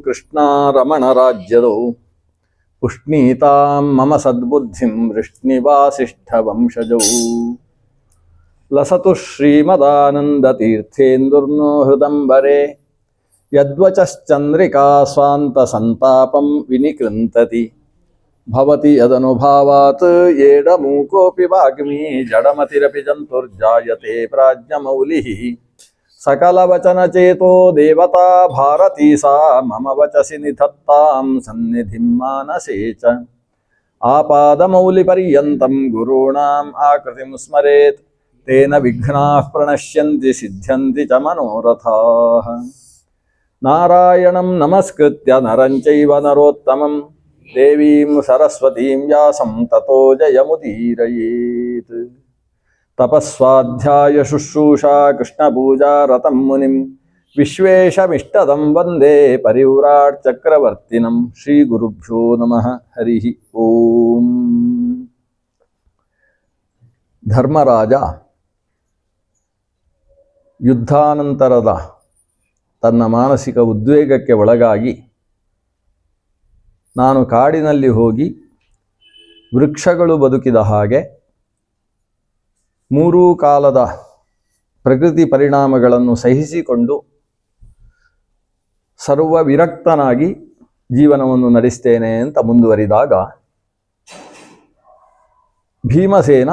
ಕೃಷ್ಣಾರಮಣರಾಜ್ಯದೌ ಪುಷ್ಣೀತಾಂ ಮಮ ಸದ್ಬುದ್ಧಿಂ ವೃಷ್ಣಿವಾಸಿಷ್ಠವಂಶಜೌ ಲಸತು ಶ್ರೀಮದಾನಂದತೀರ್ಥೇಂದುರ್ನೋ ಹೃದಂಬರೆ ಯದ್ವಚಶ್ಚಂದ್ರಿಕಾ ಸ್ವಾಂತ ಸಂತಾಪಂ ವಿನಿಕೃಂತತಿ ಭವತಿ ಯದನುಭಾವಾತ್ ಏಡಮೂಕೋಪಿ ವಾಗ್ಮಿ ಜಡಮತಿರಪಿ ಜಂತುರ್ಜಾಯತೆ ಪ್ರಾಜ್ಞಮೌಲಿಃ ಸಕಲವಚನಚೇತೋ ದೇವತಾ ಭಾರತೀ ಸಾ ಮಮ ವಚಸಿ ನಿಧತ್ತಾಂ ಸನ್ನಿಧಿಂ ಮಾನಸೇ ಚ ಆಪಾದಮೌಲಿಪರ್ಯಂತಂ ಗುರುಣಾಂ ಆಕೃತಿಂ ಸ್ಮರೇತ್ ತೇನ ವಿಘ್ನಾಃ ಪ್ರಣಶ್ಯಂತಿ ಸಿದ್ಧ್ಯಂತಿ ಚ ಮನೋರಥಾಃ ನಾರಾಯಣಂ ನಮಸ್ಕೃತ್ಯ ನರಂ ಚೈವ ನರೋತ್ತಮಂ ದೇವೀಂ ಸರಸ್ವತೀಂ ವ್ಯಾಸಂ ತತೋ ಜಯಮುದೀರಯೇತ್ ತಪಸ್ವಾಧ್ಯಾಯ ಶುಶ್ರೂಷಾ ಕೃಷ್ಣಪೂಜಾ ರತಂ ಮುನಿಂ ವಿಶ್ವೇಶಮಿಷ್ಟದಂ ವಂದೇ ಪರಿವ್ರಾಟ್ ಚಕ್ರವರ್ತಿನಂ ಶ್ರೀ ಗುರುಭ್ಯೋ ನಮಃ ಹರಿ ಓಂ. ಧರ್ಮರಾಜ ಯುದ್ಧಾನಂತರದ ತನ್ನ ಮಾನಸಿಕ ಉದ್ವೇಗಕ್ಕೆ ಒಳಗಾಗಿ ನಾನು ಕಾಡಿನಲ್ಲಿ ಹೋಗಿ ವೃಕ್ಷಗಳು ಬದುಕಿದ ಹಾಗೆ ಮೂರೂ ಕಾಲದ ಪ್ರಕೃತಿ ಪರಿಣಾಮಗಳನ್ನು ಸಹಿಸಿಕೊಂಡು ಸರ್ವ ವಿರಕ್ತನಾಗಿ ಜೀವನವನ್ನು ನಡೆಸ್ತೇನೆ ಅಂತ ಮುಂದುವರಿದಾಗ ಭೀಮಸೇನ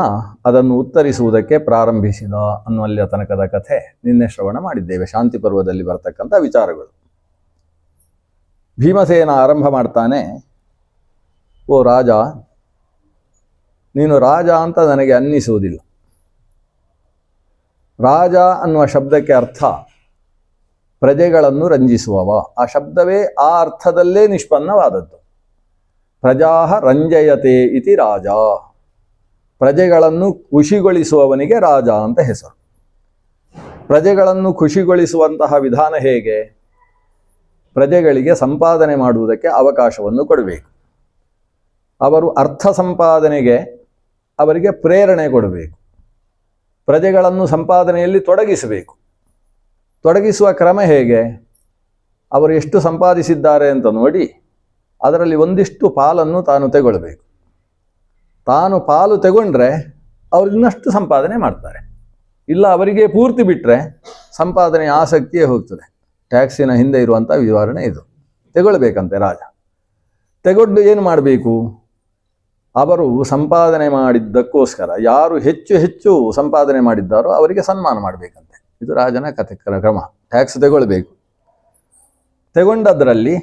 ಅದನ್ನು ಉತ್ತರಿಸುವುದಕ್ಕೆ ಪ್ರಾರಂಭಿಸಿದ ಅನ್ನುವಲ್ಲಿಯ ತನಕದ ಕಥೆ ನಿನ್ನೆ ಶ್ರವಣ ಮಾಡಿದ್ದೇವೆ. ಶಾಂತಿ ಪರ್ವದಲ್ಲಿ ಬರ್ತಕ್ಕಂಥ ವಿಚಾರಗಳು. ಭೀಮಸೇನ ಆರಂಭ ಮಾಡ್ತಾನೆ, ಓ ರಾಜ, ನೀನು ರಾಜ ಅಂತ ನನಗೆ ಅನ್ನಿಸುವುದಿಲ್ಲ. ರಾಜ ಅನ್ನುವ ಶಬ್ದಕ್ಕೆ ಅರ್ಥ ಪ್ರಜೆಗಳನ್ನು ರಂಜಿಸುವವ. ಆ ಶಬ್ದವೇ ಆ ಅರ್ಥದಲ್ಲೇ ನಿಷ್ಪನ್ನವಾದದ್ದು. ಪ್ರಜಾಹ ರಂಜಯತೆ ಇತಿ ರಾಜ. ಪ್ರಜೆಗಳನ್ನು ಖುಷಿಗೊಳಿಸುವವನಿಗೆ ರಾಜ ಅಂತ ಹೆಸರು. ಪ್ರಜೆಗಳನ್ನು ಖುಷಿಗೊಳಿಸುವಂತಹ ವಿಧಾನ ಹೇಗೆ? ಪ್ರಜೆಗಳಿಗೆ ಸಂಪಾದನೆ ಮಾಡುವುದಕ್ಕೆ ಅವಕಾಶವನ್ನು ಕೊಡಬೇಕು. ಅವರು ಅರ್ಥ ಸಂಪಾದನೆಗೆ ಅವರಿಗೆ ಪ್ರೇರಣೆ ಕೊಡಬೇಕು. ಪ್ರಜೆಗಳನ್ನು ಸಂಪಾದನೆಯಲ್ಲಿ ತೊಡಗಿಸಬೇಕು. ತೊಡಗಿಸುವ ಕ್ರಮ ಹೇಗೆ? ಅವರು ಎಷ್ಟು ಸಂಪಾದಿಸಿದ್ದಾರೆ ಅಂತ ನೋಡಿ ಅದರಲ್ಲಿ ಒಂದಿಷ್ಟು ಪಾಲನ್ನು ತಾನು ತೆಗೊಳ್ಬೇಕು. ತಾನು ಪಾಲು ತೆಗೊಂಡ್ರೆ ಅವರು ಇನ್ನಷ್ಟು ಸಂಪಾದನೆ ಮಾಡ್ತಾರೆ. ಇಲ್ಲ ಅವರಿಗೆ ಪೂರ್ತಿ ಬಿಟ್ಟರೆ ಸಂಪಾದನೆಯ ಆಸಕ್ತಿಯೇ ಹೋಗ್ತದೆ. ಟ್ಯಾಕ್ಸಿನ ಹಿಂದೆ ಇರುವಂಥ ವಿವರಣೆ ಇದು. ತೆಗೊಳ್ಬೇಕಂತೆ ರಾಜ. ತೆಗೊಂಡು ಏನು ಮಾಡಬೇಕು? ಅವರು ಸಂಪಾದನೆ ಮಾಡಿದ್ದಕ್ಕೋಸ್ಕರ ಯಾರು ಹೆಚ್ಚು ಹೆಚ್ಚು ಸಂಪಾದನೆ ಮಾಡಿದ್ದಾರೋ ಅವರಿಗೆ ಸನ್ಮಾನ ಮಾಡಬೇಕಂತೆ. ಇದು ರಾಜನ ಕಥೆ ಕ್ರಮ. ಟ್ಯಾಕ್ಸ್ ತೆಗೊಳ್ಬೇಕು. ತೆಗೊಂಡದ್ರಲ್ಲಿ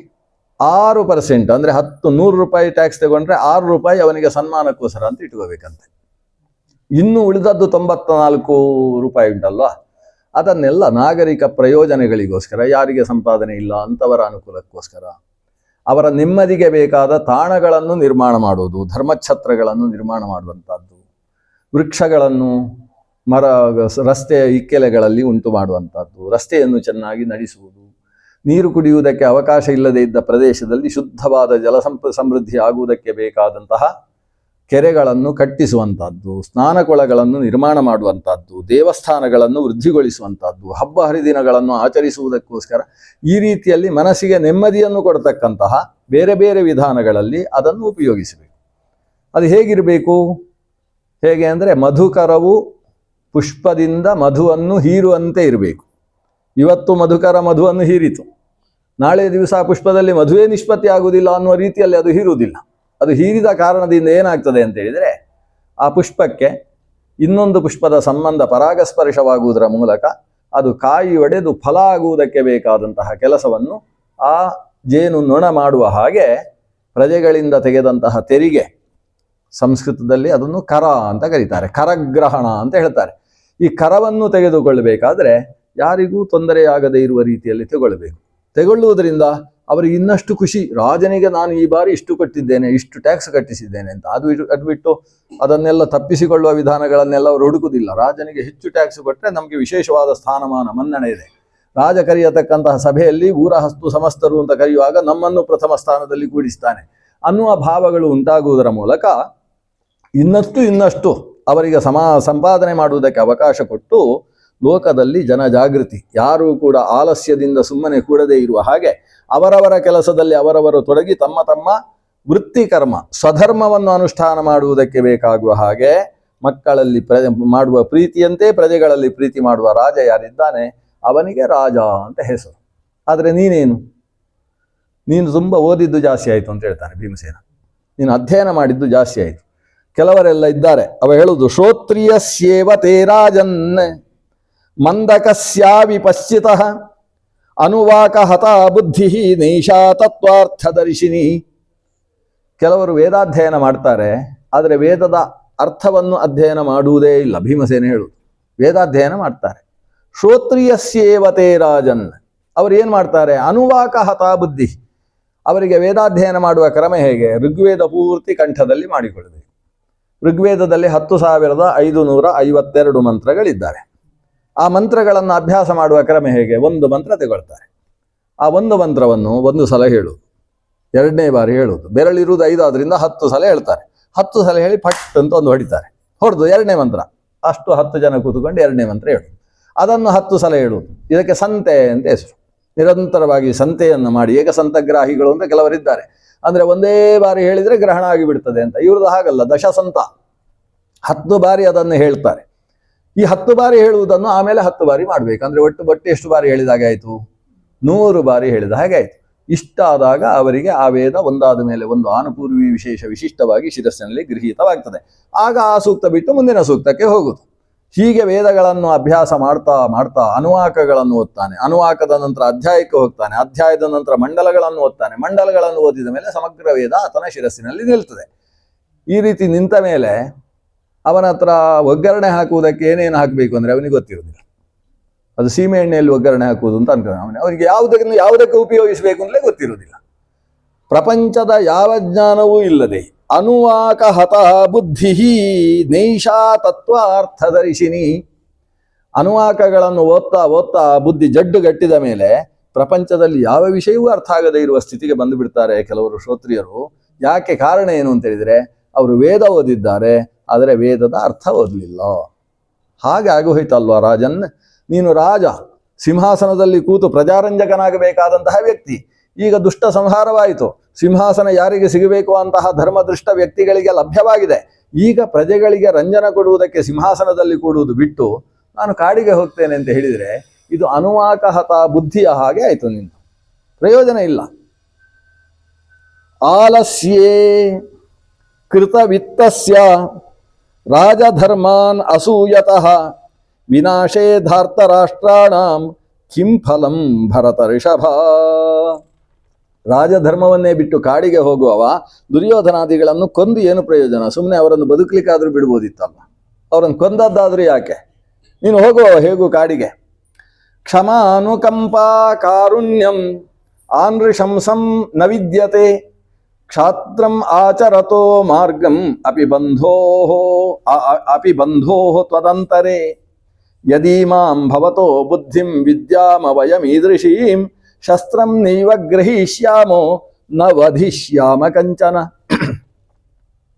6% ಅಂದರೆ 100 ರೂಪಾಯಿ ಟ್ಯಾಕ್ಸ್ ತಗೊಂಡ್ರೆ 6 ರೂಪಾಯಿ ಅವನಿಗೆ ಸನ್ಮಾನಕ್ಕೋಸ್ಕರ ಅಂತ ಇಟ್ಕೋಬೇಕಂತೆ. ಇನ್ನು ಉಳಿದದ್ದು 94 ರೂಪಾಯಿ ಉಂಟಲ್ವಾ, ಅದನ್ನೆಲ್ಲ ನಾಗರಿಕ ಪ್ರಯೋಜನಗಳಿಗೋಸ್ಕರ, ಯಾರಿಗೆ ಸಂಪಾದನೆ ಇಲ್ಲ ಅಂಥವರ ಅನುಕೂಲಕ್ಕೋಸ್ಕರ, ಅವರ ನೆಮ್ಮದಿಗೆ ಬೇಕಾದ ತಾಣಗಳನ್ನು ನಿರ್ಮಾಣ ಮಾಡುವುದು, ಧರ್ಮಛತ್ರಗಳನ್ನು ನಿರ್ಮಾಣ ಮಾಡುವಂಥದ್ದು, ವೃಕ್ಷಗಳನ್ನು ರಸ್ತೆಯ ಇಕ್ಕೆಲೆಗಳಲ್ಲಿ ಉಂಟು ಮಾಡುವಂಥದ್ದು, ರಸ್ತೆಯನ್ನು ಚೆನ್ನಾಗಿ ನಡೆಸುವುದು, ನೀರು ಕುಡಿಯುವುದಕ್ಕೆ ಅವಕಾಶ ಇಲ್ಲದೆ ಇದ್ದ ಪ್ರದೇಶದಲ್ಲಿ ಶುದ್ಧವಾದ ಸಮೃದ್ಧಿ ಆಗುವುದಕ್ಕೆ ಬೇಕಾದಂತಹ ಕೆರೆಗಳನ್ನು ಕಟ್ಟಿಸುವಂಥದ್ದು, ಸ್ನಾನಕೊಳಗಳನ್ನು ನಿರ್ಮಾಣ ಮಾಡುವಂಥದ್ದು, ದೇವಸ್ಥಾನಗಳನ್ನು ವೃದ್ಧಿಗೊಳಿಸುವಂಥದ್ದು, ಹಬ್ಬ ಹರಿದಿನಗಳನ್ನು ಆಚರಿಸುವುದಕ್ಕೋಸ್ಕರ ಈ ರೀತಿಯಲ್ಲಿ ಮನಸ್ಸಿಗೆ ನೆಮ್ಮದಿಯನ್ನು ಕೊಡ್ತಕ್ಕಂತಹ ಬೇರೆ ಬೇರೆ ವಿಧಾನಗಳಲ್ಲಿ ಅದನ್ನು ಉಪಯೋಗಿಸಬೇಕು. ಅದು ಹೇಗಿರಬೇಕು? ಹೇಗೆ ಅಂದರೆ ಮಧುಕರವು ಪುಷ್ಪದಿಂದ ಮಧುವನ್ನು ಹೀರುವಂತೆ ಇರಬೇಕು. ಇವತ್ತು ಮಧುಕರ ಮಧುವನ್ನು ಹೀರಿತು, ನಾಳೆ ದಿವಸ ಪುಷ್ಪದಲ್ಲಿ ಮಧುವೇ ನಿಷ್ಪತ್ತಿ ಆಗುವುದಿಲ್ಲ ಅನ್ನುವ ರೀತಿಯಲ್ಲಿ ಅದು ಹೀರುವುದಿಲ್ಲ. ಅದು ಹೀರಿದ ಕಾರಣದಿಂದ ಏನಾಗ್ತದೆ ಅಂತ ಹೇಳಿದರೆ ಆ ಪುಷ್ಪಕ್ಕೆ ಇನ್ನೊಂದು ಪುಷ್ಪದ ಸಂಬಂಧ ಪರಾಗಸ್ಪರ್ಶವಾಗುವುದರ ಮೂಲಕ ಅದು ಕಾಯಿ ಒಡೆದು ಫಲ ಆಗುವುದಕ್ಕೆ ಬೇಕಾದಂತಹ ಕೆಲಸವನ್ನು ಆ ಜೇನು ನೊಣ ಮಾಡುವ ಹಾಗೆ ಪ್ರಜೆಗಳಿಂದ ತೆಗೆದಂತಹ ತೆರಿಗೆ, ಸಂಸ್ಕೃತದಲ್ಲಿ ಅದನ್ನು ಕರ ಅಂತ ಕರೀತಾರೆ, ಕರಗ್ರಹಣ ಅಂತ ಹೇಳ್ತಾರೆ. ಈ ಕರವನ್ನು ತೆಗೆದುಕೊಳ್ಳಬೇಕಾದ್ರೆ ಯಾರಿಗೂ ತೊಂದರೆಯಾಗದೇ ಇರುವ ರೀತಿಯಲ್ಲಿ ತೆಗೊಳ್ಬೇಕು. ತೆಗೊಳ್ಳುವುದರಿಂದ ಅವರಿಗೆ ಇನ್ನಷ್ಟು ಖುಷಿ. ರಾಜನಿಗೆ ನಾನು ಈ ಬಾರಿ ಇಷ್ಟು ಕೊಟ್ಟಿದ್ದೇನೆ, ಇಷ್ಟು ಟ್ಯಾಕ್ಸ್ ಕಟ್ಟಿಸಿದ್ದೇನೆ ಅಂತ. ಅದು ಬಿಟ್ಟು ಅದನ್ನೆಲ್ಲ ತಪ್ಪಿಸಿಕೊಳ್ಳುವ ವಿಧಾನಗಳನ್ನೆಲ್ಲ ಅವರು ಹುಡುಕುವುದಿಲ್ಲ. ರಾಜನಿಗೆ ಹೆಚ್ಚು ಟ್ಯಾಕ್ಸ್ ಕೊಟ್ಟರೆ ನಮಗೆ ವಿಶೇಷವಾದ ಸ್ಥಾನಮಾನ ಮನ್ನಣೆ ಇದೆ. ರಾಜ ಕರೆಯತಕ್ಕಂತಹ ಸಭೆಯಲ್ಲಿ ಊರ ಹಸ್ತು ಸಮಸ್ತರು ಅಂತ ಕರೆಯುವಾಗ ನಮ್ಮನ್ನು ಪ್ರಥಮ ಸ್ಥಾನದಲ್ಲಿ ಕೂಡಿಸ್ತಾನೆ ಅನ್ನುವ ಭಾವಗಳು ಉಂಟಾಗುವುದರ ಮೂಲಕ ಇನ್ನಷ್ಟು ಅವರಿಗೆ ಸಂಪಾದನೆ ಮಾಡುವುದಕ್ಕೆ ಅವಕಾಶ ಕೊಟ್ಟು ಲೋಕದಲ್ಲಿ ಜನಜಾಗೃತಿ, ಯಾರೂ ಕೂಡ ಆಲಸ್ಯದಿಂದ ಸುಮ್ಮನೆ ಕೂಡದೇ ಇರುವ ಹಾಗೆ ಅವರವರ ಕೆಲಸದಲ್ಲಿ ಅವರವರು ತೊಡಗಿ ತಮ್ಮ ತಮ್ಮ ವೃತ್ತಿ ಕರ್ಮ ಸ್ವಧರ್ಮವನ್ನು ಅನುಷ್ಠಾನ ಮಾಡುವುದಕ್ಕೆ ಬೇಕಾಗುವ ಹಾಗೆ ಮಕ್ಕಳಲ್ಲಿ ಮಾಡುವ ಪ್ರೀತಿಯಂತೆ ಪ್ರಜೆಗಳಲ್ಲಿ ಪ್ರೀತಿ ಮಾಡುವ ರಾಜ ಯಾರಿದ್ದಾನೆ ಅವನಿಗೆ ರಾಜ ಅಂತ ಹೆಸರು. ಆದರೆ ನೀನು ತುಂಬ ಓದಿದ್ದು ಜಾಸ್ತಿ ಆಯಿತು ಅಂತ ಹೇಳ್ತಾನೆ ಭೀಮಸೇನ. ನೀನು ಅಧ್ಯಯನ ಮಾಡಿದ್ದು ಜಾಸ್ತಿ ಆಯಿತು. ಕೆಲವರೆಲ್ಲ ಇದ್ದಾರೆ, ಅವ ಹೇಳುವುದು ಶ್ರೋತ್ರಿಯಸ್ಯೇವ ತೇ ರಾಜನ್ ಮಂದಕಸ್ಯಾವಿ ಪಶ್ಚಿತಃ ಅನುವಾಕ ಹತ ಬುದ್ಧಿ ನೈಷಾ ತತ್ವಾರ್ಥದರ್ಶಿನಿ. ಕೆಲವರು ವೇದಾಧ್ಯಯನ ಮಾಡ್ತಾರೆ, ಆದರೆ ವೇದದ ಅರ್ಥವನ್ನು ಅಧ್ಯಯನ ಮಾಡುವುದೇ ಇಲ್ಲ. ಭೀಮಸೇನ ಹೇಳುವುದು ವೇದಾಧ್ಯಯನ ಮಾಡ್ತಾರೆ. ಶ್ರೋತ್ರಿಯಸ್ಯೇವ ತೇ ರಾಜನ್, ಅವರು ಏನು ಮಾಡ್ತಾರೆ? ಅನುವಾಕ ಹತ ಬುದ್ಧಿ. ಅವರಿಗೆ ವೇದಾಧ್ಯಯನ ಮಾಡುವ ಕ್ರಮ ಹೇಗೆ? ಋಗ್ವೇದ ಪೂರ್ತಿ ಕಂಠದಲ್ಲಿ ಮಾಡಿಕೊಳ್ಳಬೇಕು. ಋಗ್ವೇದದಲ್ಲಿ 10,552 ಮಂತ್ರಗಳಿದ್ದಾರೆ. ಆ ಮಂತ್ರಗಳನ್ನು ಅಭ್ಯಾಸ ಮಾಡುವ ಕ್ರಮ ಹೇಗೆ? ಒಂದು ಮಂತ್ರ ತಗೊಳ್ತಾರೆ. ಆ ಒಂದು ಮಂತ್ರವನ್ನು ಒಂದು ಸಲ ಹೇಳುವುದು, ಎರಡನೇ ಬಾರಿ ಹೇಳುವುದು. ಬೆರಳಿರುವುದು 5 ಆದ್ರಿಂದ 10 ಸಲ ಹೇಳ್ತಾರೆ. 10 ಸಲ ಹೇಳಿ ಫಟ್ ಅಂತ ಒಂದು ಹೊಡಿತಾರೆ, ಹೊಡೆದು ಎರಡನೇ ಮಂತ್ರ. ಅಷ್ಟು 10 ಜನ ಕೂತ್ಕೊಂಡು ಎರಡನೇ ಮಂತ್ರ ಹೇಳುವುದು. ಅದನ್ನು 10 ಸಲ ಹೇಳುವುದು. ಇದಕ್ಕೆ ಸಂತೆ ಅಂತ ಹೆಸರು. ನಿರಂತರವಾಗಿ ಸಂತೆಯನ್ನು ಮಾಡಿ ಏಕಸಂತಗ್ರಾಹಿಗಳು ಅಂತ ಕೆಲವರಿದ್ದಾರೆ. ಅಂದರೆ ಒಂದೇ ಬಾರಿ ಹೇಳಿದರೆ ಗ್ರಹಣ ಆಗಿಬಿಡ್ತದೆ ಅಂತ. ಇವ್ರದ್ದು ಹಾಗಲ್ಲ, ದಶಸಂತ. 10 ಬಾರಿ ಅದನ್ನು ಹೇಳ್ತಾರೆ. ಈ 10 ಬಾರಿ ಹೇಳುವುದನ್ನು ಆಮೇಲೆ 10 ಬಾರಿ ಮಾಡಬೇಕು. ಅಂದರೆ ಒಟ್ಟು ಎಷ್ಟು ಬಾರಿ ಹೇಳಿದಾಗ ಆಯಿತು? 100 ಬಾರಿ ಹೇಳಿದ ಹಾಗೆ ಆಯಿತು. ಇಷ್ಟಾದಾಗ ಅವರಿಗೆ ಆ ವೇದ ಒಂದಾದ ಮೇಲೆ ಒಂದು ಆನುಪೂರ್ವಿ ವಿಶಿಷ್ಟವಾಗಿ ಶಿರಸ್ಸಿನಲ್ಲಿ ಗೃಹೀತವಾಗ್ತದೆ. ಆಗ ಆ ಸೂಕ್ತ ಬಿಟ್ಟು ಮುಂದಿನ ಸೂಕ್ತಕ್ಕೆ ಹೋಗುದು. ಹೀಗೆ ವೇದಗಳನ್ನು ಅಭ್ಯಾಸ ಮಾಡ್ತಾ ಮಾಡ್ತಾ ಅನುವಾಕಗಳನ್ನು ಓದ್ತಾನೆ. ಅನುವಾಕದ ನಂತರ ಅಧ್ಯಾಯಕ್ಕೆ ಹೋಗ್ತಾನೆ. ಅಧ್ಯಾಯದ ನಂತರ ಮಂಡಲಗಳನ್ನು ಓದ್ತಾನೆ. ಮಂಡಲಗಳನ್ನು ಓದಿದ ಮೇಲೆ ಸಮಗ್ರ ವೇದ ಆತನ ಶಿರಸ್ಸಿನಲ್ಲಿ ನಿಲ್ತದೆ. ಈ ರೀತಿ ನಿಂತ ಮೇಲೆ ಅವನ ಹತ್ರ ಒಗ್ಗರಣೆ ಹಾಕುವುದಕ್ಕೆ ಏನೇನು ಹಾಕಬೇಕು ಅಂದರೆ ಅವನಿಗೆ ಗೊತ್ತಿರೋದಿಲ್ಲ. ಅದು ಸೀಮೆ ಎಣ್ಣೆಯಲ್ಲಿ ಒಗ್ಗರಣೆ ಹಾಕುವುದು ಅಂತ ಅನ್ಕೊಂಡು ಅವನಿಗೆ ಯಾವುದಕ್ಕೆ ಉಪಯೋಗಿಸಬೇಕು ಅಂತಲೇ ಗೊತ್ತಿರುವುದಿಲ್ಲ. ಪ್ರಪಂಚದ ಯಾವ ಜ್ಞಾನವೂ ಇಲ್ಲದೆ ಅನುವಾಕ ಹತ ಬುದ್ಧಿ ನೈಷಾ ತತ್ವಾರ್ಥದರ್ಶಿನಿ. ಅನುವಾಕಗಳನ್ನು ಓದ್ತಾ ಓದ್ತಾ ಬುದ್ಧಿ ಜಡ್ಡುಗಟ್ಟಿದ ಮೇಲೆ ಪ್ರಪಂಚದಲ್ಲಿ ಯಾವ ವಿಷಯವೂ ಅರ್ಥ ಆಗದೇ ಇರುವ ಸ್ಥಿತಿಗೆ ಬಂದು ಬಿಡ್ತಾರೆ ಕೆಲವರು ಶ್ರೋತ್ರಿಯರು. ಯಾಕೆ? ಕಾರಣ ಏನು ಅಂತ ಹೇಳಿದರೆ ಅವರು ವೇದ ಓದಿದ್ದಾರೆ, ಆದರೆ ವೇದದ ಅರ್ಥ ಓದಲಿಲ್ಲ. ಹಾಗೆ ಆಗೋಯ್ತಲ್ವಾ ರಾಜನ್? ನೀನು ರಾಜ, ಸಿಂಹಾಸನದಲ್ಲಿ ಕೂತು ಪ್ರಜಾರಂಜಕನಾಗಬೇಕಾದಂತಹ ವ್ಯಕ್ತಿ. ಈಗ ದುಷ್ಟ ಸಂಹಾರವಾಯಿತು. ಸಿಂಹಾಸನ ಯಾರಿಗೆ ಸಿಗಬೇಕು ಅಂತಹ ಧರ್ಮದೃಷ್ಟ ವ್ಯಕ್ತಿಗಳಿಗೆ ಲಭ್ಯವಾಗಿದೆ. ಈಗ ಪ್ರಜೆಗಳಿಗೆ ರಂಜನ ಕೊಡುವುದಕ್ಕೆ ಸಿಂಹಾಸನದಲ್ಲಿ ಕೂಡುವುದು ಬಿಟ್ಟು ನಾನು ಕಾಡಿಗೆ ಹೋಗ್ತೇನೆ ಅಂತ ಹೇಳಿದರೆ ಇದು ಅನುವಾಕಹತ ಬುದ್ಧಿಯ ಹಾಗೆ ಆಯಿತು. ನಿಂತು ಪ್ರಯೋಜನ ಇಲ್ಲ. ಆಲಸ್ಯೇ ಕೃತವಿತ್ತಸ್ಯ ರಾಜಧರ್ಮಾನ್ ಅಸೂಯತಃ ವಿನಾಶೇ ಧಾರ್ತರಾಷ್ಟ್ರಾಣಾಂ ಕಿಂ ಫಲಂ ಭರತ ಋಷಭ. ರಾಜಧರ್ಮವನ್ನೇ ಬಿಟ್ಟು ಕಾಡಿಗೆ ಹೋಗುವವ ದುರ್ಯೋಧನಾದಿಗಳನ್ನು ಕೊಂದು ಏನು ಪ್ರಯೋಜನ? ಸುಮ್ಮನೆ ಅವರನ್ನು ಬದುಕಲಿಕ್ಕಾದ್ರೂ ಬಿಡ್ಬೋದಿತ್ತಲ್ಲ. ಅವರನ್ನು ಕೊಂದದ್ದಾದ್ರೂ ಯಾಕೆ? ನೀನು ಹೇಗೂ ಕಾಡಿಗೆ. ಕ್ಷಮಾನುಕಂಪಾ ಕಾರುಣ್ಯಂ ಆನೃಶಂಸಂ ನ ವಿದ್ಯತೆ ಕ್ಷಾತ್ರಂ ಆಚರತೋ ಮಾರ್ಗಂ ಅಪಿ ಬಂಧೋ ತ್ವದಂತರೆ ಯದೀಮಾಂ ಭವತೋ ಬುದ್ಧಿಂ ವಿದ್ಯಾಮವಯಮೀದೃಶೀಂ ಶಸ್ತ್ರಂ ನೈವ ಗ್ರಹೀಷ್ಯಾಮೋ ನ ವಧಿಷ್ಯಾಮ ಕಂಚನ.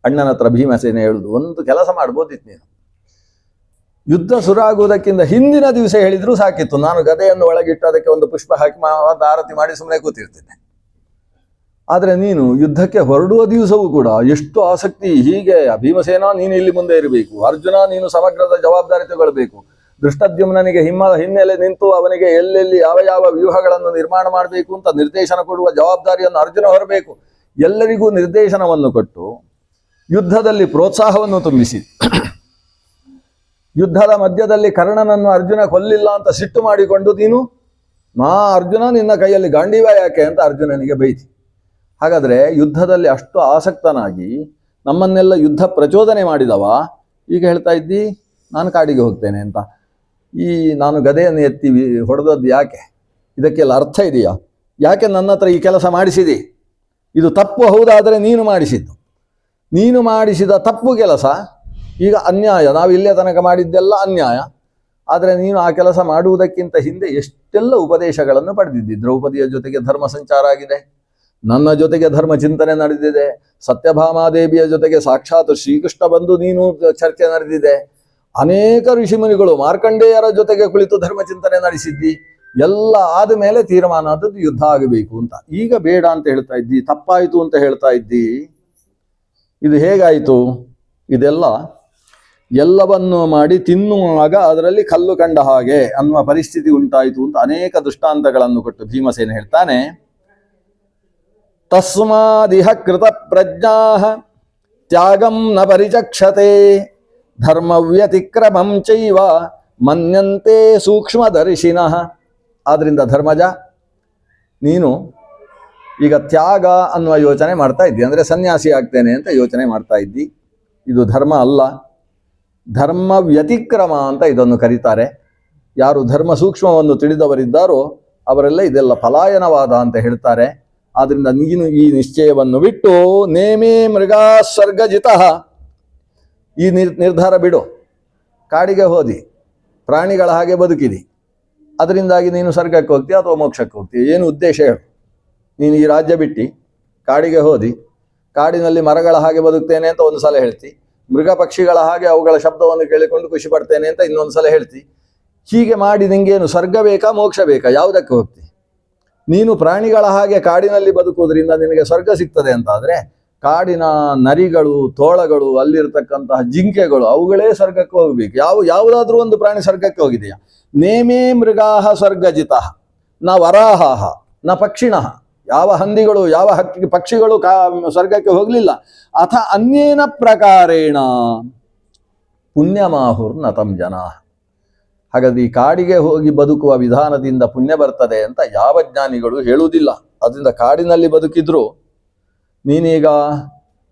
ಅಣ್ಣನ ಹತ್ರ ಭೀಮಸೇನೆ ಹೇಳುದು, ಒಂದು ಕೆಲಸ ಮಾಡ್ಬೋದಿತ್ತು ನೀನು. ಯುದ್ಧ ಶುರುವಾಗುವುದಕ್ಕಿಂತ ಹಿಂದಿನ ದಿವಸ ಹೇಳಿದ್ರೂ ಸಾಕಿತ್ತು. ನಾನು ಗದೆಯನ್ನು ಒಳಗಿಟ್ಟು ಅದಕ್ಕೆ ಒಂದು ಪುಷ್ಪ ಹಾಕಿ ಆರತಿ ಮಾಡಿ ಸುಮ್ಮನೆ ಕೂತಿರ್ತಿದ್ದೆ. ಆದರೆ ನೀನು ಯುದ್ಧಕ್ಕೆ ಹೊರಡುವ ದಿವಸವೂ ಕೂಡ ಎಷ್ಟು ಆಸಕ್ತಿ. ಹೀಗೆ ಭೀಮಸೇನ ನೀನು ಇಲ್ಲಿ ಮುಂದೆ ಇರಬೇಕು, ಅರ್ಜುನ ನೀನು ಸಮಗ್ರದ ಜವಾಬ್ದಾರಿ ತಗೊಳ್ಬೇಕು, ದೃಷ್ಟದ್ಯುಮ್ನನಿಗೆ ಹಿನ್ನೆಲೆ ನಿಂತು ಅವನಿಗೆ ಎಲ್ಲೆಲ್ಲಿ ಯಾವ ವ್ಯೂಹಗಳನ್ನು ನಿರ್ಮಾಣ ಮಾಡಬೇಕು ಅಂತ ನಿರ್ದೇಶನ ಕೊಡುವ ಜವಾಬ್ದಾರಿಯನ್ನು ಅರ್ಜುನ ಹೊರಬೇಕು. ಎಲ್ಲರಿಗೂ ನಿರ್ದೇಶನವನ್ನು ಕೊಟ್ಟು ಯುದ್ಧದಲ್ಲಿ ಪ್ರೋತ್ಸಾಹವನ್ನು ತುಂಬಿಸಿ, ಯುದ್ಧದ ಮಧ್ಯದಲ್ಲಿ ಕರ್ಣನನ್ನು ಅರ್ಜುನ ಕೊಲ್ಲಿಲ್ಲ ಅಂತ ಸಿಟ್ಟು ಮಾಡಿಕೊಂಡು ನೀನು ಅರ್ಜುನ ನಿನ್ನ ಕೈಯಲ್ಲಿ ಗಾಂಡೀವ ಯಾಕೆ ಅಂತ ಅರ್ಜುನನಿಗೆ ಬೈತಿ. ಹಾಗಾದರೆ ಯುದ್ಧದಲ್ಲಿ ಅಷ್ಟು ಆಸಕ್ತನಾಗಿ ನಮ್ಮನ್ನೆಲ್ಲ ಯುದ್ಧ ಪ್ರಚೋದನೆ ಮಾಡಿದವ ಈಗ ಹೇಳ್ತಾ ಇದ್ದಿ ನಾನು ಕಾಡಿಗೆ ಹೋಗ್ತೇನೆ ಅಂತ. ಈ ನಾನು ಗದೆಯನ್ನು ಎತ್ತಿ ಹೊಡೆದದ್ದು ಯಾಕೆ? ಇದಕ್ಕೆಲ್ಲ ಅರ್ಥ ಇದೆಯಾ? ಯಾಕೆ ನನ್ನ ಹತ್ರ ಈ ಕೆಲಸ ಮಾಡಿಸಿದಿ? ಇದು ತಪ್ಪು ಹೌದಾದರೆ ನೀನು ಮಾಡಿಸಿದ್ದು, ನೀನು ಮಾಡಿಸಿದ ತಪ್ಪು ಕೆಲಸ ಈಗ ಅನ್ಯಾಯ. ನಾವು ಇಲ್ಲೇ ತನಕ ಮಾಡಿದ್ದೆಲ್ಲ ಅನ್ಯಾಯ. ಆದರೆ ನೀನು ಆ ಕೆಲಸ ಮಾಡುವುದಕ್ಕಿಂತ ಹಿಂದೆ ಎಷ್ಟೆಲ್ಲ ಉಪದೇಶಗಳನ್ನು ಪಡೆದಿದ್ದಿ. ದ್ರೌಪದಿಯ ಜೊತೆಗೆ ಧರ್ಮ ಸಂಚಾರ ಆಗಿದೆ, ನನ್ನ ಜೊತೆಗೆ ಧರ್ಮ ಚಿಂತನೆ ನಡೆದಿದೆ, ಸತ್ಯಭಾಮಾದೇವಿಯ ಜೊತೆಗೆ ಸಾಕ್ಷಾತ್ ಶ್ರೀಕೃಷ್ಣ ಬಂದು ನೀನು ಚರ್ಚೆ ನಡೆದಿದೆ, ಅನೇಕ ಋಷಿಮುನಿಗಳು ಮಾರ್ಕಂಡೇಯರ ಜೊತೆಗೆ ಕುಳಿತು ಧರ್ಮ ಚಿಂತನೆ ನಡೆಸಿದ್ದಿ. ಎಲ್ಲ ಆದಮೇಲೆ ತೀರ್ಮಾನ ಆದದ್ದು ಯುದ್ಧ ಆಗಬೇಕು ಅಂತ. ಈಗ ಬೇಡ ಅಂತ ಹೇಳ್ತಾ ಇದ್ದಿ, ತಪ್ಪಾಯಿತು ಅಂತ ಹೇಳ್ತಾ ಇದ್ದಿ. ಇದು ಹೇಗಾಯಿತು? ಇದೆಲ್ಲ ಎಲ್ಲವನ್ನು ಮಾಡಿ ತಿನ್ನುವಾಗ ಅದರಲ್ಲಿ ಕಲ್ಲು ಕಂಡ ಹಾಗೆ ಅನ್ನುವ ಪರಿಸ್ಥಿತಿ ಉಂಟಾಯಿತು ಅಂತ ಅನೇಕ ದೃಷ್ಟಾಂತಗಳನ್ನು ಕೊಟ್ಟು ಭೀಮಸೇನ ಹೇಳ್ತಾನೆ. ತಸ್ಮಾದಿಹ ಕೃತ ಪ್ರಜ್ಞಾ ತ್ಯಾಗಂ ನ ಪರಿಚಕ್ಷತೆ ಧರ್ಮವ್ಯತಿಕ್ರಮಂ ಚೈವ ಮನ್ಯಂತೆ ಸೂಕ್ಷ್ಮದರ್ಶಿನಃ. ಆದ್ರಿಂದ ಧರ್ಮಜ, ನೀನು ಈಗ ತ್ಯಾಗ ಅನ್ನುವ ಯೋಚನೆ ಮಾಡ್ತಾ ಇದ್ದಿ, ಅಂದರೆ ಸನ್ಯಾಸಿ ಆಗ್ತೇನೆ ಅಂತ ಯೋಚನೆ ಮಾಡ್ತಾ ಇದ್ದಿ. ಇದು ಧರ್ಮ ಅಲ್ಲ, ಧರ್ಮ ವ್ಯತಿಕ್ರಮ ಅಂತ ಇದನ್ನು ಕರೀತಾರೆ. ಯಾರು ಧರ್ಮ ಸೂಕ್ಷ್ಮವನ್ನು ತಿಳಿದವರಿದ್ದಾರೋ ಅವರೆಲ್ಲ ಇದೆಲ್ಲ ಪಲಾಯನವಾದ ಅಂತ ಹೇಳ್ತಾರೆ. ಆದ್ರಿಂದ ನೀನು ಈ ನಿಶ್ಚಯವನ್ನು ಬಿಟ್ಟು ನೇಮೇ ಮೃಗಾ ಸ್ವರ್ಗಜಿತ, ಈ ನಿರ್ಧಾರ ಬಿಡು. ಕಾಡಿಗೆ ಹೋದಿ, ಪ್ರಾಣಿಗಳ ಹಾಗೆ ಬದುಕಿದಿ, ಅದರಿಂದಾಗಿ ನೀನು ಸ್ವರ್ಗಕ್ಕೆ ಹೋಗ್ತೀಯ ಅಥವಾ ಮೋಕ್ಷಕ್ಕೆ ಹೋಗ್ತೀಯ? ಏನು ಉದ್ದೇಶ ಹೇಳು? ನೀನು ಈ ರಾಜ್ಯ ಬಿಟ್ಟು ಕಾಡಿಗೆ ಹೋದಿ, ಕಾಡಿನಲ್ಲಿ ಮರಗಳ ಹಾಗೆ ಬದುಕ್ತೇನೆ ಅಂತ ಒಂದು ಸಲ ಹೇಳ್ತಿ, ಮೃಗ ಪಕ್ಷಿಗಳ ಹಾಗೆ ಅವುಗಳ ಶಬ್ದವನ್ನು ಕೇಳಿಕೊಂಡು ಖುಷಿ ಪಡ್ತೇನೆ ಅಂತ ಇನ್ನೊಂದು ಸಲ ಹೇಳ್ತಿ. ಹೀಗೆ ಮಾಡಿ ನಿಂಗೇನು ಸ್ವರ್ಗ ಬೇಕಾ ಮೋಕ್ಷ ಬೇಕಾ? ಯಾವುದಕ್ಕೆ ಹೋಗ್ತಿ? ನೀನು ಪ್ರಾಣಿಗಳ ಹಾಗೆ ಕಾಡಿನಲ್ಲಿ ಬದುಕುವುದರಿಂದ ನಿನಗೆ ಸ್ವರ್ಗ ಸಿಗ್ತದೆ ಅಂತಾದರೆ ಕಾಡಿನ ನರಿಗಳು, ತೋಳಗಳು, ಅಲ್ಲಿರ್ತಕ್ಕಂತಹ ಜಿಂಕೆಗಳು ಅವುಗಳೇ ಸ್ವರ್ಗಕ್ಕೆ ಹೋಗ್ಬೇಕು. ಯಾವುದಾದ್ರೂ ಒಂದು ಪ್ರಾಣಿ ಸ್ವರ್ಗಕ್ಕೆ ಹೋಗಿದೆಯಾ? ನೇಮೇ ಮೃಗಾಹ ಸ್ವರ್ಗಜಿತ ನ ವರಾಹ ನ ಪಕ್ಷಿಣಃ. ಯಾವ ಹಂದಿಗಳು, ಯಾವ ಪಕ್ಷಿಗಳು ಸ್ವರ್ಗಕ್ಕೆ ಹೋಗಲಿಲ್ಲ. ಅಥ ಅನ್ಯೇನ ಪ್ರಕಾರೇಣ ಪುಣ್ಯಮಾಹುರ್ ನತಂ ಜನ. ಹಾಗಾದ್ರೆ ಈ ಕಾಡಿಗೆ ಹೋಗಿ ಬದುಕುವ ವಿಧಾನದಿಂದ ಪುಣ್ಯ ಬರ್ತದೆ ಅಂತ ಯಾವ ಜ್ಞಾನಿಗಳು ಹೇಳುವುದಿಲ್ಲ. ಅದರಿಂದ ಕಾಡಿನಲ್ಲಿ ಬದುಕಿದ್ರು ನೀನೀಗ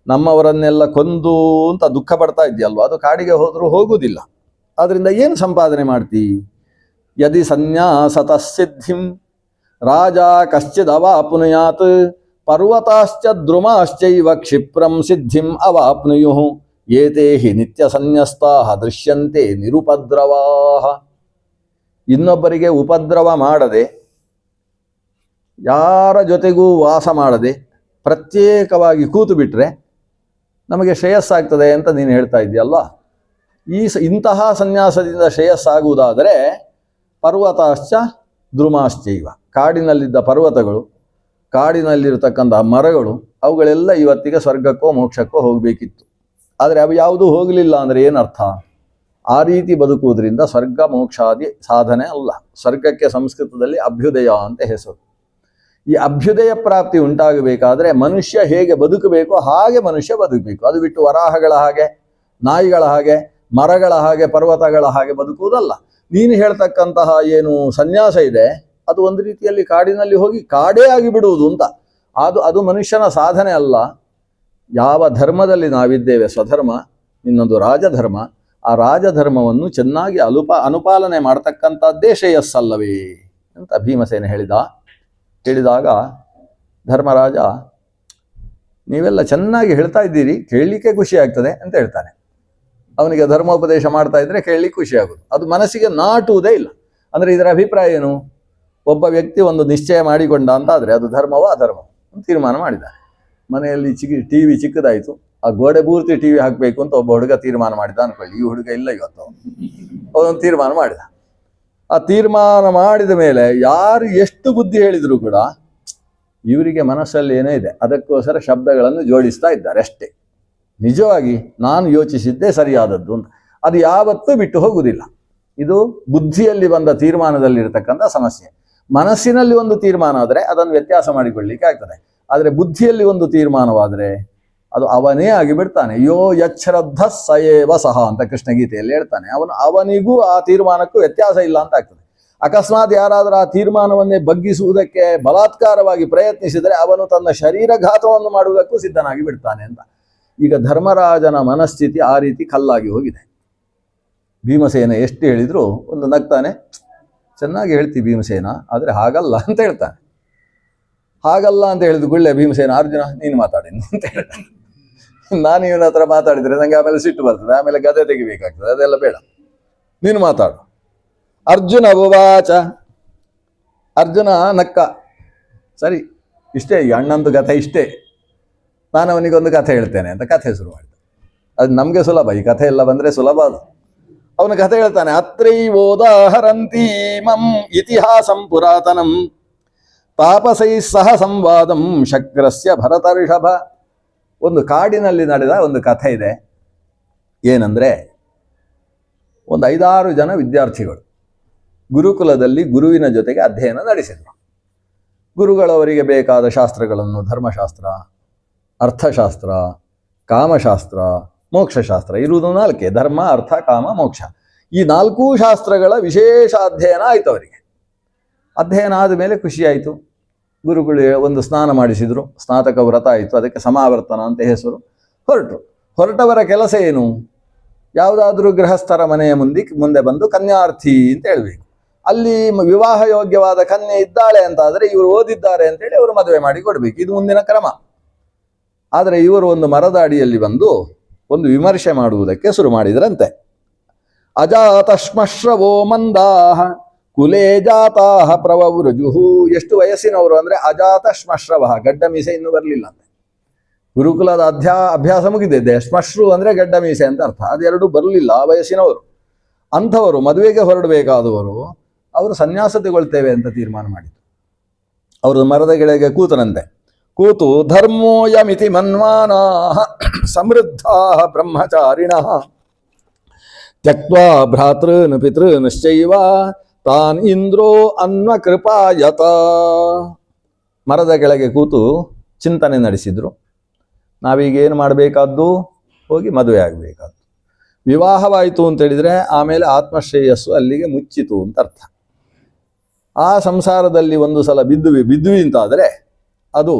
ನಮ್ಮವರನ್ನೆಲ್ಲ ಕೊಂದು ಅಂತ ದುಃಖ ಪಡ್ತಾ ಇದ್ದೀಯಲ್ವ, ಅದು ಕಾಡಿಗೆ ಹೋದರೂ ಹೋಗುವುದಿಲ್ಲ. ಅದರಿಂದ ಏನು ಸಂಪಾದನೆ ಮಾಡ್ತಿ? ಯದಿ ಸನ್ಯಾಸತ ಸಿದ್ಧಿಂ ರಾಜ ಕಶ್ಚಿದವಾಪ್ನುಯಾತ್ ಪರ್ವತಾಶ್ಚ ದ್ರುಮಾಶ್ಚೈವ ಕ್ಷಿಪ್ರಂ ಸಿದ್ಧಿಂ ಅವಾಪ್ನುಯುಃ ಏತೇ ಹಿ ನಿತ್ಯ ಸನ್ಯಸ್ತಾಃ ದೃಶ್ಯಂತೆ ನಿರುಪದ್ರವಾಃ. ಇನ್ನೊಬ್ಬರಿಗೆ ಉಪದ್ರವ ಮಾಡದೆ, ಯಾರ ಜೊತೆಗೂ ವಾಸ ಮಾಡದೆ ಪ್ರತ್ಯೇಕವಾಗಿ ಕೂತು ಬಿಟ್ರೆ ನಮಗೆ ಶ್ರೇಯಸ್ಸಾಗ್ತದೆ ಅಂತ ನೀನು ಹೇಳ್ತಾ ಇದ್ದೀಯಲ್ವಾ? ಇಂತಹ ಸನ್ಯಾಸದಿಂದ ಶ್ರೇಯಸ್ಸಾಗುವುದಾದರೆ ಪರ್ವತಾಶ್ಚ ದ್ರುಮಾಶ್ಚೈವ, ಕಾಡಿನಲ್ಲಿದ್ದ ಪರ್ವತಗಳು, ಕಾಡಿನಲ್ಲಿರತಕ್ಕಂಥ ಮರಗಳು ಅವುಗಳೆಲ್ಲ ಇವತ್ತಿಗೆ ಸ್ವರ್ಗಕ್ಕೋ ಮೋಕ್ಷಕ್ಕೋ ಹೋಗಬೇಕಿತ್ತು. ಆದರೆ ಅವು ಯಾವುದೂ ಹೋಗಲಿಲ್ಲ ಅಂದರೆ ಏನರ್ಥ? ಆ ರೀತಿ ಬದುಕುವುದರಿಂದ ಸ್ವರ್ಗ ಮೋಕ್ಷಾದಿ ಸಾಧನೆ ಅಲ್ಲ. ಸ್ವರ್ಗಕ್ಕೆ ಸಂಸ್ಕೃತದಲ್ಲಿ ಅಭ್ಯುದಯ ಅಂತ ಹೆಸರು. ಈ ಅಭ್ಯುದಯ ಪ್ರಾಪ್ತಿ ಉಂಟಾಗಬೇಕಾದ್ರೆ ಮನುಷ್ಯ ಹೇಗೆ ಬದುಕಬೇಕೋ ಹಾಗೆ ಮನುಷ್ಯ ಬದುಕಬೇಕು. ಅದು ಬಿಟ್ಟು ವರಾಹಗಳ ಹಾಗೆ, ನಾಯಿಗಳ ಹಾಗೆ, ಮರಗಳ ಹಾಗೆ, ಪರ್ವತಗಳ ಹಾಗೆ ಬದುಕುವುದಲ್ಲ. ನೀನು ಹೇಳ್ತಕ್ಕಂತಹ ಏನು ಸನ್ಯಾಸ ಇದೆ ಅದು ಒಂದು ರೀತಿಯಲ್ಲಿ ಕಾಡಿನಲ್ಲಿ ಹೋಗಿ ಕಾಡೇ ಆಗಿ ಬಿಡುವುದು ಅಂತ. ಅದು ಮನುಷ್ಯನ ಸಾಧನೆ ಅಲ್ಲ. ಯಾವ ಧರ್ಮದಲ್ಲಿ ನಾವಿದ್ದೇವೆ, ಸ್ವಧರ್ಮ, ಇನ್ನೊಂದು ರಾಜಧರ್ಮ, ಆ ರಾಜಧರ್ಮವನ್ನು ಚೆನ್ನಾಗಿ ಅನುಪಾಲನೆ ಮಾಡ್ತಕ್ಕಂಥದ್ದೇ ಶ್ರೇಯಸ್ಸಲ್ಲವೇ ಅಂತ ಭೀಮಸೇನ ಹೇಳಿದಾಗ ಧರ್ಮರಾಜ, ನೀವೆಲ್ಲ ಚೆನ್ನಾಗಿ ಹೇಳ್ತಾ ಇದ್ದೀರಿ, ಕೇಳಲಿಕ್ಕೆ ಖುಷಿ ಆಗ್ತದೆ ಅಂತ ಹೇಳ್ತಾನೆ. ಅವನಿಗೆ ಧರ್ಮೋಪದೇಶ ಮಾಡ್ತಾ ಇದ್ರೆ ಕೇಳಲಿಕ್ಕೆ ಖುಷಿ ಆಗೋದು, ಅದು ಮನಸ್ಸಿಗೆ ನಾಟುವುದೇ ಇಲ್ಲ. ಅಂದರೆ ಇದರ ಅಭಿಪ್ರಾಯ ಏನು? ಒಬ್ಬ ವ್ಯಕ್ತಿ ಒಂದು ನಿಶ್ಚಯ ಮಾಡಿಕೊಂಡ ಅಂತ ಆದರೆ ಅದು ಧರ್ಮವೋ ಅಧರ್ಮವೋ ಅಂತ ತೀರ್ಮಾನ ಮಾಡಿದ. ಮನೆಯಲ್ಲಿ ಟಿವಿ ಚಿಕ್ಕದಾಯಿತು, ಆ ಗೋಡೆ ಪೂರ್ತಿ ಟಿವಿ ಹಾಕಬೇಕು ಅಂತ ಒಬ್ಬ ಹುಡುಗ ತೀರ್ಮಾನ ಮಾಡಿದ ಅನ್ಕೊಳ್ಳಿ. ಈ ಹುಡುಗ ಇಲ್ಲ ಇವತ್ತು, ಅವನೊಂದು ತೀರ್ಮಾನ ಮಾಡಿದ. ಆ ತೀರ್ಮಾನ ಮಾಡಿದ ಮೇಲೆ ಯಾರು ಎಷ್ಟು ಬುದ್ಧಿ ಹೇಳಿದ್ರು ಕೂಡ ಇವರಿಗೆ ಮನಸ್ಸಲ್ಲಿ ಏನೋ ಇದೆ, ಅದಕ್ಕೋಸ್ಕರ ಶಬ್ದಗಳನ್ನು ಜೋಡಿಸ್ತಾ ಇದ್ದಾರೆ ಅಷ್ಟೇ. ನಿಜವಾಗಿ ನಾನು ಯೋಚಿಸಿದ್ದೇ ಸರಿಯಾದದ್ದು ಅಂತ ಅದು ಯಾವತ್ತೂ ಬಿಟ್ಟು ಹೋಗುವುದಿಲ್ಲ. ಇದು ಬುದ್ಧಿಯಲ್ಲಿ ಬಂದ ತೀರ್ಮಾನದಲ್ಲಿರ್ತಕ್ಕಂಥ ಸಮಸ್ಯೆ. ಮನಸ್ಸಿನಲ್ಲಿ ಒಂದು ತೀರ್ಮಾನ ಆದರೆ ಅದನ್ನು ವ್ಯತ್ಯಾಸ ಮಾಡಿಕೊಳ್ಳಿಕ್ಕೆ ಆಗ್ತದೆ. ಆದರೆ ಬುದ್ಧಿಯಲ್ಲಿ ಒಂದು ತೀರ್ಮಾನವಾದರೆ ಅದು ಅವನೇ ಆಗಿಬಿಡ್ತಾನೆ. ಯೋ ಯಚ್ಛ್ರದ್ಧ ಸಯೇವ ಸಹ ಅಂತ ಕೃಷ್ಣ ಗೀತೆಯಲ್ಲಿ ಹೇಳ್ತಾನೆ. ಅವನಿಗೂ ಆ ತೀರ್ಮಾನಕ್ಕೂ ವ್ಯತ್ಯಾಸ ಇಲ್ಲ ಅಂತ ಆಗ್ತದೆ. ಅಕಸ್ಮಾತ್ ಯಾರಾದರೂ ಆ ತೀರ್ಮಾನವನ್ನೇ ಬಗ್ಗಿಸುವುದಕ್ಕೆ ಬಲಾತ್ಕಾರವಾಗಿ ಪ್ರಯತ್ನಿಸಿದರೆ ಅವನು ತನ್ನ ಶರೀರಘಾತವನ್ನು ಮಾಡುವುದಕ್ಕೂ ಸಿದ್ಧನಾಗಿ ಬಿಡ್ತಾನೆ ಅಂತ. ಈಗ ಧರ್ಮರಾಜನ ಮನಸ್ಥಿತಿ ಆ ರೀತಿ ಕಲ್ಲಾಗಿ ಹೋಗಿದೆ. ಭೀಮಸೇನ ಎಷ್ಟು ಹೇಳಿದ್ರು ಒಂದು ನಗ್ತಾನೆ, ಚೆನ್ನಾಗಿ ಹೇಳ್ತೀವಿ ಭೀಮಸೇನ, ಆದರೆ ಹಾಗಲ್ಲ ಅಂತ ಹೇಳ್ತಾನೆ. ಹಾಗಲ್ಲ ಅಂತ ಹೇಳಿದ ಗುಳ್ಳೆ ಭೀಮಸೇನ, ಅರ್ಜುನ ನೀನು ಮಾತಾಡಿ ಅಂತ ಹೇಳ್ತಾನೆ. ನಾನು ಇವನ ಹತ್ರ ಮಾತಾಡಿದರೆ ನನಗೆ ಆಮೇಲೆ ಸಿಟ್ಟು ಬರ್ತದೆ, ಆಮೇಲೆ ಗದೆ ತೆಗಿಬೇಕಾಗ್ತದೆ, ಅದೆಲ್ಲ ಬೇಡ, ನೀನು ಮಾತಾಡು. ಅರ್ಜುನ ಉವಾಚ, ಅರ್ಜುನ ನಕ್ಕ, ಸರಿ ಇಷ್ಟೇ, ಈ ಅಣ್ಣಂದು ಕಥೆ ಇಷ್ಟೇ, ನಾನು ಅವನಿಗೊಂದು ಕಥೆ ಹೇಳ್ತೇನೆ ಅಂತ ಕಥೆ ಶುರು ಮಾಡಿದೆ. ಅದು ನಮಗೆ ಸುಲಭ, ಈ ಕಥೆ ಎಲ್ಲ ಬಂದರೆ ಸುಲಭ. ಅದು ಅವನ ಕಥೆ ಹೇಳ್ತಾನೆ. ಅತ್ರೈವೋದಾಹರಂತಿ ಮಂ ಇತಿಹಾಸಂ ಪುರಾತನಂ ತಾಪಸೈ ಸಹ ಸಂವಾದಂ ಶಕ್ರಸ್ಯ ಭರತರ್ಷಭ. ಒಂದು ಕಾಡಿನಲ್ಲಿ ನಡೆದ ಒಂದು ಕಥೆ ಇದೆ. ಏನಂದ್ರೆ, ಒಂದು 5-6 ಜನ ವಿದ್ಯಾರ್ಥಿಗಳು ಗುರುಕುಲದಲ್ಲಿ ಗುರುವಿನ ಜೊತೆಗೆ ಅಧ್ಯಯನ ನಡೆಸಿದರು. ಗುರುಗಳವರಿಗೆ ಬೇಕಾದ ಶಾಸ್ತ್ರಗಳನ್ನು, ಧರ್ಮಶಾಸ್ತ್ರ, ಅರ್ಥಶಾಸ್ತ್ರ, ಕಾಮಶಾಸ್ತ್ರ, ಮೋಕ್ಷಶಾಸ್ತ್ರ ಇರುವುದು 4: ಧರ್ಮ, ಅರ್ಥ, ಕಾಮ, ಮೋಕ್ಷ. ಈ 4 ಶಾಸ್ತ್ರಗಳ ವಿಶೇಷ ಅಧ್ಯಯನ ಆಯಿತು ಅವರಿಗೆ. ಅಧ್ಯಯನ ಆದ ಮೇಲೆ ಖುಷಿಯಾಯಿತು. ಗುರುಗಳು ಒಂದು ಸ್ನಾನ ಮಾಡಿಸಿದರು, ಸ್ನಾತಕ ವ್ರತ ಆಯಿತು, ಅದಕ್ಕೆ ಸಮಾವರ್ತನ ಅಂತ ಹೆಸರು. ಹೊರಟವರ ಕೆಲಸ ಏನು? ಯಾವುದಾದ್ರೂ ಗೃಹಸ್ಥರ ಮನೆಯ ಮುಂದೆ ಬಂದು ಕನ್ಯಾರ್ಥಿ ಅಂತ ಹೇಳಬೇಕು. ಅಲ್ಲಿ ವಿವಾಹ ಯೋಗ್ಯವಾದ ಕನ್ಯೆ ಇದ್ದಾಳೆ ಅಂತಾದರೆ ಇವರು ಓದಿದ್ದಾರೆ ಅಂತೇಳಿ ಅವರು ಮದುವೆ ಮಾಡಿ ಕೊಡಬೇಕು. ಇದು ಮುಂದಿನ ಕ್ರಮ. ಆದರೆ ಇವರು ಒಂದು ಮರದ ಅಡಿಯಲ್ಲಿ ಬಂದು ಒಂದು ವಿಮರ್ಶೆ ಮಾಡುವುದಕ್ಕೆ ಶುರು ಮಾಡಿದ್ರಂತೆ. ಅಜಾತಶ್ಮಶ್ರವೋ ಮಂದಾಹ ಕುಲೇ ಜಾತಾಹ ಪ್ರವವೃಜುಹು. ಎಷ್ಟು ವಯಸ್ಸಿನವರು ಅಂದರೆ ಅಜಾತ ಶ್ಮಶ್ರವ, ಗಡ್ಡ ಮೀಸೆ ಇನ್ನೂ ಬರಲಿಲ್ಲ ಅಂತೆ. ಗುರುಕುಲದ ಅಭ್ಯಾಸ ಮುಗಿದಿದೆ. ಶ್ಮಶ್ರು ಅಂದರೆ ಗಡ್ಡ ಮೀಸೆ ಅಂತ ಅರ್ಥ. ಅದೆರಡು ಬರಲಿಲ್ಲ ಆ ವಯಸ್ಸಿನವರು. ಅಂಥವರು ಮದುವೆಗೆ ಹೊರಡಬೇಕಾದವರು ಅವರು ಸನ್ಯಾಸ ತಗೊಳ್ತೇವೆ ಅಂತ ತೀರ್ಮಾನ ಮಾಡಿದರು. ಅವರು ಮರದ ಕೆಳಗೆ ಕೂತರಂತೆ. ಕೂತು ಧರ್ಮೋಯಮಿತಿ ಮನ್ವಾನಾ ಸಮೃದ್ಧಾ ಬ್ರಹ್ಮಚಾರಿಣಃ ತ್ಯಕ್ವಾ ಭ್ರಾತೃನ್ ಪಿತೃನ್ಶ್ಚೈವ ತಾನ್ ಇಂದ್ರೋ ಅನ್ವಕೃಪಾಯತ. ಮರದ ಕೆಳಗೆ ಕೂತು ಚಿಂತನೆ ನಡೆಸಿದ್ರು. ನಾವೀಗ ಏನು ಮಾಡಬೇಕಾದ್ದು? ಹೋಗಿ ಮದುವೆ ಆಗಬೇಕಾದ್ದು. ವಿವಾಹವಾಯಿತು ಅಂತೇಳಿದರೆ ಆಮೇಲೆ ಆತ್ಮಶ್ರೇಯಸ್ಸು ಅಲ್ಲಿಗೆ ಮುಚ್ಚಿತು ಅಂತ ಅರ್ಥ. ಆ ಸಂಸಾರದಲ್ಲಿ ಒಂದು ಸಲ ಬಿದ್ದುವಿ ಅಂತಾದರೆ ಅದು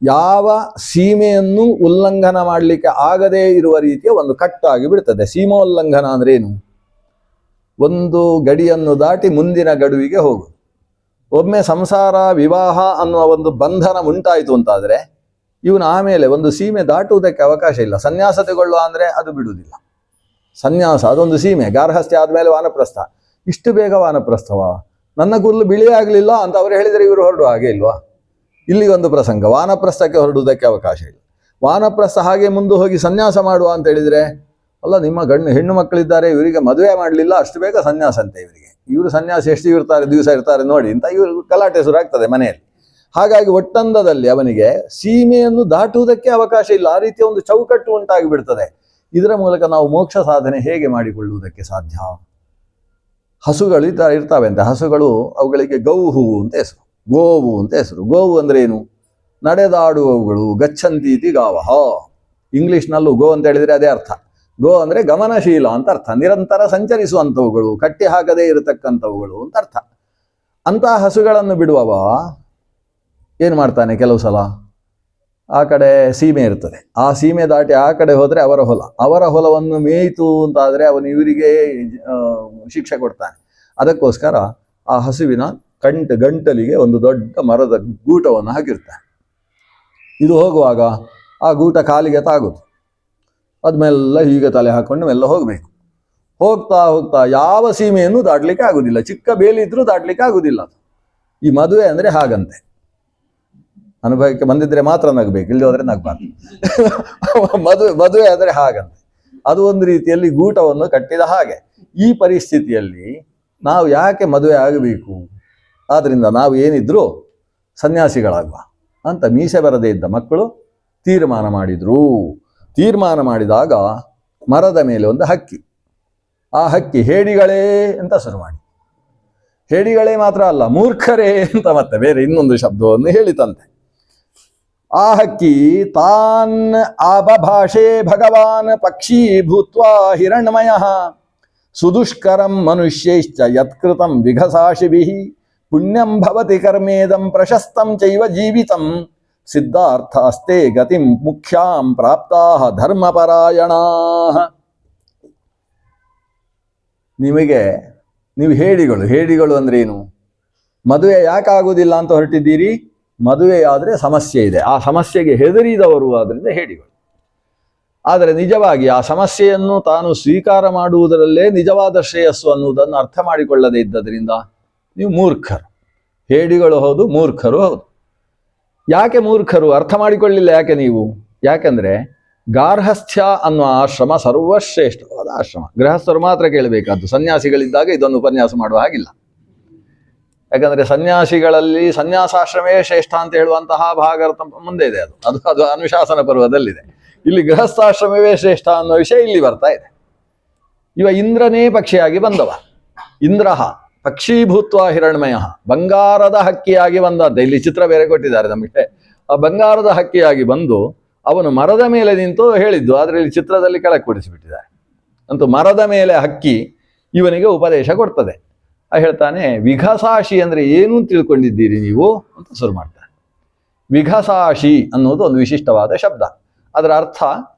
ಯಾವ ಸೀಮೆಯನ್ನು ಉಲ್ಲಂಘನ ಮಾಡಲಿಕ್ಕೆ ಆಗದೇ ಇರುವ ರೀತಿಯ ಒಂದು ಕಟ್ಟಾಗಿ ಬಿಡ್ತದೆ. ಸೀಮೋಲ್ಲಂಘನ ಅಂದ್ರೆ ಏನು? ಒಂದು ಗಡಿಯನ್ನು ದಾಟಿ ಮುಂದಿನ ಗಡುವಿಗೆ ಹೋಗು. ಒಮ್ಮೆ ಸಂಸಾರ, ವಿವಾಹ ಅನ್ನುವ ಒಂದು ಬಂಧನ ಉಂಟಾಯಿತು ಅಂತಾದರೆ ಇವನು ಆಮೇಲೆ ಒಂದು ಸೀಮೆ ದಾಟುವುದಕ್ಕೆ ಅವಕಾಶ ಇಲ್ಲ. ಸನ್ಯಾಸ ತಗೊಳ್ಳುವ ಅಂದರೆ ಅದು ಬಿಡುವುದಿಲ್ಲ. ಸನ್ಯಾಸ ಅದೊಂದು ಸೀಮೆ. ಗಾರ್ಹಸ್ಥ್ಯ ಆದಮೇಲೆ ವಾನಪ್ರಸ್ಥ. ಇಷ್ಟು ಬೇಗ ವಾನಪ್ರಸ್ಥವ? ನನ್ನ ಕೂದಲು ಬಿಳಿ ಆಗಲಿಲ್ಲ ಅಂತ ಅವರು ಹೇಳಿದರೆ ಇವರು ಹೊರಡುವ ಹಾಗೆ ಇಲ್ವಾ? ಇಲ್ಲಿಗೊಂದು ಪ್ರಸಂಗ. ವಾನಪ್ರಸ್ಥಕ್ಕೆ ಹೊರಡುವುದಕ್ಕೆ ಅವಕಾಶ ಇಲ್ಲ. ವಾನಪ್ರಸ್ಥ ಹಾಗೆ ಮುಂದೆ ಹೋಗಿ ಸನ್ಯಾಸ ಮಾಡುವ ಅಂತ ಹೇಳಿದರೆ, ಅಲ್ಲ ನಿಮ್ಮ ಹೆಣ್ಣು ಮಕ್ಕಳಿದ್ದಾರೆ, ಇವರಿಗೆ ಮದುವೆ ಮಾಡಲಿಲ್ಲ, ಅಷ್ಟು ಬೇಗ ಸನ್ಯಾಸ ಅಂತೆ ಇವರಿಗೆ. ಇವರು ಸನ್ಯಾಸ ಎಷ್ಟು ದಿವಸ ಇರ್ತಾರೆ ನೋಡಿ ಅಂತ ಇವರು ಗಲಾಟೆ ಶುರು ಆಗ್ತದೆ ಮನೆಯಲ್ಲಿ. ಹಾಗಾಗಿ ಒಟ್ಟಂದದಲ್ಲಿ ಅವನಿಗೆ ಸೀಮೆಯನ್ನು ದಾಟುವುದಕ್ಕೆ ಅವಕಾಶ ಇಲ್ಲ. ಆ ರೀತಿಯ ಒಂದು ಚೌಕಟ್ಟು ಉಂಟಾಗಿ ಬಿಡ್ತದೆ. ಇದರ ಮೂಲಕ ನಾವು ಮೋಕ್ಷ ಸಾಧನೆ ಹೇಗೆ ಮಾಡಿಕೊಳ್ಳುವುದಕ್ಕೆ ಸಾಧ್ಯ? ಹಸುಗಳು ಇರ್ತಾವೆ ಅಂತ. ಹಸುಗಳು, ಅವುಗಳಿಗೆ ಗೌಹು ಅಂತ ಹೆಸರು, ಗೋವು ಅಂತ ಹೆಸರು. ಗೋವು ಅಂದ್ರೆ ಏನು? ನಡೆದಾಡುವವುಗಳು. ಗಚ್ಚಂತೀತಿ ಗಾವಹ. ಇಂಗ್ಲಿಷ್ನಲ್ಲೂ ಗೋ ಅಂತ ಹೇಳಿದರೆ ಅದೇ ಅರ್ಥ. ಗೋ ಅಂದರೆ ಗಮನಶೀಲ ಅಂತ ಅರ್ಥ. ನಿರಂತರ ಸಂಚರಿಸುವಂಥವುಗಳು, ಕಟ್ಟಿ ಹಾಕದೇ ಇರತಕ್ಕಂಥವುಗಳು ಅಂತ ಅರ್ಥ. ಅಂತಹ ಹಸುಗಳನ್ನು ಬಿಡುವವ ಏನು ಮಾಡ್ತಾನೆ? ಕೆಲವು ಸಲ ಆ ಕಡೆ ಸೀಮೆ ಇರ್ತದೆ, ಆ ಸೀಮೆ ದಾಟಿ ಆ ಕಡೆ ಹೋದರೆ ಅವರ ಹೊಲವನ್ನು ಮೇಯಿತು ಅಂತಾದರೆ ಅವನು ಇವರಿಗೆ ಶಿಕ್ಷೆ ಕೊಡ್ತಾನೆ. ಅದಕ್ಕೋಸ್ಕರ ಆ ಹಸುವಿನ ಗಂಟಲಿಗೆ ಒಂದು ದೊಡ್ಡ ಮರದ ಗೂಟವನ್ನು ಹಾಕಿರ್ತಾನೆ. ಇದು ಹೋಗುವಾಗ ಆ ಗೂಟ ಕಾಲಿಗೆ ತಾಗುದು. ಅದ್ಮೆಲ್ಲ ಹೀಗೆ ತಲೆ ಹಾಕೊಂಡು ಮೆಲ್ಲ ಹೋಗಬೇಕು. ಹೋಗ್ತಾ ಯಾವ ಸೀಮೆಯನ್ನು ದಾಟಲಿಕ್ಕೆ ಆಗುದಿಲ್ಲ. ಚಿಕ್ಕ ಬೇಲಿದ್ರೂ ದಾಟಲಿಕ್ಕೆ ಆಗುದಿಲ್ಲ. ಈ ಮದುವೆ ಅಂದರೆ ಹಾಗಂತೆ. ಅನುಭವಕ್ಕೆ ಬಂದಿದ್ರೆ ಮಾತ್ರ ನಗಬೇಕು, ಇಲ್ಲಿ ಹೋದ್ರೆ ನಗಬಾರ್ದು. ಮದುವೆ ಆದರೆ ಹಾಗಂತೆ. ಅದು ಒಂದು ರೀತಿಯಲ್ಲಿ ಗೂಟವನ್ನು ಕಟ್ಟಿದ ಹಾಗೆ. ಈ ಪರಿಸ್ಥಿತಿಯಲ್ಲಿ ನಾವು ಯಾಕೆ ಮದುವೆ ಆಗಬೇಕು? ಆದ್ರಿಂದ ನಾವು ಏನಿದ್ರು ಸನ್ಯಾಸಿಗಳಾಗುವ ಅಂತ ಮೀಸೆ ಬರದೇ ಇದ್ದ ಮಕ್ಕಳು ತೀರ್ಮಾನ ಮಾಡಿದ್ರು. ತೀರ್ಮಾನ ಮಾಡಿದಾಗ ಮರದ ಮೇಲೆ ಒಂದು ಹಕ್ಕಿ, ಆ ಹಕ್ಕಿ ಹೇಡಿಗಳೇ ಅಂತ ಶುರು ಮಾಡಿ. ಹೇಡಿಗಳೇ ಮಾತ್ರ ಅಲ್ಲ, ಮೂರ್ಖರೇ ಅಂತ ಮತ್ತೆ ಬೇರೆ ಇನ್ನೊಂದು ಶಬ್ದವನ್ನು ಹೇಳಿತಂತೆ. ಆ ಹಕ್ಕಿ ತಾನ್ ಆಬಭಾಷೆ ಭಗವಾನ್ ಪಕ್ಷೀ ಭೂತ್ವಾ ಹಿರಣ್ಮಯ ಸುದುಷ್ಕರಂ ಮನುಷ್ಯೈಶ್ಚ ಯತ್ಕೃತಂ ವಿಘಸಾಶಿಭಿಃ ಪುಣ್ಯಂ ಭವತಿ ಕರ್ಮೇದಂ ಪ್ರಶಸ್ತಂ ಚೈವ ಜೀವಿತಂ ಸಿದ್ಧಾರ್ಥಾಸ್ತೆ ಗತಿಂ ಮುಖ್ಯಾಂ ಪ್ರಾಪ್ತಾಃ ಧರ್ಮಪರಾಯಣಾಃ. ನೀವು ಹೇಡಿಗಳು ಅಂದ್ರೆ ಏನು? ಮದುವೆ ಯಾಕಾಗುವುದಿಲ್ಲ ಅಂತ ಹೊರಟಿದ್ದೀರಿ? ಮದುವೆಯಾದರೆ ಸಮಸ್ಯೆ ಇದೆ, ಆ ಸಮಸ್ಯೆಗೆ ಹೆದರಿದವರು ಆದ್ರಿಂದ ಹೇಡಿಗಳು. ಆದರೆ ನಿಜವಾಗಿ ಆ ಸಮಸ್ಯೆಯನ್ನು ತಾನು ಸ್ವೀಕಾರ ಮಾಡುವುದರಲ್ಲೇ ನಿಜವಾದ ಶ್ರೇಯಸ್ಸು ಅನ್ನುವುದನ್ನು ಅರ್ಥ ಮಾಡಿಕೊಳ್ಳದೇ ಇದ್ದದರಿಂದ ನೀವು ಮೂರ್ಖರು. ಹೇಡಿಗಳು ಹೌದು, ಮೂರ್ಖರು ಹೌದು. ಯಾಕೆ ಮೂರ್ಖರು? ಅರ್ಥ ಮಾಡಿಕೊಳ್ಳಿಲ್ಲ ಯಾಕೆ ನೀವು? ಯಾಕಂದ್ರೆ ಗಾರ್ಹಸ್ಥ್ಯ ಅನ್ನುವ ಆಶ್ರಮ ಸರ್ವಶ್ರೇಷ್ಠವಾದ ಆಶ್ರಮ. ಗೃಹಸ್ಥರು ಮಾತ್ರ ಕೇಳಬೇಕಾದ್ದು, ಸನ್ಯಾಸಿಗಳಿದ್ದಾಗ ಇದೊಂದು ಉಪನ್ಯಾಸ ಮಾಡುವ ಹಾಗಿಲ್ಲ. ಯಾಕಂದರೆ ಸನ್ಯಾಸಿಗಳಲ್ಲಿ ಸನ್ಯಾಸಾಶ್ರಮವೇ ಶ್ರೇಷ್ಠ ಅಂತ ಹೇಳುವಂತಹ ಭಾಗವತ ಮುಂದೆ ಇದೆ. ಅದು ಅನುಶಾಸನ ಪರ್ವದಲ್ಲಿದೆ. ಇಲ್ಲಿ ಗೃಹಸ್ಥಾಶ್ರಮವೇ ಶ್ರೇಷ್ಠ ಅನ್ನೋ ವಿಷಯ ಇಲ್ಲಿ ಬರ್ತಾ ಇದೆ. ಇವ ಇಂದ್ರನೇ ಪಕ್ಷಿಯಾಗಿ ಬಂದವ. ಇಂದ್ರಹ ಪಕ್ಷೀಭೂತ್ವ ಹಿರಣ್ಮಯ, ಬಂಗಾರದ ಹಕ್ಕಿಯಾಗಿ ಬಂದದ್ದ. ಇಲ್ಲಿ ಚಿತ್ರ ಬೇರೆ ಕೊಟ್ಟಿದ್ದಾರೆ ನಮಗೆ. ಆ ಬಂಗಾರದ ಹಕ್ಕಿಯಾಗಿ ಬಂದು ಅವನು ಮರದ ಮೇಲೆ ನಿಂತು ಹೇಳಿದ್ದು, ಆದರೆ ಇಲ್ಲಿ ಚಿತ್ರದಲ್ಲಿ ಕೆಳಗೆ ಕೊಡಿಸಿಬಿಟ್ಟಿದ್ದಾರೆ. ಅಂತೂ ಮರದ ಮೇಲೆ ಹಕ್ಕಿ ಇವನಿಗೆ ಉಪದೇಶ ಕೊಡ್ತದೆ. ಹೇಳ್ತಾನೆ, ವಿಘಸಾಶಿ ಅಂದರೆ ಏನು ತಿಳ್ಕೊಂಡಿದ್ದೀರಿ ನೀವು ಅಂತ ಶುರು ಮಾಡ್ತಾನೆ. ವಿಘಸಾಶಿ ಅನ್ನೋದು ಒಂದು ವಿಶಿಷ್ಟವಾದ ಶಬ್ದ. ಅದರ ಅರ್ಥ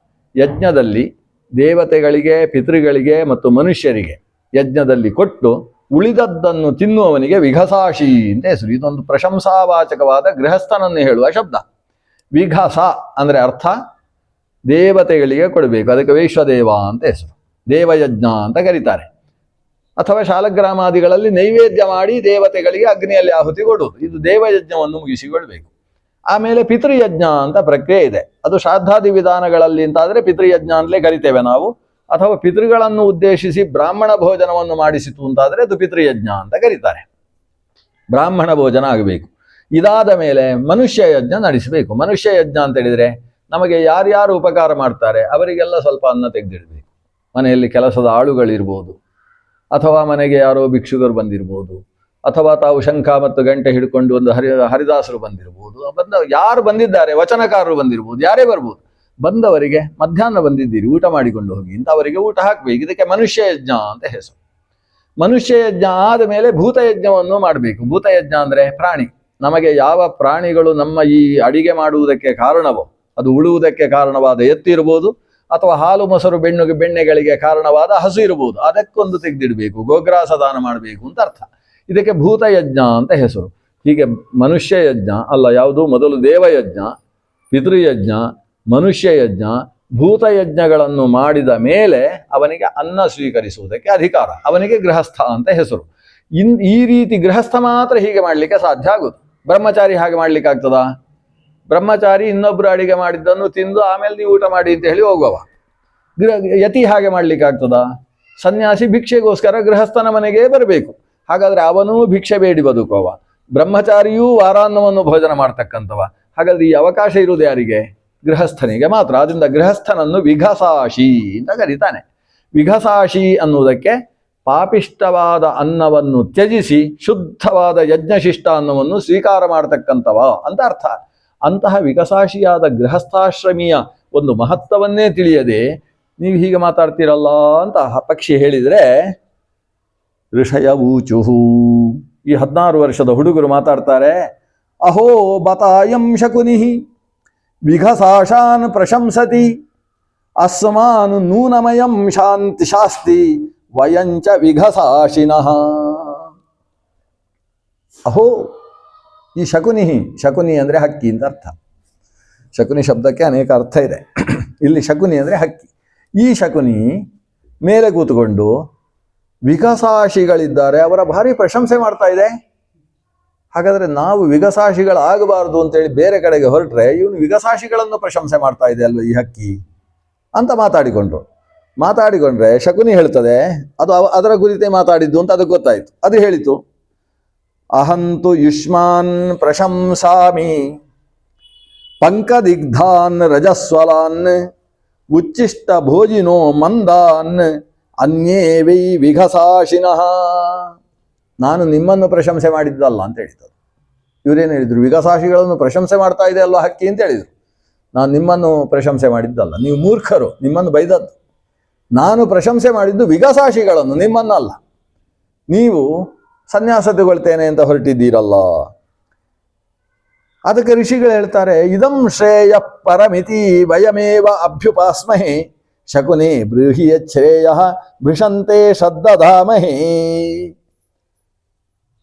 ಯಜ್ಞದಲ್ಲಿ ದೇವತೆಗಳಿಗೆ, ಪಿತೃಗಳಿಗೆ ಮತ್ತು ಮನುಷ್ಯರಿಗೆ ಯಜ್ಞದಲ್ಲಿ ಕೊಟ್ಟು ಉಳಿದದ್ದನ್ನು ತಿನ್ನುವವನಿಗೆ ವಿಘಸಾಶಿ ಅಂತ ಹೆಸರು. ಇದೊಂದು ಪ್ರಶಂಸಾವಾಚಕವಾದ ಗೃಹಸ್ಥನನ್ನು ಹೇಳುವ ಶಬ್ದ. ವಿಘಸ ಅಂದರೆ ಅರ್ಥ ದೇವತೆಗಳಿಗೆ ಕೊಡಬೇಕು, ಅದಕ್ಕೆ ವೈಶ್ವದೇವ ಅಂತ ಹೆಸರು. ದೇವಯಜ್ಞ ಅಂತ ಕರೀತಾರೆ. ಅಥವಾ ಶಾಲಗ್ರಾಮಾದಿಗಳಲ್ಲಿ ನೈವೇದ್ಯ ಮಾಡಿ ದೇವತೆಗಳಿಗೆ ಅಗ್ನಿಯಲ್ಲಿ ಆಹುತಿ ಕೊಡುವುದು, ಇದು ದೇವಯಜ್ಞವನ್ನು ಮುಗಿಸಿಕೊಳ್ಬೇಕು. ಆಮೇಲೆ ಪಿತೃಯಜ್ಞ ಅಂತ ಪ್ರಕ್ರಿಯೆ ಇದೆ. ಅದು ಶ್ರಾದ್ದಾದಿ ವಿಧಾನಗಳಲ್ಲಿ ಅಂತಾದರೆ ಪಿತೃಯಜ್ಞ ಅಂತಲೇ ಕರಿತೇವೆ ನಾವು. ಅಥವಾ ಪಿತೃಗಳನ್ನು ಉದ್ದೇಶಿಸಿ ಬ್ರಾಹ್ಮಣ ಭೋಜನವನ್ನು ಮಾಡಿಸಿತು ಅಂತಾದರೆ ಅದು ಪಿತೃಯಜ್ಞ ಅಂತ ಕರೀತಾರೆ. ಬ್ರಾಹ್ಮಣ ಭೋಜನ ಆಗಬೇಕು. ಇದಾದ ಮೇಲೆ ಮನುಷ್ಯ ಯಜ್ಞ ನಡೆಸಬೇಕು. ಮನುಷ್ಯ ಯಜ್ಞ ಅಂತ ಹೇಳಿದರೆ ನಮಗೆ ಯಾರ್ಯಾರು ಉಪಕಾರ ಮಾಡ್ತಾರೆ ಅವರಿಗೆಲ್ಲ ಸ್ವಲ್ಪ ಅನ್ನ ತೆಗೆದಿಡಬೇಕು. ಮನೆಯಲ್ಲಿ ಕೆಲಸದ ಆಳುಗಳಿರ್ಬೋದು, ಅಥವಾ ಮನೆಗೆ ಯಾರೋ ಭಿಕ್ಷುಕರು ಬಂದಿರ್ಬೋದು, ಅಥವಾ ತಾವು ಶಂಖ ಮತ್ತು ಗಂಟೆ ಹಿಡ್ಕೊಂಡು ಒಂದು ಹರಿದಾಸರು ಬಂದಿರ್ಬೋದು, ಯಾರು ಬಂದಿದ್ದಾರೆ, ವಚನಕಾರರು ಬಂದಿರ್ಬೋದು, ಯಾರೇ ಬರ್ಬೋದು. ಬಂದವರಿಗೆ ಮಧ್ಯಾಹ್ನ ಬಂದಿದ್ದೀರಿ ಊಟ ಮಾಡಿಕೊಂಡು ಹೋಗಿ ಅಂತ ಅವರಿಗೆ ಊಟ ಹಾಕಬೇಕು. ಇದಕ್ಕೆ ಮನುಷ್ಯ ಯಜ್ಞ ಅಂತ ಹೆಸರು. ಮನುಷ್ಯ ಯಜ್ಞ ಆದ ಮೇಲೆ ಭೂತಯಜ್ಞವನ್ನು ಮಾಡಬೇಕು. ಭೂತಯಜ್ಞ ಅಂದರೆ ಪ್ರಾಣಿ. ನಮಗೆ ಯಾವ ಪ್ರಾಣಿಗಳು ನಮ್ಮ ಈ ಅಡಿಗೆ ಮಾಡುವುದಕ್ಕೆ ಕಾರಣವೋ, ಅದು ಉಳುವುದಕ್ಕೆ ಕಾರಣವಾದ ಎತ್ತಿರ್ಬೋದು, ಅಥವಾ ಹಾಲು ಮೊಸರು ಬೆಣ್ಣೆಗಳಿಗೆ ಕಾರಣವಾದ ಹಸು ಇರ್ಬೋದು, ಅದಕ್ಕೊಂದು ತೆಗೆದಿಡಬೇಕು, ಗೋಗ್ರಾಸ ದಾನ ಮಾಡಬೇಕು ಅಂತ ಅರ್ಥ. ಇದಕ್ಕೆ ಭೂತಯಜ್ಞ ಅಂತ ಹೆಸರು. ಹೀಗೆ ಮನುಷ್ಯ ಯಜ್ಞ ಅಲ್ಲ, ಯಾವುದು ಮೊದಲು ದೇವಯಜ್ಞ, ಪಿತೃಯಜ್ಞ, ಮನುಷ್ಯ ಯಜ್ಞ, ಭೂತಯಜ್ಞಗಳನ್ನು ಮಾಡಿದ ಮೇಲೆ ಅವನಿಗೆ ಅನ್ನ ಸ್ವೀಕರಿಸುವುದಕ್ಕೆ ಅಧಿಕಾರ, ಅವನಿಗೆ ಗೃಹಸ್ಥ ಅಂತ ಹೆಸರು. ಈ ರೀತಿ ಗೃಹಸ್ಥ ಮಾತ್ರ ಹೀಗೆ ಮಾಡಲಿಕ್ಕೆ ಸಾಧ್ಯ ಆಗುದು. ಬ್ರಹ್ಮಚಾರಿ ಹಾಗೆ ಮಾಡ್ಲಿಕ್ಕೆ ಆಗ್ತದಾ? ಬ್ರಹ್ಮಚಾರಿ ಇನ್ನೊಬ್ರು ಅಡಿಗೆ ಮಾಡಿದ್ದನ್ನು ತಿಂದು ಆಮೇಲೆ ನೀವು ಊಟ ಮಾಡಿ ಅಂತ ಹೇಳಿ ಹೋಗುವ. ಯತಿ ಹಾಗೆ ಮಾಡ್ಲಿಕ್ಕೆ ಆಗ್ತದಾ? ಸನ್ಯಾಸಿ ಭಿಕ್ಷೆಗೋಸ್ಕರ ಗೃಹಸ್ಥನ ಮನೆಗೆ ಬರಬೇಕು. ಹಾಗಾದ್ರೆ ಅವನೂ ಭಿಕ್ಷೆ ಬೇಡಿ ಬದುಕುವ. ಬ್ರಹ್ಮಚಾರಿಯೂ ವಾರಾನ್ನವನ್ನು ಭೋಜನ ಮಾಡ್ತಕ್ಕಂಥವ. ಹಾಗಾದ್ರೆ ಈ ಅವಕಾಶ ಇರುವುದು ಯಾರಿಗೆ? ಗೃಹಸ್ಥನಿಗೆ ಮಾತ್ರ. ಆದ್ದರಿಂದ ಗೃಹಸ್ಥನನ್ನು ವಿಘಸಾಶಿ ಅಂತ ಕರೀತಾನೆ. ವಿಘಸಾಶಿ ಅನ್ನುವುದಕ್ಕೆ ಪಾಪಿಷ್ಟವಾದ ಅನ್ನವನ್ನು ತ್ಯಜಿಸಿ ಶುದ್ಧವಾದ ಯಜ್ಞಶಿಷ್ಟ ಅನ್ನವನ್ನು ಸ್ವೀಕಾರ ಮಾಡತಕ್ಕಂಥವ ಅಂತ ಅರ್ಥ. ಅಂತಹ ವಿಕಸಾಶಿಯಾದ ಗೃಹಸ್ಥಾಶ್ರಮಿಯ ಒಂದು ಮಹತ್ವವನ್ನೇ ತಿಳಿಯದೆ ನೀವು ಹೀಗೆ ಮಾತಾಡ್ತೀರಲ್ಲ ಅಂತ ಪಕ್ಷಿ ಹೇಳಿದರೆ, ಋಷಯವೂಚುಹು, ಈ 16 ವರ್ಷದ ಹುಡುಗರು ಮಾತಾಡ್ತಾರೆ. ಅಹೋ ಬತಾಯಂ ಶಕುನಿ ವಿಘಸಾಶಾನ್ ಪ್ರಶಂಸತಿ ಅಸ್ಮಾನ್ ನೂನಮಯಂ ಶಾಂತಿ ಶಾಸ್ತಿ ವಯಂಚ ವಿಘಸಾಶಿನಃ. ಅಹೋ, ಈ ಶಕುನಿ ಅಂದರೆ ಹಕ್ಕಿ ಅಂತ ಅರ್ಥ. ಶಕುನಿ ಶಬ್ದಕ್ಕೆ ಅನೇಕ ಅರ್ಥ ಇದೆ. ಇಲ್ಲಿ ಶಕುನಿ ಅಂದರೆ ಹಕ್ಕಿ. ಈ ಶಕುನಿ ಮೇಲೆ ಕೂತ್ಕೊಂಡು ವಿಘಸಾಶಿಗಳಿದ್ದಾರೆ, ಅವರ ಭಾರಿ ಪ್ರಶಂಸೆ ಮಾಡ್ತಾ ಇದೆ. ಹಾಗಾದರೆ ನಾವು ವಿಘಸಾಶಿಗಳಾಗಬಾರ್ದು ಅಂತೇಳಿ ಬೇರೆ ಕಡೆಗೆ ಹೊರಟ್ರೆ ಇವನು ವಿಘಸಾಶಿಗಳನ್ನು ಪ್ರಶಂಸೆ ಮಾಡ್ತಾ ಇದೆ ಅಲ್ವ ಈ ಹಕ್ಕಿ ಅಂತ ಮಾತಾಡಿಕೊಂಡ್ರೆ ಶಕುನಿ ಹೇಳ್ತದೆ, ಅದು ಅದರ ಕುರಿತೇ ಮಾತಾಡಿದ್ದು ಅಂತ ಅದಕ್ಕೆ ಗೊತ್ತಾಯಿತು. ಅದು ಹೇಳಿತು, ಅಹಂತು ಯುಷ್ಮಾನ್ ಪ್ರಶಂಸಾಮಿ ಪಂಕದಿಗ್ಧಾನ್ ರಜಸ್ವಲಾನ್ ಉಚ್ಚಿಷ್ಟ ಭೋಜಿನೋ ಮಂದಾನ್ ಅನ್ಯೇ ವೈ ವಿಘಸಾಶಿನಃ. ನಾನು ನಿಮ್ಮನ್ನು ಪ್ರಶಂಸೆ ಮಾಡಿದ್ದಲ್ಲ ಅಂತ ಹೇಳಿದರು. ಇವರೇನು ಹೇಳಿದರು? ವಿಘಸಾಶಿಗಳನ್ನು ಪ್ರಶಂಸೆ ಮಾಡ್ತಾ ಇದೆ ಅಲ್ವ ಹಕ್ಕಿ ಅಂತ ಹೇಳಿದರು. ನಾನು ನಿಮ್ಮನ್ನು ಪ್ರಶಂಸೆ ಮಾಡಿದ್ದಲ್ಲ, ನೀವು ಮೂರ್ಖರು, ನಿಮ್ಮನ್ನು ಬೈದದ್ದು. ನಾನು ಪ್ರಶಂಸೆ ಮಾಡಿದ್ದು ವಿಘಸಾಶಿಗಳನ್ನು, ನಿಮ್ಮನ್ನಲ್ಲ. ನೀವು ಸನ್ಯಾಸ ತಗೊಳ್ತೇನೆ ಅಂತ ಹೊರಟಿದ್ದೀರಲ್ಲ. ಅದಕ್ಕೆ ಋಷಿಗಳು ಹೇಳ್ತಾರೆ, ಇದಂ ಶ್ರೇಯ ಪರಮಿತಿ ವಯಮೇವ ಅಭ್ಯುಪಾಸ್ಮಹೇ ಶಕುನಿ ಬ್ರೂಹಿ ಶ್ರೇಯ ಭೃಷಂತೆ ಶ್ರದ್ಧಾಮಹೇ.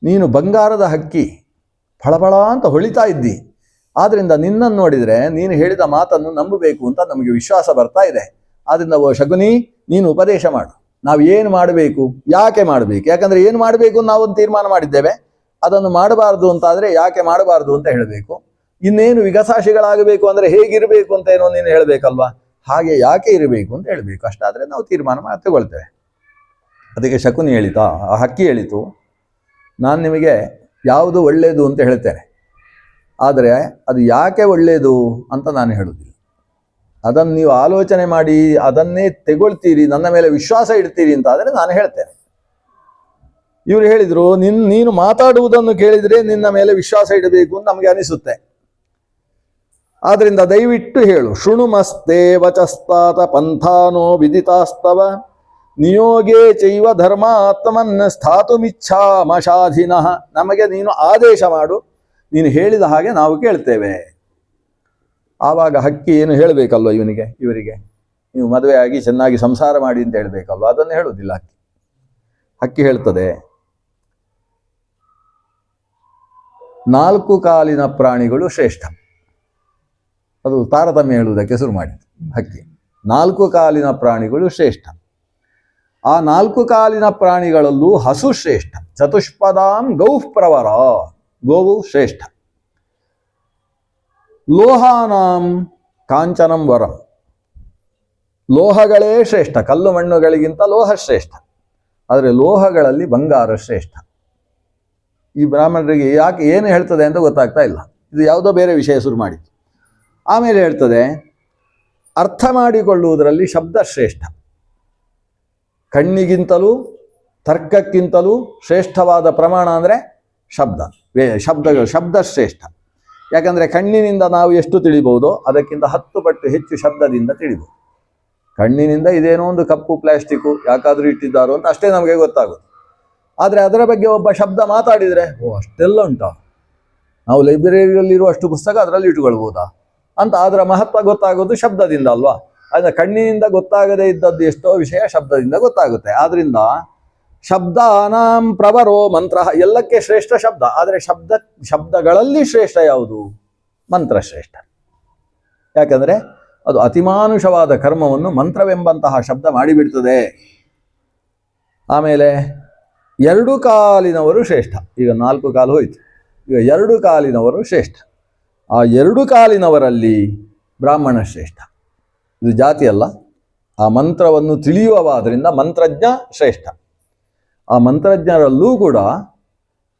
ನೀನು ಬಂಗಾರದ ಹಕ್ಕಿ, ಫಳಫಳ ಅಂತ ಹೊಳಿತಾ ಇದ್ದಿ. ಆದ್ದರಿಂದ ನಿನ್ನನ್ನು ನೋಡಿದರೆ ನೀನು ಹೇಳಿದ ಮಾತನ್ನು ನಂಬಬೇಕು ಅಂತ ನಮಗೆ ವಿಶ್ವಾಸ ಬರ್ತಾ ಇದೆ. ಆದ್ದರಿಂದ ಓ ಶಕುನಿ, ನೀನು ಉಪದೇಶ ಮಾಡು. ನಾವು ಏನು ಮಾಡಬೇಕು, ಯಾಕೆ ಮಾಡಬೇಕು? ಯಾಕಂದರೆ ಏನು ಮಾಡಬೇಕು ನಾವೊಂದು ತೀರ್ಮಾನ ಮಾಡಿದ್ದೇವೆ, ಅದನ್ನು ಮಾಡಬಾರ್ದು ಅಂತಾದರೆ ಯಾಕೆ ಮಾಡಬಾರ್ದು ಅಂತ ಹೇಳಬೇಕು. ಇನ್ನೇನು ವಿಘಸಾಶಿಗಳಾಗಬೇಕು ಅಂದರೆ ಹೇಗಿರಬೇಕು ಅಂತ ಏನೋ ನೀನು ಹೇಳಬೇಕಲ್ವಾ? ಹಾಗೆ ಯಾಕೆ ಇರಬೇಕು ಅಂತ ಹೇಳಬೇಕು. ಅಷ್ಟಾದರೆ ನಾವು ತೀರ್ಮಾನ ತಗೊಳ್ತೇವೆ. ಅದಕ್ಕೆ ಶಕುನಿ ಹೇಳಿತಾ, ಆ ಹಕ್ಕಿ ಹೇಳಿತು, ನಾನು ನಿಮಗೆ ಯಾವುದು ಒಳ್ಳೆಯದು ಅಂತ ಹೇಳ್ತೇನೆ, ಆದರೆ ಅದು ಯಾಕೆ ಒಳ್ಳೆಯದು ಅಂತ ನಾನು ಹೇಳುವುದಿಲ್ಲ. ಅದನ್ನು ನೀವು ಆಲೋಚನೆ ಮಾಡಿ ಅದನ್ನೇ ತೆಗೊಳ್ತೀರಿ, ನನ್ನ ಮೇಲೆ ವಿಶ್ವಾಸ ಇಡ್ತೀರಿ ಅಂತ ಆದರೆ ನಾನು ಹೇಳ್ತೇನೆ. ಇವರು ಹೇಳಿದರು, ನೀನು ಮಾತಾಡುವುದನ್ನು ಕೇಳಿದರೆ ನಿನ್ನ ಮೇಲೆ ವಿಶ್ವಾಸ ಇಡಬೇಕು ಅಂತ ನಮಗೆ ಅನಿಸುತ್ತೆ. ಆದ್ರಿಂದ ದಯವಿಟ್ಟು ಹೇಳು. ಶೃಣುಮಸ್ತೆ ವಚಸ್ತಾತ ಪಂಥಾನೋ ವಿದಿತಾಸ್ತವ ನಿಯೋಗೇ ಚೈವ ಧರ್ಮಾತ್ಮನ್ ಸ್ಥಾತುಮಿಚ್ಛಾಮಶಾಧಿನಃ. ನಮಗೆ ನೀನು ಆದೇಶ ಮಾಡು, ನೀನು ಹೇಳಿದ ಹಾಗೆ ನಾವು ಕೇಳ್ತೇವೆ. ಆವಾಗ ಹಕ್ಕಿ ಏನು ಹೇಳಬೇಕಲ್ವ ಇವರಿಗೆ, ನೀವು ಮದುವೆಯಾಗಿ ಚೆನ್ನಾಗಿ ಸಂಸಾರ ಮಾಡಿ ಅಂತ ಹೇಳಬೇಕಲ್ವ, ಅದನ್ನು ಹೇಳುವುದಿಲ್ಲ ಹಕ್ಕಿ. ಹಕ್ಕಿ ಹೇಳ್ತದೆ, 4 ಕಾಲಿನ ಪ್ರಾಣಿಗಳು ಶ್ರೇಷ್ಠ. ಅದು ತಾರತಮ್ಯ ಹೇಳುವುದಕ್ಕೆ ಶುರು ಮಾಡಿತು ಹಕ್ಕಿ. 4 ಕಾಲಿನ ಪ್ರಾಣಿಗಳು ಶ್ರೇಷ್ಠ. ಆ 4 ಕಾಲಿನ ಪ್ರಾಣಿಗಳಲ್ಲೂ ಹಸು ಶ್ರೇಷ್ಠ. ಚತುಷ್ಪದಾಂ ಗೌಃ ಪ್ರವರ, ಗೋವು ಶ್ರೇಷ್ಠ. ಲೋಹಾನಾಂ ಕಾಂಚನಂ ವರಂ, ಲೋಹಗಳೇ ಶ್ರೇಷ್ಠ. ಕಲ್ಲು ಮಣ್ಣುಗಳಿಗಿಂತ ಲೋಹ ಶ್ರೇಷ್ಠ. ಆದರೆ ಲೋಹಗಳಲ್ಲಿ ಬಂಗಾರ ಶ್ರೇಷ್ಠ. ಈ ಬ್ರಾಹ್ಮಣರಿಗೆ ಯಾಕೆ ಏನು ಹೇಳ್ತದೆ ಅಂತ ಗೊತ್ತಾಗ್ತಾ ಇಲ್ಲ. ಇದು ಯಾವುದೋ ಬೇರೆ ವಿಷಯ ಶುರು ಮಾಡಿತ್ತು. ಆಮೇಲೆ ಹೇಳ್ತದೆ, ಅರ್ಥ ಮಾಡಿಕೊಳ್ಳುವುದರಲ್ಲಿ ಶಬ್ದ ಶ್ರೇಷ್ಠ. ಕಣ್ಣಿಗಿಂತಲೂ ತರ್ಕಕ್ಕಿಂತಲೂ ಶ್ರೇಷ್ಠವಾದ ಪ್ರಮಾಣ ಅಂದರೆ ಶಬ್ದ ಶ್ರೇಷ್ಠ. ಯಾಕಂದರೆ ಕಣ್ಣಿನಿಂದ ನಾವು ಎಷ್ಟು ತಿಳಿಬಹುದೋ ಅದಕ್ಕಿಂತ 10 ಪಟ್ಟು ಹೆಚ್ಚು ಶಬ್ದದಿಂದ ತಿಳಿಬಹುದು. ಕಣ್ಣಿನಿಂದ ಇದೇನೋ ಒಂದು ಕಪ್ಪು ಪ್ಲಾಸ್ಟಿಕ್ಕು ಯಾಕಾದರೂ ಇಟ್ಟಿದ್ದಾರೋ ಅಂತ ಅಷ್ಟೇ ನಮಗೆ ಗೊತ್ತಾಗೋದು. ಆದರೆ ಅದರ ಬಗ್ಗೆ ಒಬ್ಬ ಶಬ್ದ ಮಾತಾಡಿದರೆ, ಓ ಅಷ್ಟೆಲ್ಲ ಉಂಟಾ, ನಾವು ಲೈಬ್ರರಿಯಲ್ಲಿರುವ ಅಷ್ಟು ಪುಸ್ತಕ ಅದರಲ್ಲಿ ಇಟ್ಟುಕೊಳ್ಬೋದಾ ಅಂತ ಅದರ ಮಹತ್ವ ಗೊತ್ತಾಗೋದು ಶಬ್ದದಿಂದ ಅಲ್ವಾ. ಆದರೆ ಕಣ್ಣಿನಿಂದ ಗೊತ್ತಾಗದೇ ಇದ್ದದ್ದು ಎಷ್ಟೋ ವಿಷಯ ಶಬ್ದದಿಂದ ಗೊತ್ತಾಗುತ್ತೆ. ಆದ್ರಿಂದ ಶಬ್ದಾನಾಂ ಪ್ರವರೋ ಮಂತ್ರ, ಎಲ್ಲಕ್ಕೆ ಶ್ರೇಷ್ಠ ಶಬ್ದ. ಆದರೆ ಶಬ್ದಗಳಲ್ಲಿ ಶ್ರೇಷ್ಠ ಯಾವುದು? ಮಂತ್ರ ಶ್ರೇಷ್ಠ. ಯಾಕಂದರೆ ಅದು ಅತಿಮಾನುಷವಾದ ಕರ್ಮವನ್ನು ಮಂತ್ರವೆಂಬಂತಹ ಶಬ್ದ ಮಾಡಿಬಿಡ್ತದೆ. ಆಮೇಲೆ 2 ಕಾಲಿನವರು ಶ್ರೇಷ್ಠ. ಈಗ 4 ಕಾಲು ಹೋಯಿತು, ಈಗ 2 ಕಾಲಿನವರು ಶ್ರೇಷ್ಠ. ಆ 2 ಕಾಲಿನವರಲ್ಲಿ ಬ್ರಾಹ್ಮಣ ಶ್ರೇಷ್ಠ. ಇದು ಜಾತಿ ಅಲ್ಲ, ಆ ಮಂತ್ರವನ್ನು ತಿಳಿಯುವವಾದ್ರಿಂದ ಮಂತ್ರಜ್ಞ ಶ್ರೇಷ್ಠ. ಆ ಮಂತ್ರಜ್ಞರಲ್ಲೂ ಕೂಡ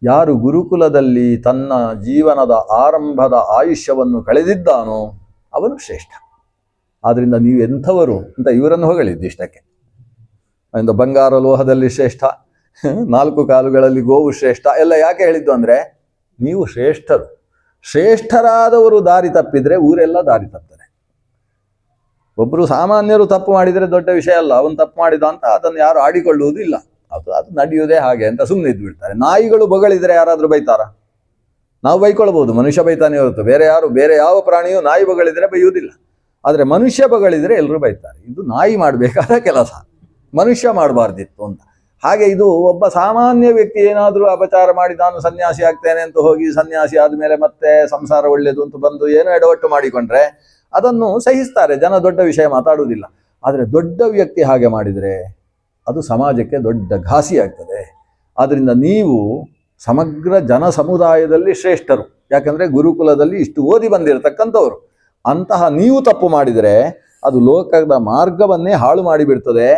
ಯಾರು ಗುರುಕುಲದಲ್ಲಿ ತನ್ನ ಜೀವನದ ಆರಂಭದ ಆಯುಷ್ಯವನ್ನು ಕಳೆದಿದ್ದಾನೋ ಅವನು ಶ್ರೇಷ್ಠ. ಆದ್ದರಿಂದ ನೀವು ಎಂಥವರು ಅಂತ ಇವರನ್ನು ಹೊಗಳಿದ್ದು ಇಷ್ಟಕ್ಕೆ. ಒಂದು ಬಂಗಾರ ಲೋಹದಲ್ಲಿ ಶ್ರೇಷ್ಠ, 4 ಕಾಲುಗಳಲ್ಲಿ ಗೋವು ಶ್ರೇಷ್ಠ ಎಲ್ಲ ಯಾಕೆ ಹೇಳಿದ್ದು ಅಂದರೆ, ನೀವು ಶ್ರೇಷ್ಠರು. ಶ್ರೇಷ್ಠರಾದವರು ದಾರಿ ತಪ್ಪಿದರೆ ಊರೆಲ್ಲ ದಾರಿ ತಪ್ತಾರೆ. ಒಬ್ಬರು ಸಾಮಾನ್ಯರು ತಪ್ಪು ಮಾಡಿದರೆ ದೊಡ್ಡ ವಿಷಯ ಅಲ್ಲ, ಅವನು ತಪ್ಪು ಮಾಡಿದ ಅಂತ ಅದನ್ನು ಯಾರು ಆಡಿಕೊಳ್ಳುವುದೂ ಇಲ್ಲ. ಅದು ನಡೆಯುವುದೇ ಹಾಗೆ ಅಂತ ಸುಮ್ಮನೆ ಇದ್ದು ಬಿಡ್ತಾರೆ. ನಾಯಿಗಳು ಬಗಳಿದರೆ ಯಾರಾದರೂ ಬೈತಾರ? ನಾವು ಬೈಕೊಳ್ಬೋದು, ಮನುಷ್ಯ ಬೈತಾನೆ ಹೊರತು ಬೇರೆ ಯಾವ ಪ್ರಾಣಿಯೂ ನಾಯಿ ಬಗಳಿದರೆ ಬೈಯುವುದಿಲ್ಲ. ಆದರೆ ಮನುಷ್ಯ ಬಗಳಿದರೆ ಎಲ್ಲರೂ ಬೈತಾರೆ. ಇದು ನಾಯಿ ಮಾಡಬೇಕಾದ ಕೆಲಸ, ಮನುಷ್ಯ ಮಾಡಬಾರ್ದಿತ್ತು ಅಂತ. ಹಾಗೆ ಇದು ಒಬ್ಬ ಸಾಮಾನ್ಯ ವ್ಯಕ್ತಿ ಏನಾದರೂ ಅಪಚಾರ ಮಾಡಿ ನಾನು ಸನ್ಯಾಸಿ ಆಗ್ತೇನೆ ಅಂತ ಹೋಗಿ ಸನ್ಯಾಸಿ ಆದಮೇಲೆ ಮತ್ತೆ ಸಂಸಾರ ಒಳ್ಳೆಯದು ಅಂತ ಬಂದು ಏನೋ ಎಡವಟ್ಟು ಮಾಡಿಕೊಂಡ್ರೆ ಅದನ್ನು ಸಹಿಸ್ತಾರೆ ಜನ, ದೊಡ್ಡ ವಿಷಯ ಮಾತಾಡುವುದಿಲ್ಲ. ಆದರೆ ದೊಡ್ಡ ವ್ಯಕ್ತಿ ಹಾಗೆ ಮಾಡಿದರೆ ಅದು ಸಮಾಜಕ್ಕೆ ದೊಡ್ಡ ಘಾಸಿ ಆಗ್ತದೆ. ಆದ್ದರಿಂದ ನೀವು ಸಮಗ್ರ ಜನ ಸಮುದಾಯದಲ್ಲಿ ಶ್ರೇಷ್ಠರು. ಯಾಕಂದರೆ ಗುರುಕುಲದಲ್ಲಿ ಇಷ್ಟು ಓದಿ ಬಂದಿರತಕ್ಕಂಥವ್ರು. ಅಂತಹ ನೀವು ತಪ್ಪು ಮಾಡಿದರೆ ಅದು ಲೋಕದ ಮಾರ್ಗವನ್ನೇ ಹಾಳು ಮಾಡಿಬಿಡ್ತದೆ.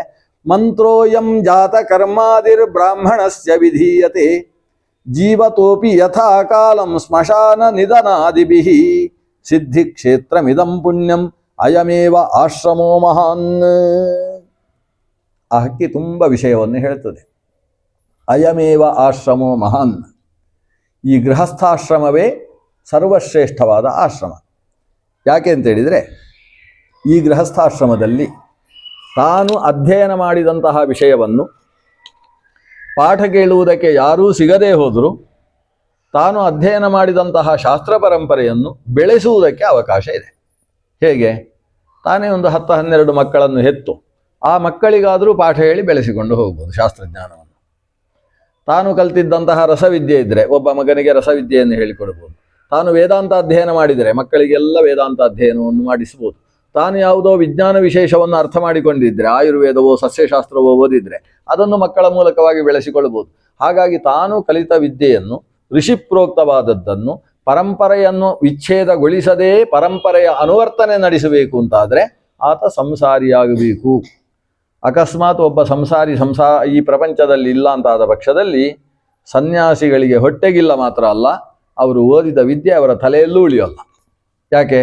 ಮಂತ್ರೋಯಂ ಜಾತ ಕರ್ಮಾದಿರ್ ಬ್ರಾಹ್ಮಣಸ್ಯ ವಿಧೀಯತೆ ಜೀವತೋಪಿ ಯಥಾ ಕಾಲಂ ಸ್ಮಶಾನ ನಿಧನಾದಿಭಿಃ ಸಿದ್ಧಿ ಕ್ಷೇತ್ರಮಿದಂ ಪುಣ್ಯಂ ಅಯಮೇವ ಆಶ್ರಮೋ ಮಹಾನ್. ಆ ಹಕ್ಕಿ ತುಂಬ ವಿಷಯವನ್ನು ಹೇಳ್ತದೆ. ಅಯಮೇವ ಆಶ್ರಮೋ ಮಹಾನ್. ಈ ಗೃಹಸ್ಥಾಶ್ರಮವೇ ಸರ್ವಶ್ರೇಷ್ಠವಾದ ಆಶ್ರಮ. ಯಾಕೆ ಅಂತೇಳಿದರೆ, ಈ ಗೃಹಸ್ಥಾಶ್ರಮದಲ್ಲಿ ತಾನು ಅಧ್ಯಯನ ಮಾಡಿದಂತಹ ವಿಷಯವನ್ನು ಪಾಠ ಕೇಳುವುದಕ್ಕೆ ಯಾರೂ ಸಿಗದೇ ಹೋದರೂ ತಾನು ಅಧ್ಯಯನ ಮಾಡಿದಂತಹ ಶಾಸ್ತ್ರ ಪರಂಪರೆಯನ್ನು ಬೆಳೆಸುವುದಕ್ಕೆ ಅವಕಾಶ ಇದೆ. ಹೇಗೆ? ತಾನೇ ಒಂದು 10-12 ಮಕ್ಕಳನ್ನು ಹೆತ್ತು ಆ ಮಕ್ಕಳಿಗಾದರೂ ಪಾಠ ಹೇಳಿ ಬೆಳೆಸಿಕೊಂಡು ಹೋಗ್ಬೋದು ಶಾಸ್ತ್ರಜ್ಞಾನವನ್ನು. ತಾನು ಕಲ್ತಿದ್ದಂತಹ ರಸವಿದ್ಯೆ ಇದ್ದರೆ ಒಬ್ಬ ಮಗನಿಗೆ ರಸವಿದ್ಯೆಯನ್ನು ಹೇಳಿಕೊಡ್ಬೋದು. ತಾನು ವೇದಾಂತ ಅಧ್ಯಯನ ಮಾಡಿದರೆ ಮಕ್ಕಳಿಗೆಲ್ಲ ವೇದಾಂತ ಅಧ್ಯಯನವನ್ನು ಮಾಡಿಸ್ಬೋದು. ತಾನು ಯಾವುದೋ ವಿಜ್ಞಾನ ವಿಶೇಷವನ್ನು ಅರ್ಥ ಮಾಡಿಕೊಂಡಿದ್ದರೆ, ಆಯುರ್ವೇದವೋ ಸಸ್ಯಶಾಸ್ತ್ರವೋ ಓದಿದರೆ ಅದನ್ನು ಮಕ್ಕಳ ಮೂಲಕವಾಗಿ ಬೆಳೆಸಿಕೊಳ್ಳಬಹುದು. ಹಾಗಾಗಿ ತಾನು ಕಲಿತ ವಿದ್ಯೆಯನ್ನು, ಋಷಿಪ್ರೋಕ್ತವಾದದ್ದನ್ನು, ಪರಂಪರೆಯನ್ನು ವಿಚ್ಛೇದಗೊಳಿಸದೇ ಪರಂಪರೆಯ ಅನುವರ್ತನೆ ನಡೆಸಬೇಕು ಅಂತಾದರೆ ಆತ ಸಂಸಾರಿಯಾಗಬೇಕು. ಅಕಸ್ಮಾತ್ ಒಬ್ಬ ಸಂಸಾರಿ ಈ ಪ್ರಪಂಚದಲ್ಲಿ ಇಲ್ಲ ಅಂತಾದ ಪಕ್ಷದಲ್ಲಿ ಸನ್ಯಾಸಿಗಳಿಗೆ ಹೊಟ್ಟೆಗಿಲ್ಲ ಮಾತ್ರ ಅಲ್ಲ, ಅವರು ಓದಿದ ವಿದ್ಯೆ ಅವರ ತಲೆಯಲ್ಲೂ ಉಳಿಯೋಲ್ಲ. ಯಾಕೆ?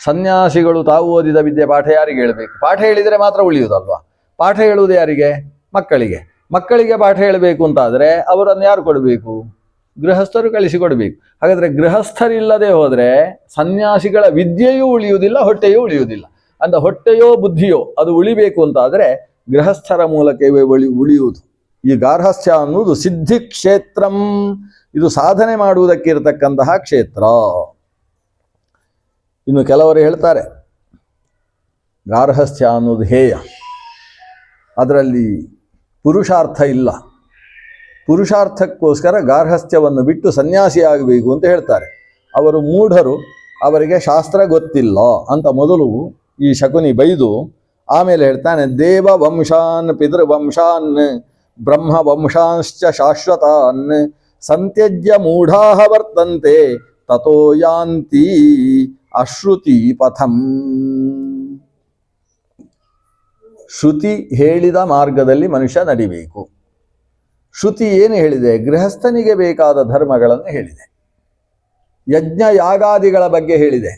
ಸನ್ಯಾಸಿಗಳು ತಾವು ಓದಿದ ವಿದ್ಯೆ ಪಾಠ ಯಾರಿಗೆ ಹೇಳಬೇಕು? ಪಾಠ ಹೇಳಿದರೆ ಮಾತ್ರ ಉಳಿಯುವುದಲ್ವಾ? ಪಾಠ ಹೇಳುವುದು ಯಾರಿಗೆ? ಮಕ್ಕಳಿಗೆ. ಮಕ್ಕಳಿಗೆ ಪಾಠ ಹೇಳಬೇಕು ಅಂತಾದರೆ ಅವರನ್ನು ಯಾರು ಕೊಡಬೇಕು? ಗೃಹಸ್ಥರು ಕಳಿಸಿಕೊಡ್ಬೇಕು. ಹಾಗಾದರೆ ಗೃಹಸ್ಥರಿಲ್ಲದೆ ಹೋದರೆ ಸನ್ಯಾಸಿಗಳ ವಿದ್ಯೆಯೂ ಉಳಿಯುವುದಿಲ್ಲ, ಹೊಟ್ಟೆಯೂ ಉಳಿಯುವುದಿಲ್ಲ. ಅಂದ ಹೊಟ್ಟೆಯೋ ಬುದ್ಧಿಯೋ ಅದು ಉಳಿಬೇಕು ಅಂತಾದರೆ ಗೃಹಸ್ಥರ ಮೂಲಕವೇ ಉಳಿಯುವುದು. ಈ ಗಾರ್ಹಸ್ಥ್ಯ ಅನ್ನುವುದು ಸಿದ್ಧಿ ಕ್ಷೇತ್ರಂ, ಇದು ಸಾಧನೆ ಮಾಡುವುದಕ್ಕೆ ಇರತಕ್ಕಂತಹ ಕ್ಷೇತ್ರ. ಇನ್ನು ಕೆಲವರು ಹೇಳ್ತಾರೆ ಗಾರ್ಹಸ್ಥ್ಯ ಅನ್ನೋದು ಹೇಯ, ಅದರಲ್ಲಿ ಪುರುಷಾರ್ಥ ಇಲ್ಲ, ಪುರುಷಾರ್ಥಕ್ಕೋಸ್ಕರ ಗಾರ್ಹಸ್ಥ್ಯವನ್ನು ಬಿಟ್ಟು ಸನ್ಯಾಸಿ ಆಗಬೇಕು ಅಂತ ಹೇಳ್ತಾರೆ. ಅವರು ಮೂಢರು, ಅವರಿಗೆ ಶಾಸ್ತ್ರ ಗೊತ್ತಿಲ್ಲ ಅಂತ ಮೊದಲು ಈ ಶಕುನಿ ಬೈದು ಆಮೇಲೆ ಹೇಳ್ತಾನೆ, ದೇವ ವಂಶಾನ್ ಪಿತೃವಂಶಾನ್ ಬ್ರಹ್ಮ ವಂಶಾಂಶ್ಚ ಶಾಶ್ವತಾನ್ ಸಂತ್ಯಜ್ಯ ಮೂಢಾಃ ವರ್ತಂತೆ ತಥೋ ಯಾಂತಿ ಅಶ್ರುತಿ ಪಥಂ. ಶ್ರುತಿ ಹೇಳಿದ ಮಾರ್ಗದಲ್ಲಿ ಮನುಷ್ಯ ನಡಿಬೇಕು. ಶ್ರುತಿ ಏನು ಹೇಳಿದೆ? ಗೃಹಸ್ಥನಿಗೆ ಬೇಕಾದ ಧರ್ಮಗಳನ್ನು ಹೇಳಿದೆ, ಯಜ್ಞ ಯಾಗಾದಿಗಳ ಬಗ್ಗೆ ಹೇಳಿದೆ.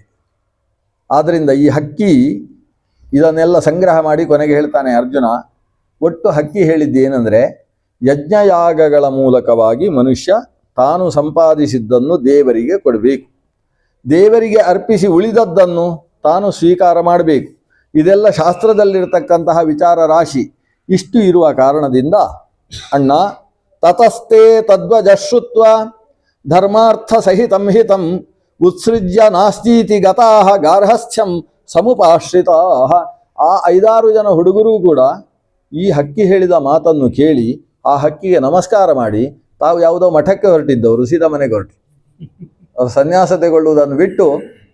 ಆದ್ದರಿಂದ ಈ ಹಕ್ಕಿ ಇದನ್ನೆಲ್ಲ ಸಂಗ್ರಹ ಮಾಡಿ ಕೊನೆಗೆ ಹೇಳ್ತಾನೆ ಅರ್ಜುನ, ಒಟ್ಟು ಹಕ್ಕಿ ಹೇಳಿದ್ದೇನೆಂದರೆ ಯಜ್ಞಯಾಗಗಳ ಮೂಲಕವಾಗಿ ಮನುಷ್ಯ ತಾನು ಸಂಪಾದಿಸಿದ್ದನ್ನು ದೇವರಿಗೆ ಕೊಡಬೇಕು, ದೇವರಿಗೆ ಅರ್ಪಿಸಿ ಉಳಿದದ್ದನ್ನು ತಾನು ಸ್ವೀಕಾರ ಮಾಡಬೇಕು. ಇದೆಲ್ಲ ಶಾಸ್ತ್ರದಲ್ಲಿರ್ತಕ್ಕಂತಹ ವಿಚಾರ ರಾಶಿ. ಇಷ್ಟು ಇರುವ ಕಾರಣದಿಂದ ಅಣ್ಣ, ತತಸ್ತೆ ತದ್ವಜಶ್ರುತ್ವ ಧರ್ಮಾರ್ಥ ಸಹಿತಂ ಹಿತಂ ಉತ್ಸೃಜ್ಯ ನಾಸ್ತೀತಿ ಗತಾಹ ಗಾರ್ಹಸ್ಥ್ಯಂ ಸಮುಪಾಶ್ರಿತಾಹ. ಆ 5-6 ಜನ ಹುಡುಗರು ಕೂಡ ಈ ಹಕ್ಕಿ ಹೇಳಿದ ಮಾತನ್ನು ಕೇಳಿ ಆ ಹಕ್ಕಿಗೆ ನಮಸ್ಕಾರ ಮಾಡಿ ತಾವು ಯಾವುದೋ ಮಠಕ್ಕೆ ಹೊರಟಿದ್ದವರು ಸೀದಾ ಮನೆಗೆ ಹೊರಟು. ಅವರು ಸನ್ಯಾಸ ತೆಗೊಳ್ಳುವುದನ್ನು ಬಿಟ್ಟು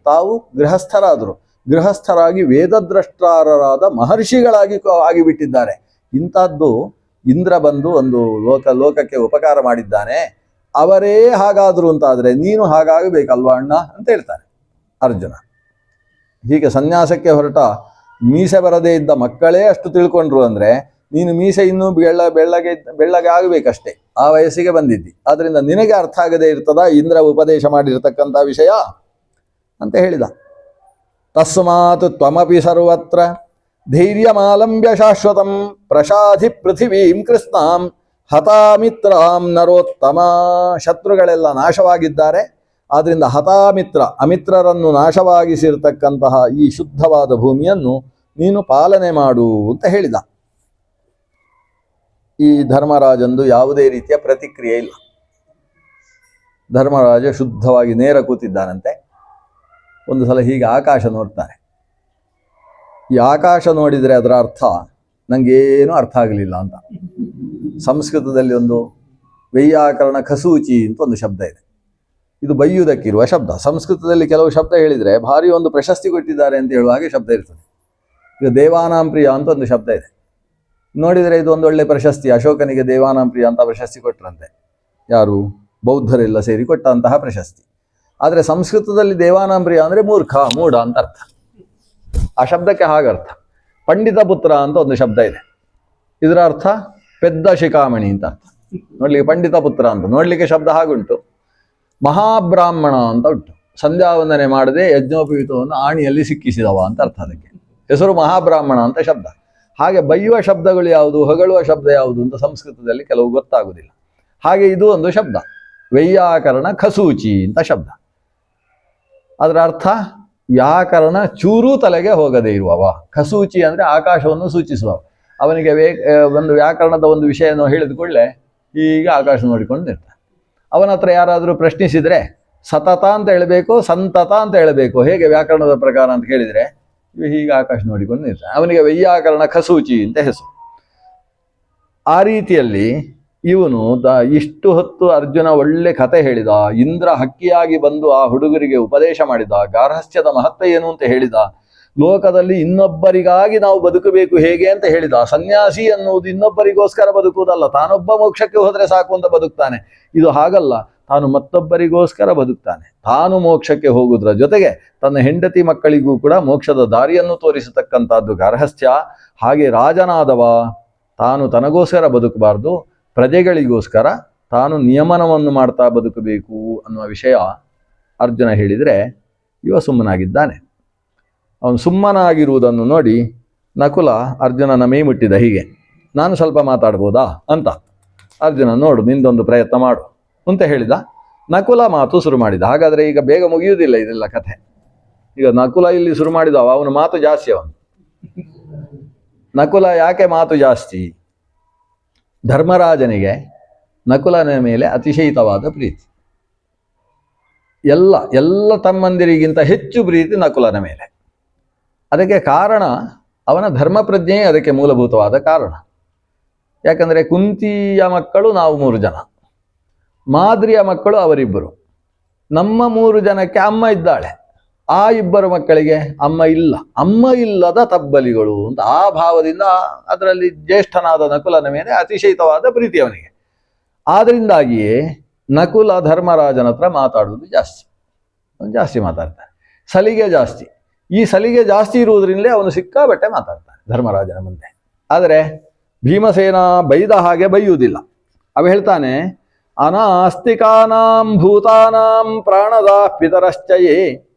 ತಾವು ಗೃಹಸ್ಥರಾದರು. ಗೃಹಸ್ಥರಾಗಿ ವೇದದ್ರಷ್ಟಾರರಾದ ಮಹರ್ಷಿಗಳಾಗಿ ಆಗಿಬಿಟ್ಟಿದ್ದಾರೆ. ಇಂಥದ್ದು ಇಂದ್ರ ಬಂದು ಒಂದು ಲೋಕಕ್ಕೆ ಉಪಕಾರ ಮಾಡಿದ್ದಾನೆ, ಅವರೇ ಹಾಗಾದ್ರು ಅಂತಾದರೆ ನೀನು ಹಾಗಾಗಬೇಕಲ್ವಾ ಅಣ್ಣ ಅಂತ ಹೇಳ್ತಾನೆ ಅರ್ಜುನ. ಹೀಗೆ ಸನ್ಯಾಸಕ್ಕೆ ಹೊರಟ ಮೀಸೆ ಬರದೇ ಇದ್ದ ಮಕ್ಕಳೇ ಅಷ್ಟು ತಿಳ್ಕೊಂಡ್ರು ಅಂದರೆ ನೀನು ಮೀಸೆ ಇನ್ನೂ ಬೆಳ್ಳಗೆ ಆಗಬೇಕಷ್ಟೇ, ಆ ವಯಸ್ಸಿಗೆ ಬಂದಿದ್ದಿ. ಆದ್ದರಿಂದ ನಿನಗೆ ಅರ್ಥ ಆಗದೇ ಇರ್ತದ ಇಂದ್ರ ಉಪದೇಶ ಮಾಡಿರ್ತಕ್ಕಂಥ ವಿಷಯ ಅಂತ ಹೇಳಿದ. ತಸ್ಮಾತ್ ತ್ವಮಪಿ ಸರ್ವತ್ರ ಧೈರ್ಯಮಾಲಂಬ್ಯ ಶಾಶ್ವತಂ ಪ್ರಸಾಧಿ ಪೃಥಿವೀಂ ಕೃಷ್ಣಾಂ ಹತಾಮಿತ್ರಾಂ ನರೋತ್ತಮ. ಶತ್ರುಗಳೆಲ್ಲ ನಾಶವಾಗಿದ್ದಾರೆ, ಆದ್ದರಿಂದ ಹತಾಮಿತ್ರ ಅಮಿತ್ರರನ್ನು ನಾಶವಾಗಿಸಿರ್ತಕ್ಕಂತಹ ಈ ಶುದ್ಧವಾದ ಭೂಮಿಯನ್ನು ನೀನು ಪಾಲನೆ ಮಾಡು ಅಂತ ಹೇಳಿದ. ಈ ಧರ್ಮರಾಜಂದು ಯಾವುದೇ ರೀತಿಯ ಪ್ರತಿಕ್ರಿಯೆ ಇಲ್ಲ. ಧರ್ಮರಾಜ ಶುದ್ಧವಾಗಿ ನೇರ ಕೂತಿದ್ದಾನಂತೆ. ಒಂದು ಸಲ ಹೀಗೆ ಆಕಾಶ ನೋಡ್ತಾರೆ. ಈ ಆಕಾಶ ನೋಡಿದರೆ ಅದರ ಅರ್ಥ ನನಗೇನು ಅರ್ಥ ಆಗಲಿಲ್ಲ ಅಂತ. ಸಂಸ್ಕೃತದಲ್ಲಿ ಒಂದು ವೈಯಾಕರಣ ಖಸೂಚಿ ಅಂತ ಒಂದು ಶಬ್ದ ಇದೆ. ಇದು ಬೈಯುವುದಕ್ಕಿರುವ ಶಬ್ದ. ಸಂಸ್ಕೃತದಲ್ಲಿ ಕೆಲವು ಶಬ್ದ ಹೇಳಿದರೆ ಭಾರಿ ಒಂದು ಪ್ರಶಸ್ತಿ ಕೊಟ್ಟಿದ್ದಾರೆ ಅಂತ ಹೇಳುವ ಹಾಗೆ ಶಬ್ದ ಇರ್ತದೆ. ಈಗ ದೇವಾನಾಂ ಪ್ರಿಯ ಅಂತ ಒಂದು ಶಬ್ದ ಇದೆ. ನೋಡಿದರೆ ಇದು ಒಂದು ಒಳ್ಳೆ ಪ್ರಶಸ್ತಿ. ಅಶೋಕನಿಗೆ ದೇವಾನಾಂ ಪ್ರಿಯ ಅಂತ ಪ್ರಶಸ್ತಿ ಕೊಟ್ಟರಂತೆ. ಯಾರು? ಬೌದ್ಧರೆಲ್ಲ ಸೇರಿ ಕೊಟ್ಟಂತಹ ಪ್ರಶಸ್ತಿ. ಆದರೆ ಸಂಸ್ಕೃತದಲ್ಲಿ ದೇವಾನಾಂ ಪ್ರಿಯ ಅಂದರೆ ಮೂರ್ಖ, ಮೂಢ ಅಂತ ಅರ್ಥ. ಆ ಶಬ್ದಕ್ಕೆ ಹಾಗರ್ಥ. ಪಂಡಿತ ಪುತ್ರ ಅಂತ ಒಂದು ಶಬ್ದ ಇದೆ. ಇದರ ಅರ್ಥ ಪೆದ್ದ ಶಿಖಾಮಣಿ ಅಂತ ಅರ್ಥ. ನೋಡ್ಲಿಕ್ಕೆ ಪಂಡಿತ ಪುತ್ರ ಅಂತ ನೋಡ್ಲಿಕ್ಕೆ ಶಬ್ದ ಹಾಗುಂಟು. ಮಹಾಬ್ರಾಹ್ಮಣ ಅಂತ ಉಂಟು. ಸಂಧ್ಯಾವಂದನೆ ಮಾಡದೆ ಯಜ್ಞೋಪವೀತವನ್ನು ಆಣಿಯಲ್ಲಿ ಸಿಕ್ಕಿಸಿದವ ಅಂತ ಅರ್ಥ. ಅದಕ್ಕೆ ಹೆಸರು ಮಹಾಬ್ರಾಹ್ಮಣ ಅಂತ ಶಬ್ದ. ಹಾಗೆ ಬೈಯುವ ಶಬ್ದಗಳು ಯಾವುದು, ಹೊಗಳುವ ಶಬ್ದ ಯಾವುದು ಅಂತ ಸಂಸ್ಕೃತದಲ್ಲಿ ಕೆಲವು ಗೊತ್ತಾಗುವುದಿಲ್ಲ. ಹಾಗೆ ಇದು ಒಂದು ಶಬ್ದ, ವೈಯಾಕರಣ ಖಸೂಚಿ ಅಂತ ಶಬ್ದ. ಅದರ ಅರ್ಥ ವ್ಯಾಕರಣ ಚೂರೂ ತಲೆಗೆ ಹೋಗದೇ ಇರುವವ. ಖಸೂಚಿ ಅಂದರೆ ಆಕಾಶವನ್ನು ಸೂಚಿಸುವವ. ಅವನಿಗೆ ಒಂದು ವ್ಯಾಕರಣದ ಒಂದು ವಿಷಯವನ್ನು ಹೇಳಿದ ಕೂಡಲೇ ಈಗ ಆಕಾಶ ನೋಡಿಕೊಂಡು ಇರ್ತಾನೆ. ಅವನ ಹತ್ರ ಯಾರಾದರೂ ಪ್ರಶ್ನಿಸಿದರೆ ಸತತ ಅಂತ ಹೇಳಬೇಕು, ಸಂತತ ಅಂತ ಹೇಳಬೇಕು, ಹೇಗೆ ವ್ಯಾಕರಣದ ಪ್ರಕಾರ ಅಂತ ಕೇಳಿದರೆ ಹೀಗೆ ಆಕಾಶ ನೋಡಿಕೊಂಡು ಇರ್ತಾನೆ. ಅವನಿಗೆ ವೈಯಾಕರಣ ಖಸೂಚಿ ಅಂತ ಹೆಸರು. ಆ ರೀತಿಯಲ್ಲಿ ಇವನು ಇಷ್ಟು ಹೊತ್ತು ಅರ್ಜುನ ಒಳ್ಳೆ ಕತೆ ಹೇಳಿದ, ಇಂದ್ರ ಹಕ್ಕಿಯಾಗಿ ಬಂದು ಆ ಹುಡುಗರಿಗೆ ಉಪದೇಶ ಮಾಡಿದ, ಗಾರ್ಹಸ್ಥ್ಯದ ಮಹತ್ವ ಏನು ಅಂತ ಹೇಳಿದ, ಲೋಕದಲ್ಲಿ ಇನ್ನೊಬ್ಬರಿಗಾಗಿ ನಾವು ಬದುಕಬೇಕು ಹೇಗೆ ಅಂತ ಹೇಳಿದ. ಸನ್ಯಾಸಿ ಅನ್ನುವುದು ಇನ್ನೊಬ್ಬರಿಗೋಸ್ಕರ ಬದುಕುವುದಲ್ಲ, ತಾನೊಬ್ಬ ಮೋಕ್ಷಕ್ಕೆ ಹೋದರೆ ಸಾಕು ಅಂತ ಬದುಕ್ತಾನೆ. ಇದು ಹಾಗಲ್ಲ, ತಾನು ಮತ್ತೊಬ್ಬರಿಗೋಸ್ಕರ ಬದುಕ್ತಾನೆ. ತಾನು ಮೋಕ್ಷಕ್ಕೆ ಹೋಗುವುದರ ಜೊತೆಗೆ ತನ್ನ ಹೆಂಡತಿ ಮಕ್ಕಳಿಗೂ ಕೂಡ ಮೋಕ್ಷದ ದಾರಿಯನ್ನು ತೋರಿಸತಕ್ಕಂಥದ್ದು ಗಾರ್ಹಸ್ಥ್ಯ. ಹಾಗೆ ರಾಜನಾದವ ತಾನು ತನಗೋಸ್ಕರ ಬದುಕಬಾರ್ದು, ಪ್ರಜೆಗಳಿಗೋಸ್ಕರ ತಾನು ನಿಯಮನವನ್ನು ಮಾಡ್ತಾ ಬದುಕಬೇಕು ಅನ್ನುವ ವಿಷಯ ಅರ್ಜುನ ಹೇಳಿದರೆ ಇವ ಸುಮ್ಮನಾಗಿದ್ದಾನೆ. ಅವನು ಸುಮ್ಮನಾಗಿರುವುದನ್ನು ನೋಡಿ ನಕುಲ ಅರ್ಜುನನ ಮೈ ಮುಟ್ಟಿದ, ಹೀಗೆ ನಾನು ಸ್ವಲ್ಪ ಮಾತಾಡ್ಬೋದಾ ಅಂತ. ಅರ್ಜುನ, ನೋಡು ನಿಂದೊಂದು ಪ್ರಯತ್ನ ಮಾಡು ಅಂತ ಹೇಳಿದ. ನಕುಲ ಮಾತು ಶುರು ಮಾಡಿದ. ಹಾಗಾದರೆ ಈಗ ಬೇಗ ಮುಗಿಯುವುದಿಲ್ಲ ಇದೆಲ್ಲ ಕಥೆ. ಈಗ ನಕುಲ ಇಲ್ಲಿ ಶುರು ಮಾಡಿದವ, ಅವನ ಮಾತು ಜಾಸ್ತಿ. ಅವನು ನಕುಲ ಯಾಕೆ ಮಾತು ಜಾಸ್ತಿ? ಧರ್ಮರಾಜನಿಗೆ ನಕುಲನ ಮೇಲೆ ಅತಿಶಯಿತವಾದ ಪ್ರೀತಿ. ಎಲ್ಲ ತಮ್ಮಂದಿರಿಗಿಂತ ಹೆಚ್ಚು ಪ್ರೀತಿ ನಕುಲನ ಮೇಲೆ. ಅದಕ್ಕೆ ಕಾರಣ ಅವನ ಧರ್ಮ ಪ್ರಜ್ಞೆಯೇ ಅದಕ್ಕೆ ಮೂಲಭೂತವಾದ ಕಾರಣ. ಯಾಕಂದರೆ ಕುಂತಿಯ ಮಕ್ಕಳು ನಾವು 3 ಜನ, ಮಾದ್ರಿಯ ಮಕ್ಕಳು ಅವರಿಬ್ಬರು, ನಮ್ಮ 3 ಜನಕ್ಕೆ ಅಮ್ಮ ಇದ್ದಾಳೆ, ಆ 2 ಮಕ್ಕಳಿಗೆ ಅಮ್ಮ ಇಲ್ಲ. ಅಮ್ಮ ಇಲ್ಲದ ತಬ್ಬಲಿಗಳು ಅಂತ ಆ ಭಾವದಿಂದ ಅದರಲ್ಲಿ ಜ್ಯೇಷ್ಠನಾದ ನಕುಲನ ಮೇಲೆ ಅತಿಶಯಿತವಾದ ಪ್ರೀತಿ ಅವನಿಗೆ. ಆದ್ದರಿಂದಾಗಿಯೇ ನಕುಲ ಧರ್ಮರಾಜನ ಹತ್ರ ಮಾತಾಡುವುದು ಜಾಸ್ತಿ ಮಾತಾಡ್ತಾನೆ. ಸಲಿಗೆ ಜಾಸ್ತಿ. ಈ ಸಲಿಗೆ ಜಾಸ್ತಿ ಇರುವುದರಿಂದಲೇ ಅವನು ಸಿಕ್ಕಾಬಟ್ಟೆ ಮಾತಾಡ್ತಾನೆ ಧರ್ಮರಾಜನ ಮುಂದೆ. ಆದರೆ ಭೀಮಸೇನ ಬೈದ ಹಾಗೆ ಬೈಯುವುದಿಲ್ಲ. ಅವ ಹೇಳ್ತಾನೆ, ಅನಾಸ್ತಿಕಾನಾಂ ಭೂತಾನಾಂ ಪ್ರಾಣದಾ ಪಿತರಶ್ಚಯೇ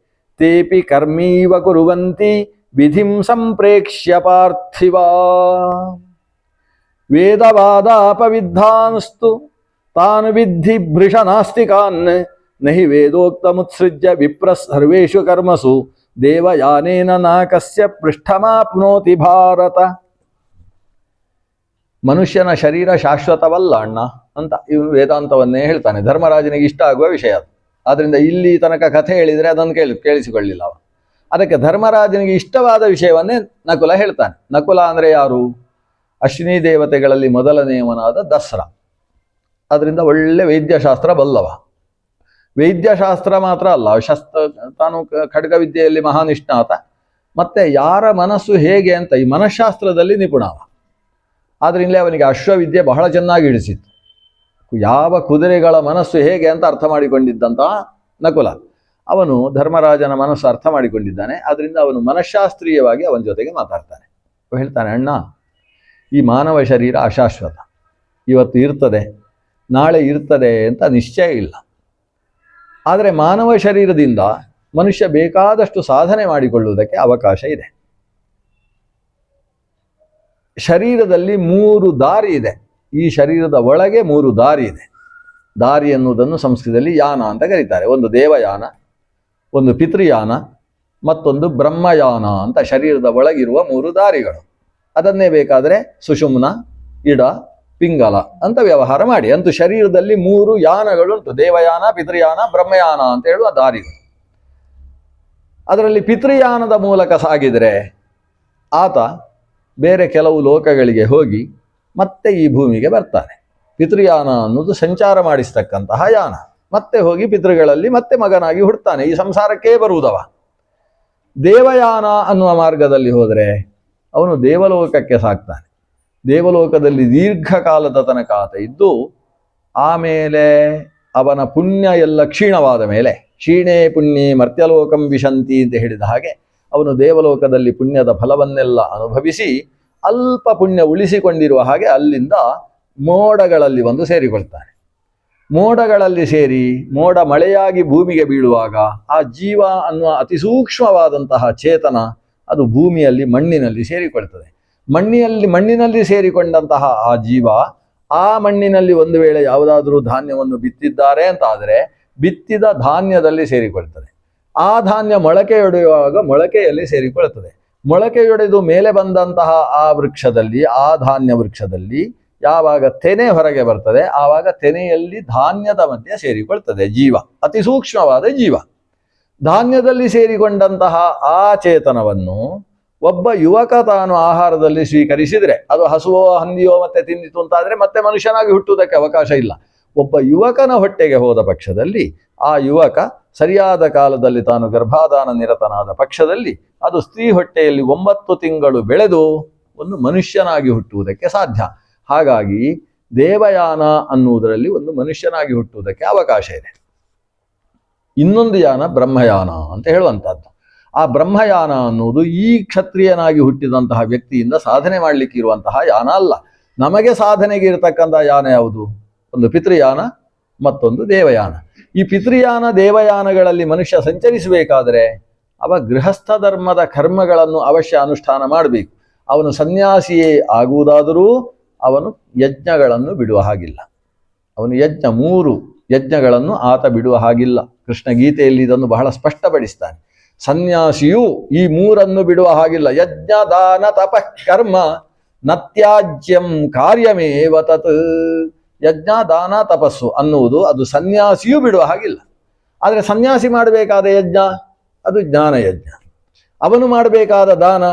ತೇಪಿ ಕರ್ಮೀವ ಕುರುವಂತಿ ವಿಧಿಂ ಸಂಪ್ರೇಕ್ಷ್ಯ ಪಾರ್ಥಿವಾ ವೇದವಾದಾಪವಿದ್ಧಾನ್ಸ್ತು ತಾನು ವಿದ್ಧಿ ಭೃಷ ನಾಸ್ತಿಕಾನ್ ನಹಿ ವೇದೋಕ್ತಮುತ್ಸೃಜ್ಯ ವಿಪ್ರ ಸರ್ವೇಷು ಕರ್ಮಸು ದೇವಯಾನೇನ ನಾಕಸ್ಯ ಪೃಷ್ಠಮಾಪ್ನೋತಿ ಭಾರತ. ಮನುಷ್ಯನ ಶರೀರ ಶಾಶ್ವತವಲ್ಲ ಅಣ್ಣ ಅಂತ ಇವನು ವೇದಾಂತವನ್ನೇ ಹೇಳ್ತಾನೆ. ಧರ್ಮರಾಜನಿಗೆ ಇಷ್ಟ ಆಗುವ ವಿಷಯ ಅದು. ಆದ್ದರಿಂದ ಇಲ್ಲಿ ತನಕ ಕಥೆ ಹೇಳಿದರೆ ಅದನ್ನು ಕೇಳಿಸಿಕೊಳ್ಳಿಲ್ಲ ಅವ. ಅದಕ್ಕೆ ಧರ್ಮರಾಜನಿಗೆ ಇಷ್ಟವಾದ ವಿಷಯವನ್ನೇ ನಕುಲ ಹೇಳ್ತಾನೆ. ನಕುಲ ಅಂದರೆ ಯಾರು? ಅಶ್ವಿನಿ ದೇವತೆಗಳಲ್ಲಿ ಮೊದಲನೆಯವನಾದ ದಸರಾ. ಅದರಿಂದ ಒಳ್ಳೆ ವೈದ್ಯಶಾಸ್ತ್ರ ಬಲ್ಲವ. ವೈದ್ಯಶಾಸ್ತ್ರ ಮಾತ್ರ ಅಲ್ಲ, ತಾನು ಖಡ್ಗವಿದ್ಯೆಯಲ್ಲಿ ಮಹಾನಿಷ್ಣಾತ. ಮತ್ತೆ ಯಾರ ಮನಸ್ಸು ಹೇಗೆ ಅಂತ ಈ ಮನಃಶಾಸ್ತ್ರದಲ್ಲಿ ನಿಪುಣವ. ಆದ್ದರಿಂದಲೇ ಅವನಿಗೆ ಅಶ್ವವಿದ್ಯೆ ಬಹಳ ಚೆನ್ನಾಗಿ ಹಿಡಿಸಿತ್ತು. ಯಾವ ಕುದುರೆಗಳ ಮನಸ್ಸು ಹೇಗೆ ಅಂತ ಅರ್ಥ ಮಾಡಿಕೊಂಡಿದ್ದಂತಹ ನಕುಲ, ಅವನು ಧರ್ಮರಾಜನ ಮನಸ್ಸು ಅರ್ಥ ಮಾಡಿಕೊಂಡಿದ್ದಾನೆ. ಆದ್ದರಿಂದ ಅವನು ಮನಃಶಾಸ್ತ್ರೀಯವಾಗಿ ಅವನ ಜೊತೆಗೆ ಮಾತಾಡ್ತಾನೆ. ಹೇಳ್ತಾನೆ, ಅಣ್ಣ, ಈ ಮಾನವ ಶರೀರ ಅಶಾಶ್ವತ. ಇವತ್ತು ಇರ್ತದೆ, ನಾಳೆ ಇರ್ತದೆ ಅಂತ ನಿಶ್ಚಯ ಇಲ್ಲ. ಆದರೆ ಮಾನವ ಶರೀರದಿಂದ ಮನುಷ್ಯ ಬೇಕಾದಷ್ಟು ಸಾಧನೆ ಮಾಡಿಕೊಳ್ಳುವುದಕ್ಕೆ ಅವಕಾಶ ಇದೆ. ಶರೀರದಲ್ಲಿ 3 ದಾರಿ ಇದೆ. ಈ ಶರೀರದ ಒಳಗೆ 3 ದಾರಿ ಇದೆ. ದಾರಿ ಎನ್ನುವುದನ್ನು ಸಂಸ್ಕೃತದಲ್ಲಿ ಯಾನ ಅಂತ ಕರೀತಾರೆ. ಒಂದು ದೇವಯಾನ, ಒಂದು ಪಿತೃಯಾನ, ಮತ್ತೊಂದು ಬ್ರಹ್ಮಯಾನ ಅಂತ ಶರೀರದ ಒಳಗಿರುವ 3 ದಾರಿಗಳು. ಅದನ್ನೇ ಬೇಕಾದರೆ ಸುಷುಮ್ನ, ಇಡ, ಪಿಂಗಲ ಅಂತ ವ್ಯವಹಾರ ಮಾಡಿ. ಅಂತೂ ಶರೀರದಲ್ಲಿ 3 ಯಾನಗಳುಂಟು. ದೇವಯಾನ, ಪಿತೃಯಾನ, ಬ್ರಹ್ಮಯಾನ ಅಂತ ಹೇಳುವ ದಾರಿಗಳು. ಅದರಲ್ಲಿ ಪಿತೃಯಾನದ ಮೂಲಕ ಸಾಗಿದರೆ ಆತ ಬೇರೆ ಕೆಲವು ಲೋಕಗಳಿಗೆ ಹೋಗಿ ಮತ್ತೆ ಈ ಭೂಮಿಗೆ ಬರ್ತಾನೆ. ಪಿತೃಯಾನ ಅನ್ನೋದು ಸಂಚಾರ ಮಾಡಿಸ್ತಕ್ಕಂತಹ ಯಾನ. ಮತ್ತೆ ಹೋಗಿ ಪಿತೃಗಳಲ್ಲಿ ಮತ್ತೆ ಮಗನಾಗಿ ಹುಡ್ತಾನೆ, ಈ ಸಂಸಾರಕ್ಕೇ ಬರುವುದವ. ದೇವಯಾನ ಅನ್ನುವ ಮಾರ್ಗದಲ್ಲಿ ಹೋದರೆ ಅವನು ದೇವಲೋಕಕ್ಕೆ ಸಾಕ್ತಾನೆ. ದೇವಲೋಕದಲ್ಲಿ ದೀರ್ಘಕಾಲದ ತನಕ ಆತ ಇದ್ದು ಆಮೇಲೆ ಅವನ ಪುಣ್ಯ ಎಲ್ಲ ಕ್ಷೀಣವಾದ ಮೇಲೆ, ಕ್ಷೀಣೇ ಪುಣ್ಯೇ ಮರ್ತ್ಯಲೋಕಂ ವಿಶಂತಿ ಅಂತ ಹೇಳಿದ ಹಾಗೆ, ಅವನು ದೇವಲೋಕದಲ್ಲಿ ಪುಣ್ಯದ ಫಲವನ್ನೆಲ್ಲ ಅನುಭವಿಸಿ ಅಲ್ಪ ಪುಣ್ಯ ಉಳಿಸಿಕೊಂಡಿರುವ ಹಾಗೆ ಅಲ್ಲಿಂದ ಮೋಡಗಳಲ್ಲಿ ಒಂದು ಸೇರಿಕೊಳ್ತಾನೆ. ಮೋಡಗಳಲ್ಲಿ ಸೇರಿ ಮೋಡ ಮಳೆಯಾಗಿ ಭೂಮಿಗೆ ಬೀಳುವಾಗ ಆ ಜೀವ ಅನ್ನುವ ಅತಿ ಸೂಕ್ಷ್ಮವಾದಂತಹ ಚೇತನ ಅದು ಭೂಮಿಯಲ್ಲಿ ಮಣ್ಣಿನಲ್ಲಿ ಸೇರಿಕೊಳ್ತದೆ. ಮಣ್ಣಿನಲ್ಲಿ ಸೇರಿಕೊಂಡಂತಹ ಆ ಜೀವ ಆ ಮಣ್ಣಿನಲ್ಲಿ ಒಂದು ವೇಳೆ ಯಾವುದಾದ್ರೂ ಧಾನ್ಯವನ್ನು ಬಿತ್ತಿದ್ದಾರೆ ಅಂತ ಆದರೆ ಬಿತ್ತಿದ ಧಾನ್ಯದಲ್ಲಿ ಸೇರಿಕೊಳ್ತದೆ. ಆ ಧಾನ್ಯ ಮೊಳಕೆಯೊಡೆಯುವಾಗ ಮೊಳಕೆಯಲ್ಲಿ ಸೇರಿಕೊಳ್ಳುತ್ತದೆ. ಮೊಳಕೆಯೊಡೆದು ಮೇಲೆ ಬಂದಂತಹ ಆ ವೃಕ್ಷದಲ್ಲಿ, ಆ ಧಾನ್ಯ ವೃಕ್ಷದಲ್ಲಿ ಯಾವಾಗ ತೆನೆ ಹೊರಗೆ ಬರ್ತದೆ ಆವಾಗ ತೆನೆಯಲ್ಲಿ ಧಾನ್ಯದ ಮಧ್ಯೆ ಸೇರಿಕೊಳ್ತದೆ ಜೀವ, ಅತಿ ಸೂಕ್ಷ್ಮವಾದ ಜೀವ. ಧಾನ್ಯದಲ್ಲಿ ಸೇರಿಕೊಂಡಂತಹ ಆ ಚೇತನವನ್ನು ಒಬ್ಬ ಯುವಕ ತಾನು ಆಹಾರದಲ್ಲಿ ಸ್ವೀಕರಿಸಿದರೆ, ಅದು ಹಸುವೋ ಹಂದಿಯೋ ಮತ್ತೆ ತಿಂದಿತು ಅಂತಾದರೆ ಮತ್ತೆ ಮನುಷ್ಯನಾಗಿ ಹುಟ್ಟುವುದಕ್ಕೆ ಅವಕಾಶ ಇಲ್ಲ. ಒಬ್ಬ ಯುವಕನ ಹೊಟ್ಟೆಗೆ ಹೋದ ಪಕ್ಷದಲ್ಲಿ ಆ ಯುವಕ ಸರಿಯಾದ ಕಾಲದಲ್ಲಿ ತಾನು ಗರ್ಭಾಧಾನ ನಿರತನಾದ ಪಕ್ಷದಲ್ಲಿ ಅದು ಸ್ತ್ರೀ ಹೊಟ್ಟೆಯಲ್ಲಿ 9 ತಿಂಗಳು ಬೆಳೆದು ಒಂದು ಮನುಷ್ಯನಾಗಿ ಹುಟ್ಟುವುದಕ್ಕೆ ಸಾಧ್ಯ. ಹಾಗಾಗಿ ದೇವಯಾನ ಅನ್ನುವುದರಲ್ಲಿ ಒಂದು ಮನುಷ್ಯನಾಗಿ ಹುಟ್ಟುವುದಕ್ಕೆ ಅವಕಾಶ ಇದೆ. ಇನ್ನೊಂದು ಯಾನ ಬ್ರಹ್ಮಯಾನ ಅಂತ ಹೇಳುವಂಥದ್ದು. ಆ ಬ್ರಹ್ಮಯಾನ ಅನ್ನುವುದು ಈ ಕ್ಷತ್ರಿಯನಾಗಿ ಹುಟ್ಟಿದಂತಹ ವ್ಯಕ್ತಿಯಿಂದ ಸಾಧನೆ ಮಾಡಲಿಕ್ಕೆ ಇರುವಂತಹ ಯಾನ ಅಲ್ಲ. ನಮಗೆ ಸಾಧನೆಗೆ ಇರತಕ್ಕಂಥ ಯಾನ ಯಾವುದು? ಒಂದು ಪಿತೃಯಾನ, ಮತ್ತೊಂದು ದೇವಯಾನ. ಈ ಪಿತೃಯಾನ ದೇವಯಾನಗಳಲ್ಲಿ ಮನುಷ್ಯ ಸಂಚರಿಸಬೇಕಾದರೆ ಅವ ಗೃಹಸ್ಥ ಧರ್ಮದ ಕರ್ಮಗಳನ್ನು ಅವಶ್ಯ ಅನುಷ್ಠಾನ ಮಾಡಬೇಕು. ಅವನು ಸನ್ಯಾಸಿಯೇ ಆಗುವುದಾದರೂ ಅವನು ಯಜ್ಞಗಳನ್ನು ಬಿಡುವ ಹಾಗಿಲ್ಲ. ಅವನು 3 ಯಜ್ಞಗಳನ್ನು ಆತ ಬಿಡುವ ಹಾಗಿಲ್ಲ. ಕೃಷ್ಣ ಗೀತೆಯಲ್ಲಿ ಇದನ್ನು ಬಹಳ ಸ್ಪಷ್ಟಪಡಿಸ್ತಾನೆ. ಸನ್ಯಾಸಿಯು ಈ 3 ಬಿಡುವ ಹಾಗಿಲ್ಲ. ಯಜ್ಞ ದಾನ ತಪಃ ಕರ್ಮ ನತ್ಯಾಜ್ಯಂ ಕಾರ್ಯಮೇವ ತತ್. ಯಜ್ಞ ದಾನ ತಪಸ್ಸು ಅನ್ನುವುದು ಅದು ಸನ್ಯಾಸಿಯೂ ಬಿಡುವ ಹಾಗಿಲ್ಲ. ಆದರೆ ಸನ್ಯಾಸಿ ಮಾಡಬೇಕಾದ ಯಜ್ಞ ಅದು ಜ್ಞಾನಯಜ್ಞ. ಅವನು ಮಾಡಬೇಕಾದ ದಾನ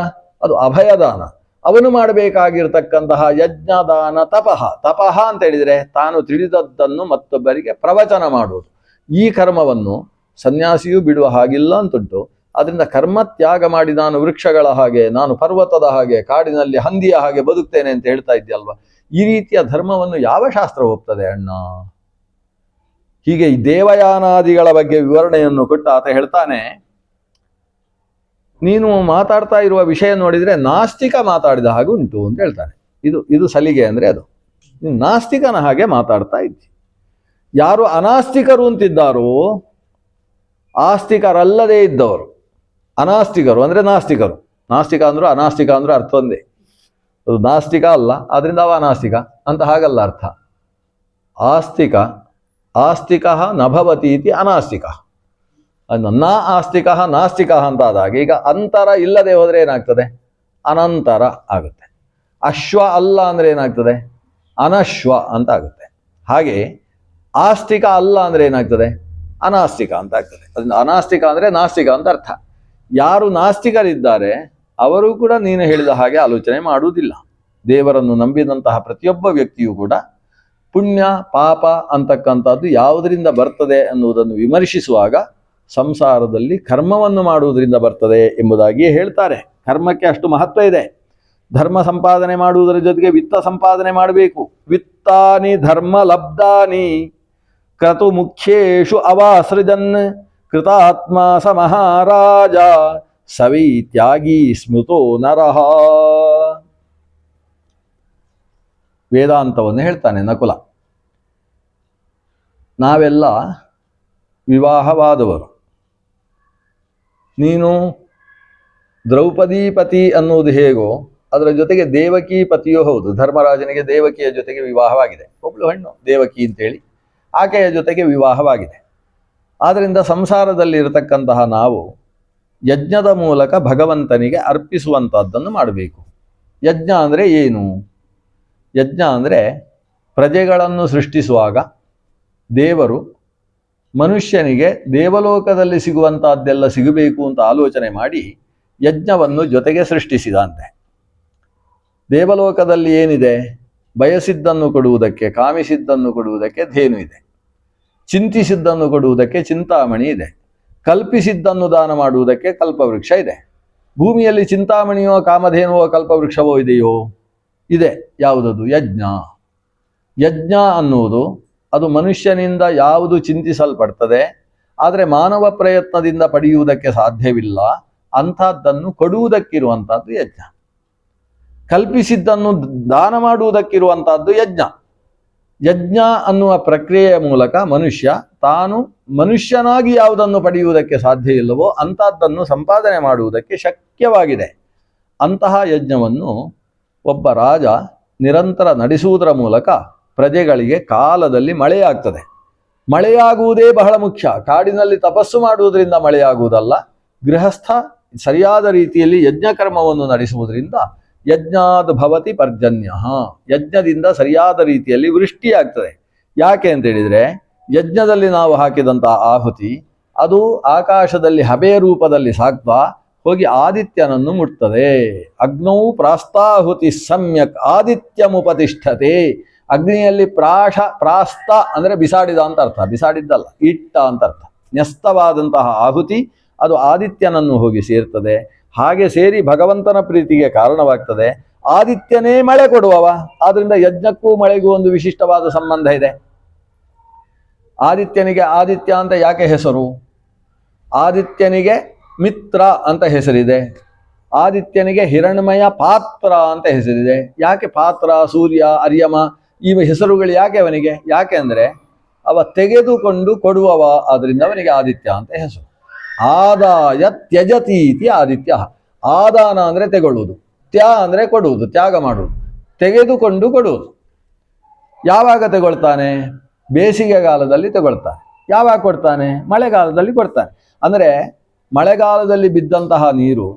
ಅದು ಅಭಯದಾನ. ಅವನು ಮಾಡಬೇಕಾಗಿರ್ತಕ್ಕಂತಹ ಯಜ್ಞ ದಾನ ತಪಃ ಅಂತ ಹೇಳಿದರೆ ತಾನು ತಿಳಿದದ್ದನ್ನು ಮತ್ತೊಬ್ಬರಿಗೆ ಪ್ರವಚನ ಮಾಡುವುದು. ಈ ಕರ್ಮವನ್ನು ಸನ್ಯಾಸಿಯೂ ಬಿಡುವ ಹಾಗಿಲ್ಲ ಅಂತುಂಟು. ಅದರಿಂದ ಕರ್ಮ ತ್ಯಾಗ ಮಾಡಿ ನಾನು ವೃಕ್ಷಗಳ ಹಾಗೆ, ನಾನು ಪರ್ವತದ ಹಾಗೆ, ಕಾಡಿನಲ್ಲಿ ಹಂದಿಯ ಹಾಗೆ ಬದುಕ್ತೇನೆ ಅಂತ ಹೇಳ್ತಾ ಇದ್ದೀಯಲ್ವ. ಈ ರೀತಿಯ ಧರ್ಮವನ್ನು ಯಾವ ಶಾಸ್ತ್ರ ಒಪ್ತದೆ ಅಣ್ಣ? ಹೀಗೆ ಈ ದೇವಯಾನಾದಿಗಳ ಬಗ್ಗೆ ವಿವರಣೆಯನ್ನು ಕೊಟ್ಟು ಆತ ಹೇಳ್ತಾನೆ, ನೀನು ಮಾತಾಡ್ತಾ ಇರುವ ವಿಷಯ ನೋಡಿದರೆ ನಾಸ್ತಿಕ ಮಾತಾಡಿದ ಹಾಗೆ ಉಂಟು ಅಂತ ಹೇಳ್ತಾನೆ. ಇದು ಸಲಿಗೆ ಅಂದರೆ ಅದು. ನೀನು ನಾಸ್ತಿಕನ ಹಾಗೆ ಮಾತಾಡ್ತಾ ಇದ್ದಿ. ಯಾರು ಅನಾಸ್ತಿಕರು ಅಂತಿದ್ದಾರೋ ಆಸ್ತಿಕರಲ್ಲದೇ ಇದ್ದವರು ಅನಾಸ್ತಿಕರು ಅಂದರೆ ನಾಸ್ತಿಕರು. ನಾಸ್ತಿಕ ಅಂದರೂ ಅನಾಸ್ತಿಕ ಅಂದರೂ ಅರ್ಥ ಒಂದೇ. ಅದು ನಾಸ್ತಿಕ ಅಲ್ಲ, ಅದರಿಂದ ಅವ ಅನಾಸ್ತಿಕ ಅಂತ ಹಾಗಲ್ಲ ಅರ್ಥ. ಆಸ್ತಿಕ ನಭವತಿ ಇತಿ ಅನಾಸ್ತಿಕ. ನಾ ಆಸ್ತಿಕ ನಾಸ್ತಿಕ ಅಂತ ಆದಾಗ ಈಗ ಅಂತರ ಇಲ್ಲದೆ ಹೋದರೆ ಏನಾಗ್ತದೆ? ಅನಂತರ ಆಗುತ್ತೆ. ಅಶ್ವ ಅಲ್ಲ ಅಂದರೆ ಏನಾಗ್ತದೆ? ಅನಶ್ವ ಅಂತ ಆಗುತ್ತೆ. ಹಾಗೆ ಆಸ್ತಿಕ ಅಲ್ಲ ಅಂದರೆ ಏನಾಗ್ತದೆ? ಅನಾಸ್ತಿಕ ಅಂತ ಆಗ್ತದೆ. ಅದರಿಂದ ಅನಾಸ್ತಿಕ ಅಂದರೆ ನಾಸ್ತಿಕ ಅಂತ ಅರ್ಥ. ಯಾರು ನಾಸ್ತಿಕರಿದ್ದಾರೆ ಅವರು ಕೂಡ ನೀನು ಹೇಳಿದ ಹಾಗೆ ಆಲೋಚನೆ ಮಾಡುವುದಿಲ್ಲ. ದೇವರನ್ನು ನಂಬಿದಂತಹ ಪ್ರತಿಯೊಬ್ಬ ವ್ಯಕ್ತಿಯೂ ಕೂಡ ಪುಣ್ಯ ಪಾಪ ಅಂತಕ್ಕಂಥದ್ದು ಯಾವುದರಿಂದ ಬರ್ತದೆ ಅನ್ನುವುದನ್ನು ವಿಮರ್ಶಿಸುವಾಗ ಸಂಸಾರದಲ್ಲಿ ಕರ್ಮವನ್ನು ಮಾಡುವುದರಿಂದ ಬರ್ತದೆ ಎಂಬುದಾಗಿಯೇ ಹೇಳ್ತಾರೆ. ಕರ್ಮಕ್ಕೆ ಅಷ್ಟು ಮಹತ್ವ ಇದೆ. ಧರ್ಮ ಸಂಪಾದನೆ ಮಾಡುವುದರ ಜೊತೆಗೆ ವಿತ್ತ ಸಂಪಾದನೆ ಮಾಡಬೇಕು. ವಿತ್ತಾನಿ ಧರ್ಮ ಲಬ್ಧಾನಿ ಕ್ರತು ಮುಖ್ಯೇಶು ಅವಾಸೃಜನ್ ಕೃತಾತ್ಮ ಸ ಮಹಾರಾಜ ಸವೈ ತ್ಯಾಗಿ ಸ್ಮೃತೋ ನರಹ. ವೇದಾಂತವನ್ನು ಹೇಳ್ತಾನೆ ನಕುಲ. ನಾವೆಲ್ಲ ವಿವಾಹವಾದವರು. ನೀನು ದ್ರೌಪದೀಪತಿ ಅನ್ನುವುದು ಹೇಗೋ ಅದರ ಜೊತೆಗೆ ದೇವಕಿ ಪತಿಯೂ ಹೌದು. ಧರ್ಮರಾಜನಿಗೆ ದೇವಕಿಯ ಜೊತೆಗೆ ವಿವಾಹವಾಗಿದೆ. ಒಬ್ಬಳು ಹೆಣ್ಣು ದೇವಕಿ ಅಂತೇಳಿ ಆಕೆಯ ಜೊತೆಗೆ ವಿವಾಹವಾಗಿದೆ. ಆದ್ದರಿಂದ ಸಂಸಾರದಲ್ಲಿ ಇರತಕ್ಕಂತಹ ನಾವು ಯಜ್ಞದ ಮೂಲಕ ಭಗವಂತನಿಗೆ ಅರ್ಪಿಸುವಂಥದ್ದನ್ನು ಮಾಡಬೇಕು. ಯಜ್ಞ ಅಂದರೆ ಏನು? ಯಜ್ಞ ಅಂದರೆ ಪ್ರಜೆಗಳನ್ನು ಸೃಷ್ಟಿಸುವಾಗ ದೇವರು ಮನುಷ್ಯನಿಗೆ ದೇವಲೋಕದಲ್ಲಿ ಸಿಗುವಂತಹದ್ದೆಲ್ಲ ಸಿಗಬೇಕು ಅಂತ ಆಲೋಚನೆ ಮಾಡಿ ಯಜ್ಞವನ್ನು ಜೊತೆಗೆ ಸೃಷ್ಟಿಸಿದಂತೆ. ದೇವಲೋಕದಲ್ಲಿ ಏನಿದೆ? ಬಯಸಿದ್ದನ್ನು ಕೊಡುವುದಕ್ಕೆ, ಕಾಮಿಸಿದ್ದನ್ನು ಕೊಡುವುದಕ್ಕೆ ಧೇನು ಇದೆ. ಚಿಂತಿಸಿದ್ದನ್ನು ಕೊಡುವುದಕ್ಕೆ ಚಿಂತಾಮಣಿ ಇದೆ. ಕಲ್ಪಿಸಿದ್ದನ್ನು ದಾನ ಮಾಡುವುದಕ್ಕೆ ಕಲ್ಪವೃಕ್ಷ ಇದೆ. ಭೂಮಿಯಲ್ಲಿ ಚಿಂತಾಮಣಿಯೋ ಕಾಮಧೇನುವೋ ಕಲ್ಪವೃಕ್ಷವೋ ಇದೆಯೋ? ಇದೆ. ಯಾವುದದು? ಯಜ್ಞ. ಯಜ್ಞ ಅನ್ನುವುದು ಅದು ಮನುಷ್ಯನಿಂದ ಯಾವುದು ಚಿಂತಿಸಲ್ಪಡ್ತದೆ, ಆದರೆ ಮಾನವ ಪ್ರಯತ್ನದಿಂದ ಪಡೆಯುವುದಕ್ಕೆ ಸಾಧ್ಯವಿಲ್ಲ ಅಂಥದ್ದನ್ನು ಕೊಡುವುದಕ್ಕಿರುವಂಥದ್ದು ಯಜ್ಞ. ಕಲ್ಪಿಸಿದ್ದನ್ನು ದಾನ ಮಾಡುವುದಕ್ಕಿರುವಂಥದ್ದು ಯಜ್ಞ. ಯಜ್ಞ ಅನ್ನುವ ಪ್ರಕ್ರಿಯೆಯ ಮೂಲಕ ಮನುಷ್ಯ ತಾನು ಮನುಷ್ಯನಾಗಿ ಯಾವುದನ್ನು ಪಡೆಯುವುದಕ್ಕೆ ಸಾಧ್ಯ ಇಲ್ಲವೋ ಅಂಥದ್ದನ್ನು ಸಂಪಾದನೆ ಮಾಡುವುದಕ್ಕೆ ಶಕ್ಯವಾಗಿದೆ. ಅಂತಹ ಯಜ್ಞವನ್ನು ಒಬ್ಬ ರಾಜ ನಿರಂತರ ನಡೆಸುವುದರ ಮೂಲಕ ಪ್ರಜೆಗಳಿಗೆ ಕಾಲದಲ್ಲಿ ಮಳೆಯಾಗ್ತದೆ. ಮಳೆಯಾಗುವುದೇ ಬಹಳ ಮುಖ್ಯ. ಕಾಡಿನಲ್ಲಿ ತಪಸ್ಸು ಮಾಡುವುದರಿಂದ ಮಳೆಯಾಗುವುದಲ್ಲ. ಗೃಹಸ್ಥ ಸರಿಯಾದ ರೀತಿಯಲ್ಲಿ ಯಜ್ಞಕರ್ಮವನ್ನು ನಡೆಸುವುದರಿಂದ ಯಜ್ಞಾದ್ ಭವತಿ ಪರ್ಜನ್ಯ. ಯಜ್ಞದಿಂದ ಸರಿಯಾದ ರೀತಿಯಲ್ಲಿ ವೃಷ್ಟಿಯಾಗ್ತದೆ. ಯಾಕೆ ಅಂತ ಹೇಳಿದರೆ ಯಜ್ಞದಲ್ಲಿ ನಾವು ಹಾಕಿದಂತಹ ಆಹುತಿ ಅದು ಆಕಾಶದಲ್ಲಿ ಹಬೆಯ ರೂಪದಲ್ಲಿ ಸಾಗ್ತಾ ಹೋಗಿ ಆದಿತ್ಯನನ್ನು ಮುಟ್ತದೆ. ಅಗ್ನೌ ಪ್ರಾಸ್ತಾಹುತಿ ಸಮ್ಯಕ್ ಆದಿತ್ಯಮುಪತಿಷ್ಠತೆ. ಅಗ್ನಿಯಲ್ಲಿ ಪ್ರಾಸ್ತ ಅಂದರೆ ಬಿಸಾಡಿದ ಅಂತ ಅರ್ಥ, ಬಿಸಾಡಿದ್ದಲ್ಲ, ಇಟ್ಟ ಅಂತ ಅರ್ಥ. ನ್ಯಸ್ತವಾದಂತಹ ಆಹುತಿ ಅದು ಆದಿತ್ಯನನ್ನು ಹೋಗಿ ಸೇರ್ತದೆ. ಹಾಗೆ ಸೇರಿ ಭಗವಂತನ ಪ್ರೀತಿಗೆ ಕಾರಣವಾಗ್ತದೆ. ಆದಿತ್ಯನೇ ಮಳೆ ಕೊಡುವವ. ಆದ್ರಿಂದ ಯಜ್ಞಕ್ಕೂ ಮಳೆಗೂ ಒಂದು ವಿಶಿಷ್ಟವಾದ ಸಂಬಂಧ ಇದೆ. ಆದಿತ್ಯನಿಗೆ ಆದಿತ್ಯ ಅಂತ ಯಾಕೆ ಹೆಸರು? ಆದಿತ್ಯನಿಗೆ ಮಿತ್ರ ಅಂತ ಹೆಸರಿದೆ. ಆದಿತ್ಯನಿಗೆ ಹಿರಣ್ಮಯ ಪಾತ್ರ ಅಂತ ಹೆಸರಿದೆ. ಯಾಕೆ ಪಾತ್ರ, ಸೂರ್ಯ, ಅರ್ಯಮ ಈ ಹೆಸರುಗಳು ಯಾಕೆ ಅವನಿಗೆ? ಯಾಕೆ ಅಂದರೆ ಅವ ತೆಗೆದುಕೊಂಡು ಕೊಡುವವ, ಆದ್ರಿಂದ ಅವನಿಗೆ ಆದಿತ್ಯ ಅಂತ ಹೆಸರು. ಆದಾಯ ತ್ಯಜತೀತಿ ಆದಿತ್ಯ. ಆದಾನ ಅಂದರೆ ತೆಗೊಳ್ಳುವುದು, ತ್ಯ ಅಂದರೆ ಕೊಡುವುದು, ತ್ಯಾಗ ಮಾಡುವುದು, ತೆಗೆದುಕೊಂಡು ಕೊಡುವುದು. ಯಾವಾಗ ತಗೊಳ್ತಾನೆ? ಬೇಸಿಗೆಗಾಲದಲ್ಲಿ ತಗೊಳ್ತಾನೆ. ಯಾವಾಗ ಕೊಡ್ತಾನೆ? ಮಳೆಗಾಲದಲ್ಲಿ ಕೊಡ್ತಾನೆ. ಅಂದರೆ ಮಳೆಗಾಲದಲ್ಲಿ ಬಿದ್ದಂತಹ ನೀರು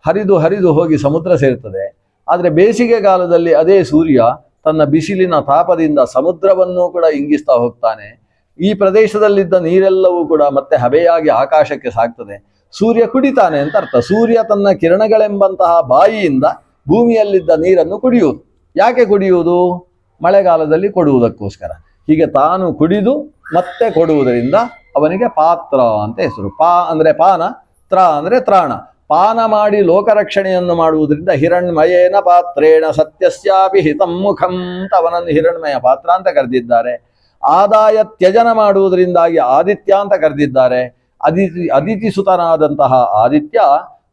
ಹರಿದು ಹರಿದು ಹೋಗಿ ಸಮುದ್ರ ಸೇರ್ತದೆ. ಆದರೆ ಬೇಸಿಗೆಗಾಲದಲ್ಲಿ ಅದೇ ಸೂರ್ಯ ತನ್ನ ಬಿಸಿಲಿನ ತಾಪದಿಂದ ಸಮುದ್ರವನ್ನು ಕೂಡ ಇಂಗಿಸ್ತಾ ಹೋಗ್ತಾನೆ. ಈ ಪ್ರದೇಶದಲ್ಲಿದ್ದ ನೀರೆಲ್ಲವೂ ಕೂಡ ಮತ್ತೆ ಹಬೆಯಾಗಿ ಆಕಾಶಕ್ಕೆ ಸಾಗ್ತದೆ. ಸೂರ್ಯ ಕುಡಿತಾನೆ ಅಂತ ಅರ್ಥ. ಸೂರ್ಯ ತನ್ನ ಕಿರಣಗಳೆಂಬಂತಹ ಬಾಯಿಯಿಂದ ಭೂಮಿಯಲ್ಲಿದ್ದ ನೀರನ್ನು ಕುಡಿಯುವುದು. ಯಾಕೆ ಕುಡಿಯುವುದು? ಮಳೆಗಾಲದಲ್ಲಿ ಕೊಡುವುದಕ್ಕೋಸ್ಕರ. ಹೀಗೆ ತಾನು ಕುಡಿದು ಮತ್ತೆ ಕೊಡುವುದರಿಂದ ಅವನಿಗೆ ಪಾತ್ರ ಅಂತ ಹೆಸರು. ಪಾ ಅಂದರೆ ಪಾನ, ತ್ರ ಅಂದರೆ ತ್ರಾಣ. ಪಾನ ಮಾಡಿ ಲೋಕರಕ್ಷಣೆಯನ್ನು ಮಾಡುವುದರಿಂದ ಹಿರಣ್ಮಯೇನ ಪಾತ್ರೇಣ ಸತ್ಯಸ್ಯಾಪಿ ಹಿತಂ ಮುಖಂ ಅಂತ ಅವನನ್ನು ಹಿರಣ್ಮಯ ಪಾತ್ರ ಅಂತ ಕರೆದಿದ್ದಾರೆ. ಆದಾಯ ತ್ಯಜನ ಮಾಡುವುದರಿಂದಾಗಿ ಆದಿತ್ಯ ಅಂತ ಕರೆದಿದ್ದಾರೆ. ಅದಿತಿ ಸುತನಾದಂತಹ ಆದಿತ್ಯ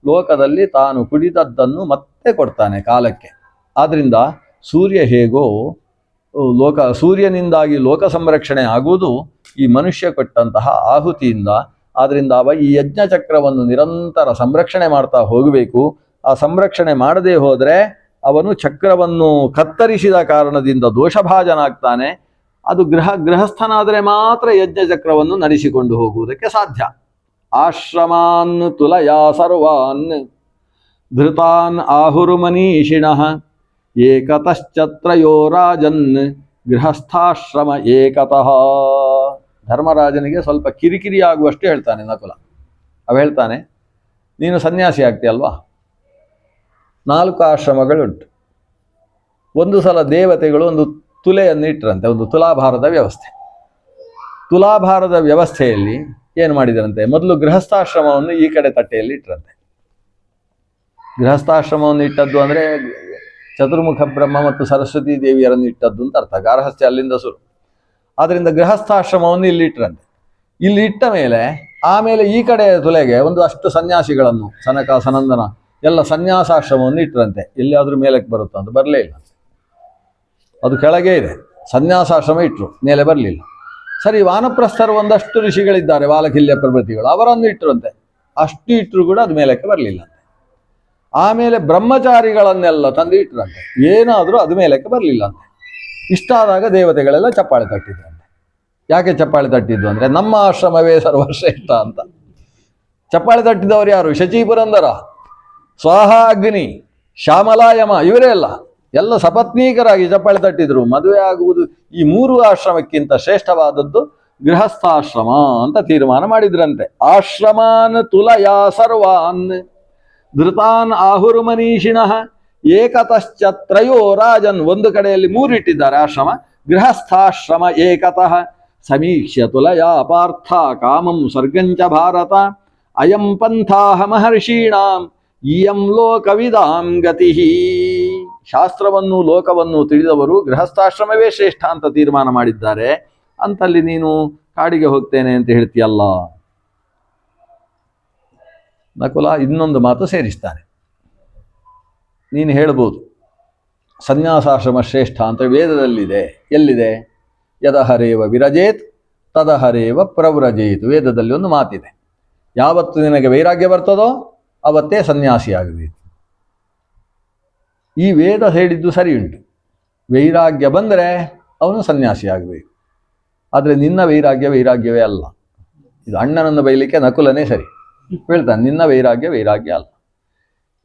ಲೋಕದಲ್ಲಿ ತಾನು ಕುಡಿದದ್ದನ್ನು ಮತ್ತೆ ಕೊಡ್ತಾನೆ ಕಾಲಕ್ಕೆ. ಆದ್ರಿಂದ ಸೂರ್ಯ ಹೇಗೋ ಸೂರ್ಯನಿಂದಾಗಿ ಲೋಕ ಸಂರಕ್ಷಣೆ ಆಗುವುದು ಈ ಮನುಷ್ಯ ಕೊಟ್ಟಂತಹ ಆಹುತಿಯಿಂದ. ಆದ್ರಿಂದ ಅವ ಈ ಯಜ್ಞ ಚಕ್ರವನ್ನು ನಿರಂತರ ಸಂರಕ್ಷಣೆ ಮಾಡ್ತಾ ಹೋಗಬೇಕು. ಆ ಸಂರಕ್ಷಣೆ ಮಾಡದೇ ಹೋದರೆ ಅವನು ಚಕ್ರವನ್ನು ಕತ್ತರಿಸಿದ ಕಾರಣದಿಂದ ದೋಷಭಾಜನಾಗ್ತಾನೆ. ಅದು ಗೃಹಸ್ಥನಾದರೆ ಮಾತ್ರ ಯಜ್ಞ ಚಕ್ರವನ್ನು ನಡೆಸಿಕೊಂಡು ಹೋಗುವುದಕ್ಕೆ ಸಾಧ್ಯ. ಆಶ್ರಮಾನ್ ತುಲಯಾ ಸರ್ವಾನ್ ಧೃತಾನ್ ಆಹುರುಮನೀಷಿಣಃ ಏಕತಶ್ಚತ್ರಯೋ ರಾಜನ್ ಗೃಹಸ್ಥಾಶ್ರಮ ಏಕತಃ. ಧರ್ಮರಾಜನಿಗೆ ಸ್ವಲ್ಪ ಕಿರಿಕಿರಿ ಆಗುವಷ್ಟು ಹೇಳ್ತಾನೆ ನಕುಲ. ಅವ ಹೇಳ್ತಾನೆ, ನೀನು ಸನ್ಯಾಸಿ ಆಗ್ತೀಯಲ್ವಾ, 4 ಆಶ್ರಮಗಳುಂಟು. ಒಂದು ಸಲ ದೇವತೆಗಳು ಒಂದು ತುಲೆಯನ್ನು ಇಟ್ಟರಂತೆ, ಒಂದು ತುಲಾಭಾರದ ವ್ಯವಸ್ಥೆ. ತುಲಾಭಾರದ ವ್ಯವಸ್ಥೆಯಲ್ಲಿ ಏನು ಮಾಡಿದರಂತೆ, ಮೊದಲು ಗೃಹಸ್ಥಾಶ್ರಮವನ್ನು ಈ ಕಡೆ ತಟ್ಟೆಯಲ್ಲಿ ಇಟ್ಟರಂತೆ. ಗೃಹಸ್ಥಾಶ್ರಮವನ್ನು ಇಟ್ಟದ್ದು ಅಂದರೆ ಚತುರ್ಮುಖ ಬ್ರಹ್ಮ ಮತ್ತು ಸರಸ್ವತಿ ದೇವಿಯರನ್ನು ಇಟ್ಟದ್ದು ಅಂತ ಅರ್ಥ. ಗಾರ್ಹಸ್ಥ್ಯ ಅಲ್ಲಿಂದ ಶುರು. ಆದ್ದರಿಂದ ಗೃಹಸ್ಥಾಶ್ರಮವನ್ನು ಇಲ್ಲಿ ಇಟ್ಟರಂತೆ. ಇಲ್ಲಿ ಇಟ್ಟ ಮೇಲೆ ಆಮೇಲೆ ಈ ಕಡೆ ತುಲೆಗೆ ಒಂದು ಅಷ್ಟು ಸನ್ಯಾಸಿಗಳನ್ನು, ಸನಕ ಸನಂದನ ಎಲ್ಲ ಸನ್ಯಾಸಾಶ್ರಮವನ್ನು ಇಟ್ಟರಂತೆ. ಎಲ್ಲಿಯಾದರೂ ಮೇಲಕ್ಕೆ ಬರುತ್ತಾ ಅಂತ ಬರಲೇ ಇಲ್ಲ. ಅದು ಕೆಳಗೆ ಇದೆ. ಸನ್ಯಾಸಾಶ್ರಮ ಇಟ್ಟರು, ಮೇಲೆ ಬರಲಿಲ್ಲ. ಸರಿ, ವಾನಪ್ರಸ್ಥರು ಒಂದಷ್ಟು ಋಷಿಗಳಿದ್ದಾರೆ, ವಾಲಕಿಲ್ಯ ಪ್ರಭೃತಿಗಳು, ಅವರನ್ನು ಇಟ್ಟರಂತೆ. ಅಷ್ಟು ಇಟ್ಟರು ಕೂಡ ಅದು ಮೇಲಕ್ಕೆ ಬರಲಿಲ್ಲ. ಆಮೇಲೆ ಬ್ರಹ್ಮಚಾರಿಗಳನ್ನೆಲ್ಲ ತಂದು ಇಟ್ಟರಂತೆ. ಏನಾದರೂ ಅದು ಮೇಲಕ್ಕೆ ಬರಲಿಲ್ಲ ಅಂತೆ. ಇಷ್ಟಾದಾಗ ದೇವತೆಗಳೆಲ್ಲ ಚಪ್ಪಾಳೆ ತಟ್ಟಿದ್ರಂತೆ. ಯಾಕೆ ಚಪ್ಪಾಳೆ ತಟ್ಟಿದ್ದು ಅಂದರೆ ನಮ್ಮ ಆಶ್ರಮವೇ ಸರ್ವಶ್ರೇಷ್ಠ ಅಂತ. ಚಪ್ಪಾಳೆ ತಟ್ಟಿದವರು ಯಾರು? ಶಚಿ ಪುರಂದರ, ಸ್ವಾಹ ಅಗ್ನಿ, ಶ್ಯಾಮಲಾಯಮ, ಇವರೇ ಎಲ್ಲ ಸಪತ್ನೀಕರಾಗಿ ಚಪ್ಪಾಳೆ ತಟ್ಟಿದ್ರು. ಮದುವೆ ಆಗುವುದು ಈ 3 ಆಶ್ರಮಕ್ಕಿಂತ ಶ್ರೇಷ್ಠವಾದದ್ದು ಗೃಹಸ್ಥಾಶ್ರಮ ಅಂತ ತೀರ್ಮಾನ ಮಾಡಿದ್ರಂತೆ. ಆಶ್ರಮಾನ್ ತುಲಯಾ ಸರ್ವಾನ್ ಧೃತಾನ್ ಆಹುರುಮನೀಷಿಣಃ ಏಕತಶ್ಚತ್ರಯೋ ರಾಜನ್. ಒಂದು ಕಡೆಯಲ್ಲಿ 3 ಇಟ್ಟಿದ್ದಾರೆ ಆಶ್ರಮ. ಗೃಹಸ್ಥಾಶ್ರಮ ಏಕತಃ ಸಮೀಕ್ಷ್ಯ ತುಲಯಾ ಪಾರ್ಥ ಕಾಮಂ ಸ್ವರ್ಗಂಚ ಭಾರತ ಅಯಂ ಪಂಥಾಹ ಮಹರ್ಷೀಣಾಂ ಇಯಂ ಲೋಕವಿದಾಂ ಗತಿ. ಶಾಸ್ತ್ರವನ್ನು ಲೋಕವನ್ನು ತಿಳಿದವರು ಗೃಹಸ್ಥಾಶ್ರಮವೇ ಶ್ರೇಷ್ಠ ಅಂತ ತೀರ್ಮಾನ ಮಾಡಿದ್ದಾರೆ. ಅಂತಲ್ಲಿ ನೀನು ಕಾಡಿಗೆ ಹೋಗ್ತೇನೆ ಅಂತ ಹೇಳ್ತೀಯಲ್ಲ. ನಕುಲ ಇನ್ನೊಂದು ಮಾತು ಸೇರಿಸ್ತಾನೆ. ನೀನು ಹೇಳ್ಬೋದು ಸನ್ಯಾಸಾಶ್ರಮ ಶ್ರೇಷ್ಠ ಅಂತ ವೇದದಲ್ಲಿದೆ. ಎಲ್ಲಿದೆ? ಯದಹರೇವ ವಿರಜೇತ್ ತದಹರೇವ ಪ್ರವ್ರಜೇತ್. ವೇದದಲ್ಲಿ ಒಂದು ಮಾತಿದೆ. ಯಾವತ್ತು ನಿನಗೆ ವೈರಾಗ್ಯ ಬರ್ತದೋ ಅವತ್ತೇ ಸನ್ಯಾಸಿ ಆಗಬೇಕು. ಈ ವೇದ ಹೇಳಿದ್ದು ಸರಿ ಉಂಟು. ವೈರಾಗ್ಯ ಬಂದರೆ ಅವನು ಸನ್ಯಾಸಿ ಆಗಬೇಕು. ಆದರೆ ನಿನ್ನ ವೈರಾಗ್ಯವೇ ಅಲ್ಲ. ಇದು ಅಣ್ಣನನ್ನು ಬೈಲಿಕ್ಕೆ ನಕುಲನೇ ಸರಿ ಹೇಳ್ತಾನೆ. ನಿನ್ನ ವೈರಾಗ್ಯ ಅಲ್ಲ.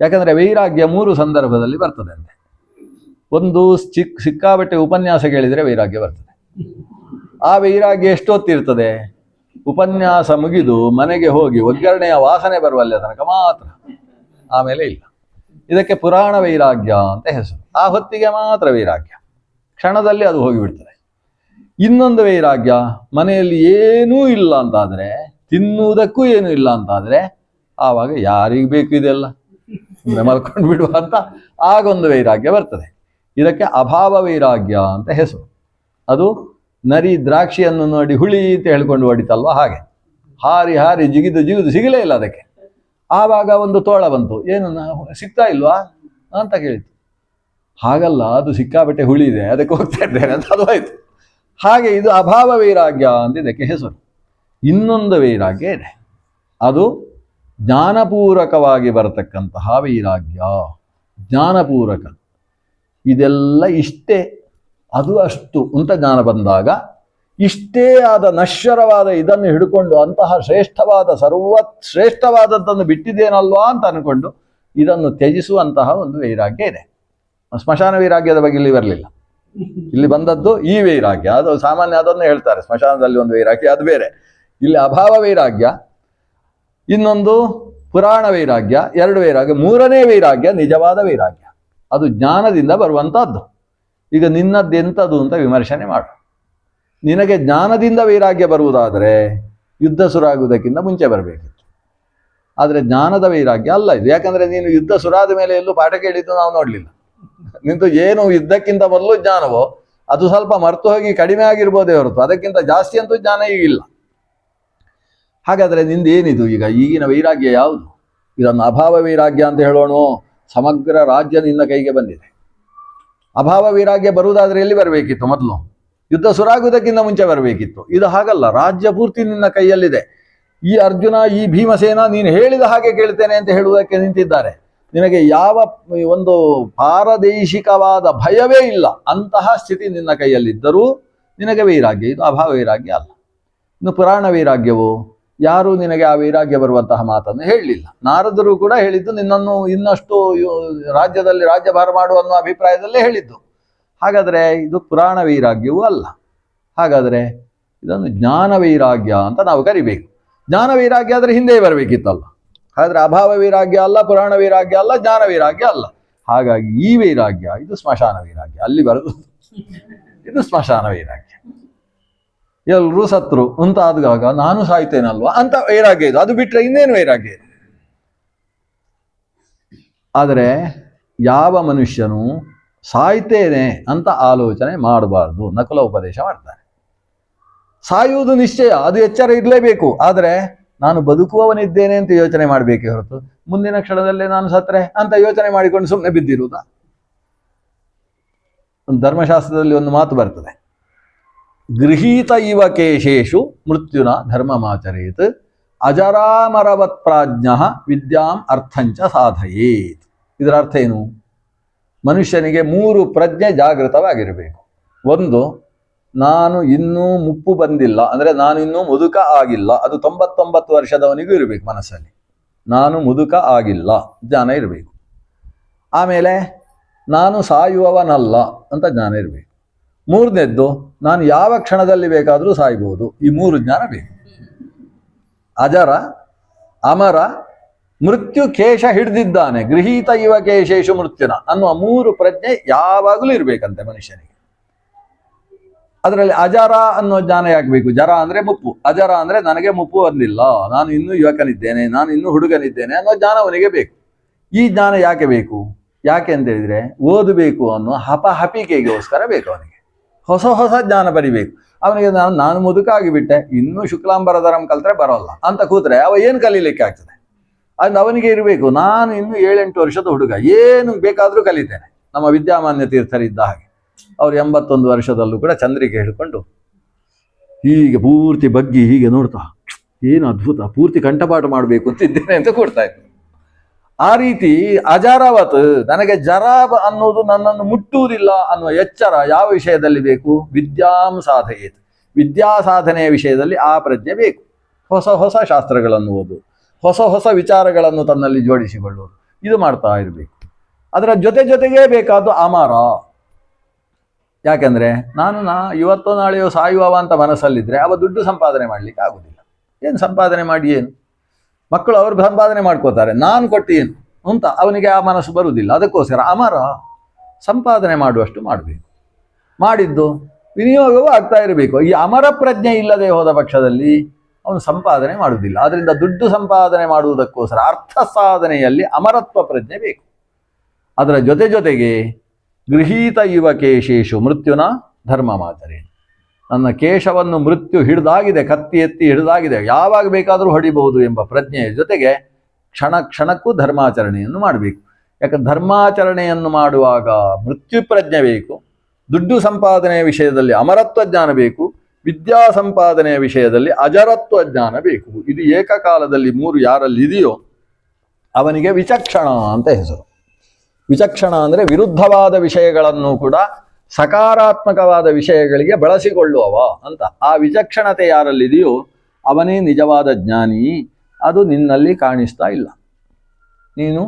ಯಾಕಂದರೆ ವೈರಾಗ್ಯ 3 ಸಂದರ್ಭದಲ್ಲಿ ಬರ್ತದೆ ಅಂತೆ. ಒಂದು ಸಿಕ್ಕಾಬಟ್ಟೆ ಉಪನ್ಯಾಸ ಕೇಳಿದರೆ ವೈರಾಗ್ಯ ಬರ್ತದೆ. ಆ ವೈರಾಗ್ಯ ಎಷ್ಟೊತ್ತಿರ್ತದೆ? ಉಪನ್ಯಾಸ ಮುಗಿದು ಮನೆಗೆ ಹೋಗಿ ಒಗ್ಗರಣೆಯ ವಾಸನೆ ಬರುವಲ್ಲಿ ತನಕ ಮಾತ್ರ, ಆಮೇಲೆ ಇಲ್ಲ. ಇದಕ್ಕೆ ಪುರಾಣ ವೈರಾಗ್ಯ ಅಂತ ಹೆಸರು. ಆ ಹೊತ್ತಿಗೆ ಮಾತ್ರ ವೈರಾಗ್ಯ, ಕ್ಷಣದಲ್ಲಿ ಅದು ಹೋಗಿಬಿಡ್ತದೆ. ಇನ್ನೊಂದು ವೈರಾಗ್ಯ, ಮನೆಯಲ್ಲಿ ಏನೂ ಇಲ್ಲ ಅಂತಾದರೆ, ತಿನ್ನುವುದಕ್ಕೂ ಏನೂ ಇಲ್ಲ ಅಂತಾದರೆ, ಆವಾಗ ಯಾರಿಗೆ ಬೇಕು ಇದೆಲ್ಲ? ಮಲ್ಕೊಂಡು ಬಿಡುವ ಅಂತ ಆಗೊಂದು ವೈರಾಗ್ಯ ಬರ್ತದೆ. ಇದಕ್ಕೆ ಅಭಾವ ವೈರಾಗ್ಯ ಅಂತ ಹೆಸರು. ಅದು ನರಿ ದ್ರಾಕ್ಷಿಯನ್ನು ನೋಡಿ ಹುಳಿ ಅಂತ ಹೇಳ್ಕೊಂಡು ಹೊಡಿತಲ್ವ, ಹಾಗೆ ಹಾರಿ ಹಾರಿ ಜಿಗಿದು ಜಿಗಿದು ಸಿಗಲೇ ಇಲ್ಲ ಅದಕ್ಕೆ. ಆವಾಗ ಒಂದು ತೋಳ ಬಂತು, ಏನು ಸಿಗ್ತಾ ಇಲ್ವಾ ಅಂತ ಕೇಳಿತು. ಹಾಗಲ್ಲ, ಅದು ಸಿಕ್ಕಾಬಟ್ಟೆ ಹುಳಿ ಇದೆ, ಅದಕ್ಕೆ ಹೋಗ್ತಾ ಇದ್ದೇನೆ ಅಂತ ಅದು ಆಯ್ತು. ಹಾಗೆ ಇದು ಅಭಾವ ವೈರಾಗ್ಯ ಅಂತ ಇದಕ್ಕೆ ಹೆಸರು. ಇನ್ನೊಂದು ವೈರಾಗ್ಯ ಇದೆ, ಅದು ಜ್ಞಾನಪೂರಕವಾಗಿ ಬರತಕ್ಕಂತಹ ವೈರಾಗ್ಯ. ಜ್ಞಾನಪೂರಕ, ಇದೆಲ್ಲ ಇಷ್ಟೇ ಅದು ಅಷ್ಟು ಅಂತ ಜ್ಞಾನ ಬಂದಾಗ ಇಷ್ಟೇ ಆದ ನಶ್ವರವಾದ ಇದನ್ನು ಹಿಡ್ಕೊಂಡು ಅಂತಹ ಶ್ರೇಷ್ಠವಾದ ಶ್ರೇಷ್ಠವಾದದ್ದನ್ನು ಬಿಟ್ಟಿದ್ದೇನಲ್ವಾ ಅಂತ ಅನ್ಕೊಂಡು ಇದನ್ನು ತ್ಯಜಿಸುವಂತಹ ಒಂದು ವೈರಾಗ್ಯ ಇದೆ. ಸ್ಮಶಾನ ವೈರಾಗ್ಯದ ಬಗ್ಗೆ ಇಲ್ಲಿ ಬರಲಿಲ್ಲ, ಇಲ್ಲಿ ಬಂದದ್ದು ಈ ವೈರಾಗ್ಯ. ಅದು ಸಾಮಾನ್ಯ, ಅದನ್ನು ಹೇಳ್ತಾರೆ ಸ್ಮಶಾನದಲ್ಲಿ ಒಂದು ವೈರಾಗ್ಯ, ಅದು ಬೇರೆ. ಇಲ್ಲಿ ಅಭಾವ ವೈರಾಗ್ಯ, ಇನ್ನೊಂದು ಪುರಾಣ ವೈರಾಗ್ಯ, ಎರಡು ವೈರಾಗ್ಯ. ಮೂರನೇ ವೈರಾಗ್ಯ ನಿಜವಾದ ವೈರಾಗ್ಯ, ಅದು ಜ್ಞಾನದಿಂದ ಬರುವಂತಹದ್ದು. ಈಗ ನಿನ್ನದ್ದೆಂಥದ್ದು ಅಂತ ವಿಮರ್ಶನೆ ಮಾಡು. ನಿನಗೆ ಜ್ಞಾನದಿಂದ ವೈರಾಗ್ಯ ಬರುವುದಾದರೆ ಯುದ್ಧ ಸುರಾಗುವುದಕ್ಕಿಂತ ಮುಂಚೆ ಬರಬೇಕಿತ್ತು. ಆದರೆ ಜ್ಞಾನದ ವೈರಾಗ್ಯ ಅಲ್ಲ ಇದು. ಯಾಕಂದರೆ ನೀನು ಯುದ್ಧ ಸುರಾದ ಮೇಲೆ ಎಲ್ಲೂ ಪಾಠ ಕೇಳಿದ್ದು ನಾವು ನೋಡಲಿಲ್ಲ. ನಿಂತು ಏನು ಯುದ್ಧಕ್ಕಿಂತ ಮೊದಲು ಜ್ಞಾನವೋ ಅದು ಸ್ವಲ್ಪ ಮರೆತು ಹೋಗಿ ಕಡಿಮೆ ಆಗಿರ್ಬೋದೇ ಹೊರತು ಅದಕ್ಕಿಂತ ಜಾಸ್ತಿ ಅಂತೂ ಜ್ಞಾನ ಈಗಿಲ್ಲ. ಹಾಗಾದರೆ ನಿಂದು ಏನಿದು ಈಗ ಈಗಿನ ವೈರಾಗ್ಯ ಯಾವುದು? ಇದನ್ನು ಅಭಾವ ವೈರಾಗ್ಯ ಅಂತ ಹೇಳೋಣ. ಸಮಗ್ರ ರಾಜ್ಯ ನಿನ್ನ ಕೈಗೆ ಬಂದಿದೆ. ಅಭಾವ ವೈರಾಗ್ಯ ಬರುವುದಾದರೆ ಎಲ್ಲಿ ಬರಬೇಕಿತ್ತು? ಮೊದಲು ಯುದ್ಧ ಸುರಾಗುವುದಕ್ಕಿಂತ ಮುಂಚೆ ಬರಬೇಕಿತ್ತು. ಇದು ಹಾಗಲ್ಲ, ರಾಜ್ಯ ಪೂರ್ತಿ ನಿನ್ನ ಕೈಯಲ್ಲಿದೆ. ಈ ಅರ್ಜುನ, ಈ ಭೀಮಸೇನ ನೀನು ಹೇಳಿದ ಹಾಗೆ ಕೇಳ್ತೇನೆ ಅಂತ ಹೇಳುವುದಕ್ಕೆ ನಿಂತಿದ್ದಾರೆ. ನಿನಗೆ ಯಾವ ಒಂದು ಪಾರದೈಶಿಕವಾದ ಭಯವೇ ಇಲ್ಲ. ಅಂತಹ ಸ್ಥಿತಿ ನಿನ್ನ ಕೈಯಲ್ಲಿದ್ದರೂ ನಿನಗೆ ವೈರಾಗ್ಯ. ಇದು ಅಭಾವ ವೈರಾಗ್ಯ ಅಲ್ಲ. ಇನ್ನು ಪುರಾಣ ವೈರಾಗ್ಯವು, ಯಾರೂ ನಿನಗೆ ಆ ವೈರಾಗ್ಯ ಬರುವಂತಹ ಮಾತನ್ನು ಹೇಳಲಿಲ್ಲ. ನಾರದರು ಕೂಡ ಹೇಳಿದ್ದು ನಿನ್ನನ್ನು ಇನ್ನಷ್ಟು ರಾಜ್ಯದಲ್ಲಿ ರಾಜ್ಯಭಾರ ಮಾಡುವ ಅನ್ನೋ ಅಭಿಪ್ರಾಯದಲ್ಲೇ ಹೇಳಿದ್ದು. ಹಾಗಾದರೆ ಇದು ಪುರಾಣ ವೈರಾಗ್ಯವೂ ಅಲ್ಲ. ಹಾಗಾದರೆ ಇದನ್ನು ಜ್ಞಾನ ವೈರಾಗ್ಯ ಅಂತ ನಾವು ಕರಿಬೇಕು. ಜ್ಞಾನ ವೈರಾಗ್ಯ ಆದರೆ ಹಿಂದೆ ಬರಬೇಕಿತ್ತಲ್ಲ. ಹಾಗಾದರೆ ಅಭಾವ ವೈರಾಗ್ಯ ಅಲ್ಲ, ಪುರಾಣ ವೈರಾಗ್ಯ ಅಲ್ಲ, ಜ್ಞಾನ ವೈರಾಗ್ಯ ಅಲ್ಲ. ಹಾಗಾಗಿ ಈ ವೈರಾಗ್ಯ ಇದು ಸ್ಮಶಾನ ವೈರಾಗ್ಯ. ಅಲ್ಲಿ ಬರೋದು ಇದು ಸ್ಮಶಾನ ವೈರಾಗ್ಯ. ಎಲ್ಲರೂ ಸತ್ರು ಅಂತ ಆದಾಗ ನಾನು ಸಾಯ್ತೇನಲ್ವಾ ಅಂತ ವೈರಾಗ್ಯ ಇದು. ಅದು ಬಿಟ್ಟರೆ ಇನ್ನೇನು ವೈರಾಗ್ಯ ಇದೆ? ಆದರೆ ಯಾವ ಮನುಷ್ಯನು ಸಾಯ್ತೇನೆ ಅಂತ ಆಲೋಚನೆ ಮಾಡಬಾರ್ದು. ನಕುಲ ಉಪದೇಶ ಮಾಡ್ತಾರೆ. ಸಾಯುವುದು ನಿಶ್ಚಯ, ಅದು ಎಚ್ಚರ ಇರಲೇಬೇಕು. ಆದರೆ ನಾನು ಬದುಕುವವನಿದ್ದೇನೆ ಅಂತ ಯೋಚನೆ ಮಾಡಬೇಕೇ ಹೊರತು ಮುಂದಿನ ಕ್ಷಣದಲ್ಲೇ ನಾನು ಸತ್ರೆ ಅಂತ ಯೋಚನೆ ಮಾಡಿಕೊಂಡು ಸುಮ್ಮನೆ ಬಿದ್ದಿರುವುದಾ? ಒಂದು ಧರ್ಮಶಾಸ್ತ್ರದಲ್ಲಿ ಒಂದು ಮಾತು ಬರ್ತದೆ, ಗೃಹೀತ ಇವ ಕೇಶೇಶು ಮೃತ್ಯುನ ಧರ್ಮಮಾಚರೇತ್ ಅಜರಾಮರವತ್ ಪ್ರಾಜ್ಞ ವಿದ್ಯಾಂ ಅರ್ಥಂಚ ಸಾಧಯೇತ್. ಇದರ ಅರ್ಥ ಏನು? ಮನುಷ್ಯನಿಗೆ 3 ಪ್ರಜ್ಞೆ ಜಾಗೃತವಾಗಿರಬೇಕು. ಒಂದು, ನಾನು ಇನ್ನೂ ಮುಪ್ಪು ಬಂದಿಲ್ಲ, ಅಂದರೆ ನಾನು ಇನ್ನೂ ಮುದುಕ ಆಗಿಲ್ಲ. ಅದು 99 ವರ್ಷದವನಿಗೂ ಇರಬೇಕು ಮನಸ್ಸಲ್ಲಿ. ನಾನು ಮುದುಕ ಆಗಿಲ್ಲ ಜ್ಞಾನ ಇರಬೇಕು. ಆಮೇಲೆ ನಾನು ಸಾಯುವವನಲ್ಲ ಅಂತ ಜ್ಞಾನ ಇರಬೇಕು. ಮೂರನೇದ್ದು, ನಾನು ಯಾವ ಕ್ಷಣದಲ್ಲಿ ಬೇಕಾದರೂ ಸಾಯ್ಬೋದು. ಈ 3 ಜ್ಞಾನ ಬೇಕು. ಅಜರ, ಅಮರ, ಮೃತ್ಯು ಕೇಶ ಹಿಡಿದಿದ್ದಾನೆ. ಗೃಹೀತ ಇವ ಕೇಶೇಶು ಮೃತ್ಯುನ ಅನ್ನುವ 3 ಪ್ರಜ್ಞೆ ಯಾವಾಗಲೂ ಇರಬೇಕಂತೆ ಮನುಷ್ಯನಿಗೆ. ಅದರಲ್ಲಿ ಅಜರ ಅನ್ನೋ ಜ್ಞಾನ ಯಾಕೆ ಬೇಕು? ಜರ ಅಂದರೆ ಮುಪ್ಪು, ಅಜರ ಅಂದರೆ ನನಗೆ ಮುಪ್ಪು ಬಂದಿಲ್ಲ, ನಾನು ಇನ್ನೂ ಯುವಕನಿದ್ದೇನೆ, ನಾನು ಇನ್ನೂ ಹುಡುಗನಿದ್ದೇನೆ ಅನ್ನೋ ಜ್ಞಾನ ಅವನಿಗೆ ಬೇಕು. ಈ ಜ್ಞಾನ ಯಾಕೆ ಬೇಕು? ಯಾಕೆ ಅಂತ ಹೇಳಿದರೆ ಓದಬೇಕು ಅನ್ನೋ ಹಪಿಕೆಗೋಸ್ಕರ ಬೇಕು ಅವನಿಗೆ. ಹೊಸ ಹೊಸ ಜ್ಞಾನ ಬರಿಬೇಕು ಅವನಿಗೆ. ನಾನು ಮುದುಕ ಆಗಿಬಿಟ್ಟೆ, ಇನ್ನೂ ಶುಕ್ಲಾಂಬರಧರಂ ಕಲ್ತ್ರೆ ಬರೋಲ್ಲ ಅಂತ ಕೂತ್ರೆ ಅವ ಏನು ಕಲೀಲಿಕ್ಕೆ ಆಗ್ತದೆ? ಅದು ಅವನಿಗೆ ಇರಬೇಕು, ನಾನು ಇನ್ನೂ 7-8 ವರ್ಷದ ಹುಡುಗ, ಏನು ಬೇಕಾದರೂ ಕಲಿತೇನೆ. ನಮ್ಮ ವಿದ್ಯಾಮಾನ್ಯ ತೀರ್ಥರಿದ್ದ ಹಾಗೆ ಅವ್ರು 81 ವರ್ಷದಲ್ಲೂ ಕೂಡ ಚಂದ್ರಿಕೆ ಹಿಡ್ಕೊಂಡು ಹೀಗೆ ಪೂರ್ತಿ ಬಗ್ಗಿ ಹೀಗೆ ನೋಡ್ತಾ, ಏನು ಅದ್ಭುತ, ಪೂರ್ತಿ ಕಂಠಪಾಠ ಮಾಡಬೇಕು ಅಂತಿದ್ದೇನೆ ಅಂತ ಕೊಡ್ತಾ ಇದ್ರು. ಆ ರೀತಿ ಅಜರವತ್, ನನಗೆ ಜರ ಅನ್ನೋದು ನನ್ನನ್ನು ಮುಟ್ಟುವುದಿಲ್ಲ ಅನ್ನುವ ಎಚ್ಚರ ಯಾವ ವಿಷಯದಲ್ಲಿ ಬೇಕು? ವಿದ್ಯಾಂ ಸಾಧಯೇತ್. ವಿದ್ಯಾ ಸಾಧನೆಯ ವಿಷಯದಲ್ಲಿ ಆ ಪ್ರಜ್ಞೆ ಬೇಕು. ಹೊಸ ಹೊಸ ಶಾಸ್ತ್ರಗಳನ್ನು ಓದು, ಹೊಸ ಹೊಸ ವಿಚಾರಗಳನ್ನು ತನ್ನಲ್ಲಿ ಜೋಡಿಸಿಕೊಳ್ಳುವುದು, ಇದು ಮಾಡ್ತಾ ಇರಬೇಕು. ಅದರ ಜೊತೆಗೇ ಬೇಕಾದ್ದು ಅಮರ. ಯಾಕೆಂದರೆ ನಾನು ಇವತ್ತೋ ನಾಳೆಯೋ ಸಾಯುವವ ಅಂತ ಮನಸ್ಸಲ್ಲಿದ್ದರೆ ಅವ ದುಡ್ಡು ಸಂಪಾದನೆ ಮಾಡಲಿಕ್ಕೆ ಆಗೋದಿಲ್ಲ. ಏನು ಸಂಪಾದನೆ ಮಾಡಿ ಏನು? ಮಕ್ಕಳು ಅವ್ರು ಸಂಪಾದನೆ ಮಾಡ್ಕೋತಾರೆ, ನಾನು ಕೊಟ್ಟು ಏನು ಅಂತ ಅವನಿಗೆ ಆ ಮನಸ್ಸು ಬರುವುದಿಲ್ಲ. ಅದಕ್ಕೋಸ್ಕರ ಅಮರ, ಸಂಪಾದನೆ ಮಾಡುವಷ್ಟು ಮಾಡಬೇಕು. ಮಾಡಿದ್ದು ವಿನಿಯೋಗವೂ ಆಗ್ತಾ ಇರಬೇಕು. ಈ ಅಮರ ಪ್ರಜ್ಞೆ ಇಲ್ಲದೆ ಹೋದ ಪಕ್ಷದಲ್ಲಿ ಅವನು ಸಂಪಾದನೆ ಮಾಡುವುದಿಲ್ಲ. ಅದರಿಂದ ದುಡ್ಡು ಸಂಪಾದನೆ ಮಾಡುವುದಕ್ಕೋಸ್ಕರ ಅರ್ಥ ಸಾಧನೆಯಲ್ಲಿ ಅಮರತ್ವ ಪ್ರಜ್ಞೆ ಬೇಕು. ಅದರ ಜೊತೆಗೆ ಗೃಹೀತ ಇವ ಕೇಶೇಶು ಮೃತ್ಯುನ ಧರ್ಮಮಾಚರಣೆ. ನನ್ನ ಕೇಶವನ್ನು ಮೃತ್ಯು ಹಿಡಿದಾಗಿದೆ, ಕತ್ತಿ ಎತ್ತಿ ಹಿಡಿದಾಗಿದೆ, ಯಾವಾಗ ಬೇಕಾದರೂ ಹೊಡಿಬಹುದು ಎಂಬ ಪ್ರಜ್ಞೆಯ ಜೊತೆಗೆ ಕ್ಷಣಕ್ಕೂ ಧರ್ಮಾಚರಣೆಯನ್ನು ಮಾಡಬೇಕು. ಯಾಕಂದ್ರೆ ಧರ್ಮಾಚರಣೆಯನ್ನು ಮಾಡುವಾಗ ಮೃತ್ಯು ಪ್ರಜ್ಞೆ ಬೇಕು, ದುಡ್ಡು ಸಂಪಾದನೆಯ ವಿಷಯದಲ್ಲಿ ಅಮರತ್ವ ಜ್ಞಾನ ಬೇಕು, ವಿದ್ಯಾ ಸಂಪಾದನೆಯ ವಿಷಯದಲ್ಲಿ ಅಜರತ್ವ ಜ್ಞಾನ ಬೇಕು. ಇದು ಏಕಕಾಲದಲ್ಲಿ 3 ಯಾರಲ್ಲಿ ಇದೆಯೋ ಅವನಿಗೆ ವಿಚಕ್ಷಣ ಅಂತ ಹೆಸರು. ವಿಚಕ್ಷಣ ಅಂದರೆ ವಿರುದ್ಧವಾದ ವಿಷಯಗಳನ್ನು ಕೂಡ ಸಕಾರಾತ್ಮಕವಾದ ವಿಷಯಗಳಿಗೆ ಬಳಸಿಕೊಳ್ಳುವವ ಅಂತ. ಆ ವಿಚಕ್ಷಣತೆ ಯಾರಲ್ಲಿದೆಯೋ ಅವನೇ ನಿಜವಾದ ಜ್ಞಾನಿ. ಅದು ನಿನ್ನಲ್ಲಿ ಕಾಣಿಸ್ತಾ ಇಲ್ಲ. ನೀನು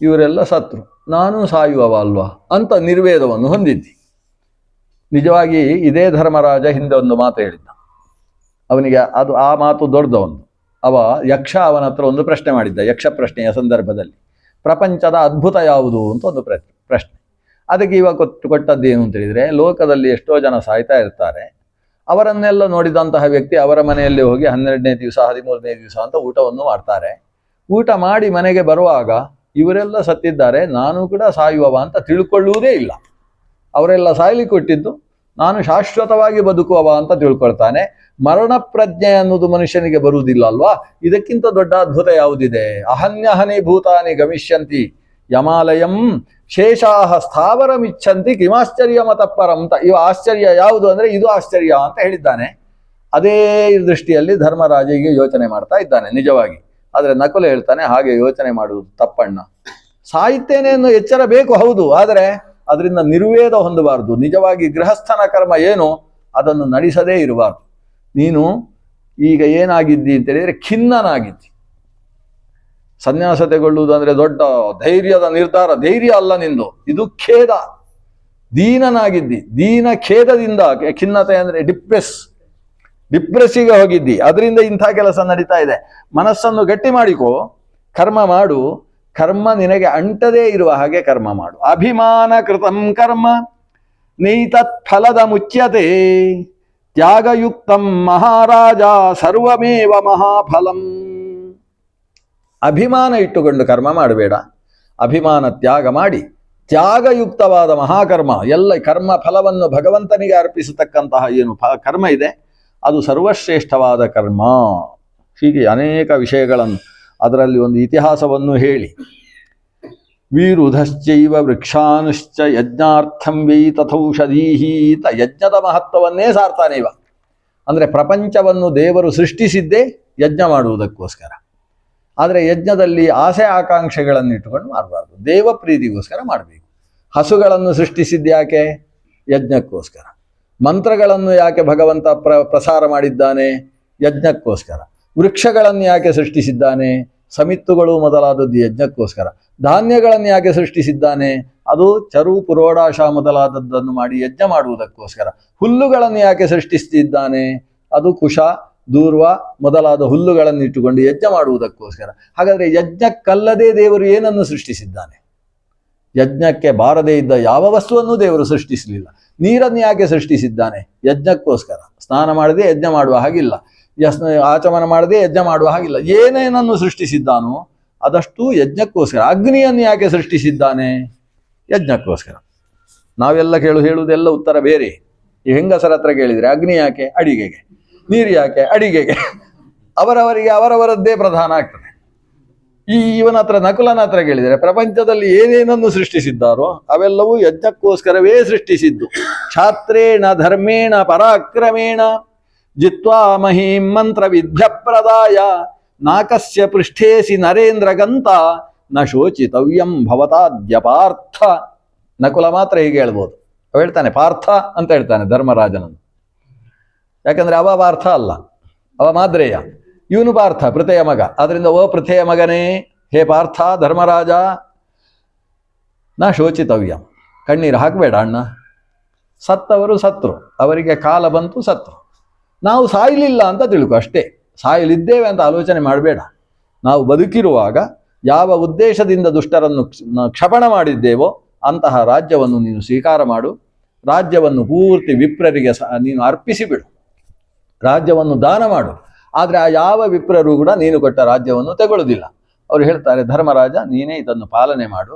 ಇವರೆಲ್ಲ ಸತ್ರು, ನಾನು ಸಾಯುವವ ಅಲ್ವಾ ಅಂತ ನಿರ್ವೇದವನ್ನು ಹೊಂದಿದ್ದಿ. ನಿಜವಾಗಿ ಇದೇ ಧರ್ಮರಾಜ ಹಿಂದೆ ಒಂದು ಮಾತು ಹೇಳಿದ್ದ. ಅವನಿಗೆ ಆ ಮಾತು ದೊಡ್ಡದವನು. ಯಕ್ಷ ಅವನ ಹತ್ರ ಒಂದು ಪ್ರಶ್ನೆ ಮಾಡಿದ್ದ. ಯಕ್ಷ ಪ್ರಶ್ನೆಯ ಸಂದರ್ಭದಲ್ಲಿ ಪ್ರಪಂಚದ ಅದ್ಭುತ ಯಾವುದು ಅಂತ ಒಂದು ಪ್ರಶ್ನೆ. ಅದಕ್ಕೆ ಇವಾಗ ಕೊಟ್ಟದ್ದೇನು ಅಂತ ಹೇಳಿದರೆ, ಲೋಕದಲ್ಲಿ ಎಷ್ಟೋ ಜನ ಸಾಯ್ತಾ ಇರ್ತಾರೆ, ಅವರನ್ನೆಲ್ಲ ನೋಡಿದಂತಹ ವ್ಯಕ್ತಿ ಅವರ ಮನೆಯಲ್ಲಿ ಹೋಗಿ 12ನೇ ದಿವಸ 13ನೇ ದಿವಸ ಅಂತ ಊಟವನ್ನು ಮಾಡ್ತಾರೆ. ಊಟ ಮಾಡಿ ಮನೆಗೆ ಬರುವಾಗ ಇವರೆಲ್ಲ ಸತ್ತಿದ್ದಾರೆ, ನಾನು ಕೂಡ ಸಾಯುವವ ಅಂತ ತಿಳ್ಕೊಳ್ಳುವುದೇ ಇಲ್ಲ. ಅವರೆಲ್ಲ ಸಾಯಲಿಕ್ಕೆ ಕೊಟ್ಟಿದ್ದು, ನಾನು ಶಾಶ್ವತವಾಗಿ ಬದುಕುವವ ಅಂತ ತಿಳ್ಕೊಳ್ತಾನೆ. ಮರಣ ಪ್ರಜ್ಞೆ ಅನ್ನೋದು ಮನುಷ್ಯನಿಗೆ ಬರುವುದಿಲ್ಲ ಅಲ್ವಾ? ಇದಕ್ಕಿಂತ ದೊಡ್ಡ ಅದ್ಭುತ ಯಾವುದಿದೆ? ಅಹನ್ಯಹನಿ ಭೂತಾನಿ ಗಮಿಷ್ಯಂತಿ ಯಮಾಲಯಂ ಶೇಷಾಹ ಸ್ಥಾವರಮಿಚ್ಛಂತಿ ಕಿಮಾಶ್ಚರ್ಯ ಮತಪರಂ ಅಂತ. ಇವ ಆಶ್ಚರ್ಯ ಯಾವುದು ಅಂದರೆ ಇದು ಆಶ್ಚರ್ಯ ಅಂತ ಹೇಳಿದ್ದಾನೆ. ಅದೇ ದೃಷ್ಟಿಯಲ್ಲಿ ಧರ್ಮರಾಜಿಗೆ ಯೋಚನೆ ಮಾಡ್ತಾ ಇದ್ದಾನೆ ನಿಜವಾಗಿ. ಆದರೆ ನಕುಲ ಹೇಳ್ತಾನೆ, ಹಾಗೆ ಯೋಚನೆ ಮಾಡುವುದು ತಪ್ಪಣ್ಣ. ಸಾಯುತ್ತೇನೆ ಅನ್ನೋ ಎಚ್ಚರ ಬೇಕು, ಹೌದು, ಆದರೆ ಅದರಿಂದ ನಿರ್ವೇದ ಹೊಂದಬಾರದು. ನಿಜವಾಗಿ ಗೃಹಸ್ಥನ ಕರ್ಮ ಏನು ಅದನ್ನು ನಡೆಸದೇ ಇರಬಾರ್ದು. ನೀನು ಈಗ ಏನಾಗಿದ್ದಿ ಅಂತ ಹೇಳಿದರೆ ಖಿನ್ನನಾಗಿದ್ದಿ. ಸನ್ಯಾಸ ತೆಗೊಳ್ಳುವುದು ಅಂದರೆ ದೊಡ್ಡ ಧೈರ್ಯದ ನಿರ್ಧಾರ. ಧೈರ್ಯ ಅಲ್ಲ ನಿಂದು, ಇದು ಖೇದ. ದೀನನಾಗಿದ್ದಿ, ದೀನ ಖೇದದಿಂದ ಖಿನ್ನತೆ ಅಂದರೆ ಡಿಪ್ರೆಸ್ಸಿಗೆ ಹೋಗಿದ್ದಿ. ಅದರಿಂದ ಇಂಥ ಕೆಲಸ ನಡೀತಾ ಇದೆ. ಮನಸ್ಸನ್ನು ಗಟ್ಟಿ ಮಾಡಿಕೋ, ಕರ್ಮ ಮಾಡು. ಕರ್ಮ ನಿನಗೆ ಅಂಟದೇ ಇರುವ ಹಾಗೆ ಕರ್ಮ ಮಾಡು. ಅಭಿಮಾನ ಕೃತಂ ಕರ್ಮ ನೈತತ್ ಫಲದ ಮುಚ್ಯತೆ ತ್ಯಾಗಯುಕ್ತಂ ಮಹಾರಾಜ ಸರ್ವಮೇವ ಮಹಾಫಲಂ. ಅಭಿಮಾನ ಇಟ್ಟುಕೊಂಡು ಕರ್ಮ ಮಾಡಬೇಡ. ಅಭಿಮಾನ ತ್ಯಾಗ ಮಾಡಿ ತ್ಯಾಗಯುಕ್ತವಾದ ಮಹಾಕರ್ಮ, ಎಲ್ಲ ಕರ್ಮ ಫಲವನ್ನು ಭಗವಂತನಿಗೆ ಅರ್ಪಿಸತಕ್ಕಂತಹ ಏನು ಕರ್ಮ ಇದೆ ಅದು ಸರ್ವಶ್ರೇಷ್ಠವಾದ ಕರ್ಮ. ಹೀಗೆ ಅನೇಕ ವಿಷಯಗಳನ್ನು ಅದರಲ್ಲಿ ಒಂದು ಇತಿಹಾಸವನ್ನು ಹೇಳಿ, ವೀರುಧಶ್ಚೈವ ವೃಕ್ಷಾನುಶ್ಚ ಯಜ್ಞಾರ್ಥಂ ವೈ ತಥೌಷಧೀಹೀತ ಯಜ್ಞದ ಮಹತ್ವವನ್ನೇ ಸಾರ್ತಾನೆ ಇವ. ಅಂದರೆ ಪ್ರಪಂಚವನ್ನು ದೇವರು ಸೃಷ್ಟಿಸಿದ್ದೇ ಯಜ್ಞ ಮಾಡುವುದಕ್ಕೋಸ್ಕರ. ಆದರೆ ಯಜ್ಞದಲ್ಲಿ ಆಸೆ ಆಕಾಂಕ್ಷೆಗಳನ್ನು ಇಟ್ಟುಕೊಂಡು ಮಾಡಬಾರ್ದು, ದೇವ ಪ್ರೀತಿಗೋಸ್ಕರ ಮಾಡಬೇಕು. ಹಸುಗಳನ್ನು ಸೃಷ್ಟಿಸಿದ್ಯಾಕೆ? ಯಜ್ಞಕ್ಕೋಸ್ಕರ. ಮಂತ್ರಗಳನ್ನು ಯಾಕೆ ಭಗವಂತ ಪ್ರಸಾರ ಮಾಡಿದ್ದಾನೆ? ಯಜ್ಞಕ್ಕೋಸ್ಕರ. ವೃಕ್ಷಗಳನ್ನು ಯಾಕೆ ಸೃಷ್ಟಿಸಿದ್ದಾನೆ? ಸಮಿತ್ತುಗಳು ಮೊದಲಾದದ್ದು ಯಜ್ಞಕ್ಕೋಸ್ಕರ. ಧಾನ್ಯಗಳನ್ನು ಯಾಕೆ ಸೃಷ್ಟಿಸಿದ್ದಾನೆ? ಅದು ಚರು ಪುರೋಡಾಶ ಮೊದಲಾದದ್ದನ್ನು ಮಾಡಿ ಯಜ್ಞ ಮಾಡುವುದಕ್ಕೋಸ್ಕರ. ಹುಲ್ಲುಗಳನ್ನು ಯಾಕೆ ಸೃಷ್ಟಿಸಿದ್ದಾನೆ? ಅದು ಕುಶ ದೂರ್ವ ಮೊದಲಾದ ಹುಲ್ಲುಗಳನ್ನು ಇಟ್ಟುಕೊಂಡು ಯಜ್ಞ ಮಾಡುವುದಕ್ಕೋಸ್ಕರ. ಹಾಗಾದರೆ ಯಜ್ಞಕ್ಕಲ್ಲದೆ ದೇವರು ಏನನ್ನು ಸೃಷ್ಟಿಸಿದ್ದಾನೆ? ಯಜ್ಞಕ್ಕೆ ಬಾರದೇ ಇದ್ದ ಯಾವ ವಸ್ತುವನ್ನು ದೇವರು ಸೃಷ್ಟಿಸಲಿಲ್ಲ. ನೀರನ್ನು ಯಾಕೆ ಸೃಷ್ಟಿಸಿದ್ದಾನೆ? ಯಜ್ಞಕ್ಕೋಸ್ಕರ. ಸ್ನಾನ ಮಾಡದೆ ಯಜ್ಞ ಮಾಡುವ ಹಾಗಿಲ್ಲ, ಆಚಮನ ಮಾಡದೆ ಯಜ್ಞ ಮಾಡುವ ಹಾಗಿಲ್ಲ. ಏನೇನನ್ನು ಸೃಷ್ಟಿಸಿದ್ದಾನೋ ಅದಷ್ಟು ಯಜ್ಞಕ್ಕೋಸ್ಕರ. ಅಗ್ನಿಯನ್ನು ಯಾಕೆ ಸೃಷ್ಟಿಸಿದ್ದಾನೆ? ಯಜ್ಞಕ್ಕೋಸ್ಕರ. ನಾವೆಲ್ಲ ಹೇಳುವುದೆಲ್ಲ ಉತ್ತರ ಬೇರೆ. ಈ ಹೆಂಗಸರ ಹತ್ರ ಕೇಳಿದರೆ ಅಗ್ನಿ ಯಾಕೆ? ಅಡಿಗೆಗೆ. ನೀರು ಯಾಕೆ? ಅಡಿಗೆಗೆ. ಅವರವರಿಗೆ ಅವರವರದ್ದೇ ಪ್ರಧಾನ ಆಗ್ತದೆ. ಇವನ ಹತ್ರ ನಕುಲನ ಹತ್ರ ಕೇಳಿದರೆ ಪ್ರಪಂಚದಲ್ಲಿ ಏನೇನನ್ನು ಸೃಷ್ಟಿಸಿದ್ದಾರೋ ಅವೆಲ್ಲವೂ ಯಜ್ಞಕ್ಕೋಸ್ಕರವೇ ಸೃಷ್ಟಿಸಿದ್ದು. ಛಾತ್ರೇಣ ಧರ್ಮೇಣ ಪರಾಕ್ರಮೇಣ ಜಿತ್ವಾ ಮಹೀಂ ಮಂತ್ರ ವಿದ್ಯಪ್ರದಾಯ ನಾಕಸ್ಯ ಪೃಷ್ಠೇಸಿ ನರೇಂದ್ರ ಗಂತ ನ ಶೋಚಿತವ್ಯಂ ಭವತಾದ್ಯ ಪಾರ್ಥ. ನಕುಲ ಮಾತ್ರ ಹೀಗೆ ಹೇಳ್ಬೋದು. ಅವ ಹೇಳ್ತಾನೆ ಪಾರ್ಥ ಅಂತ ಹೇಳ್ತಾನೆ ಧರ್ಮರಾಜನನ್ನು. ಯಾಕಂದ್ರೆ ಅವ ಪಾರ್ಥ ಅಲ್ಲ, ಅವ ಮಾದ್ರೇಯ. ಇವನು ಪಾರ್ಥ, ಪೃಥೆಯ ಮಗ. ಆದ್ರಿಂದ ಓ ಪೃಥೆಯ ಮಗನೇ, ಹೇ ಪಾರ್ಥ ಧರ್ಮರಾಜ, ನಾ ಶೋಚಿತವ್ಯ, ಕಣ್ಣೀರು ಹಾಕಬೇಡ ಅಣ್ಣ. ಸತ್ತವರು ಸತ್ರು, ಅವರಿಗೆ ಕಾಲ ಬಂತು, ಸತ್ರು. ನಾವು ಸಾಯಲಿಲ್ಲ ಅಂತ ತಿಳ್ಕೊ ಅಷ್ಟೇ. ಸಾಯಲಿದ್ದೇವೆ ಅಂತ ಆಲೋಚನೆ ಮಾಡಬೇಡ. ನಾವು ಬದುಕಿರುವಾಗ ಯಾವ ಉದ್ದೇಶದಿಂದ ದುಷ್ಟರನ್ನು ಕ್ಷಪಣ ಮಾಡಿದ್ದೇವೋ ಅಂತಹ ರಾಜ್ಯವನ್ನು ನೀನು ಸ್ವೀಕಾರ ಮಾಡು. ರಾಜ್ಯವನ್ನು ಪೂರ್ತಿ ವಿಪ್ರರಿಗೆ ನೀನು ಅರ್ಪಿಸಿಬಿಡು. ರಾಜ್ಯವನ್ನು ದಾನ ಮಾಡು. ಆದರೆ ಆ ಯಾವ ವಿಪ್ರರು ಕೂಡ ನೀನು ಕೊಟ್ಟ ರಾಜ್ಯವನ್ನು ತಗೊಳ್ಳೋದಿಲ್ಲ. ಅವರು ಹೇಳ್ತಾರೆ, ಧರ್ಮರಾಜ ನೀನೇ ಇದನ್ನು ಪಾಲನೆ ಮಾಡು,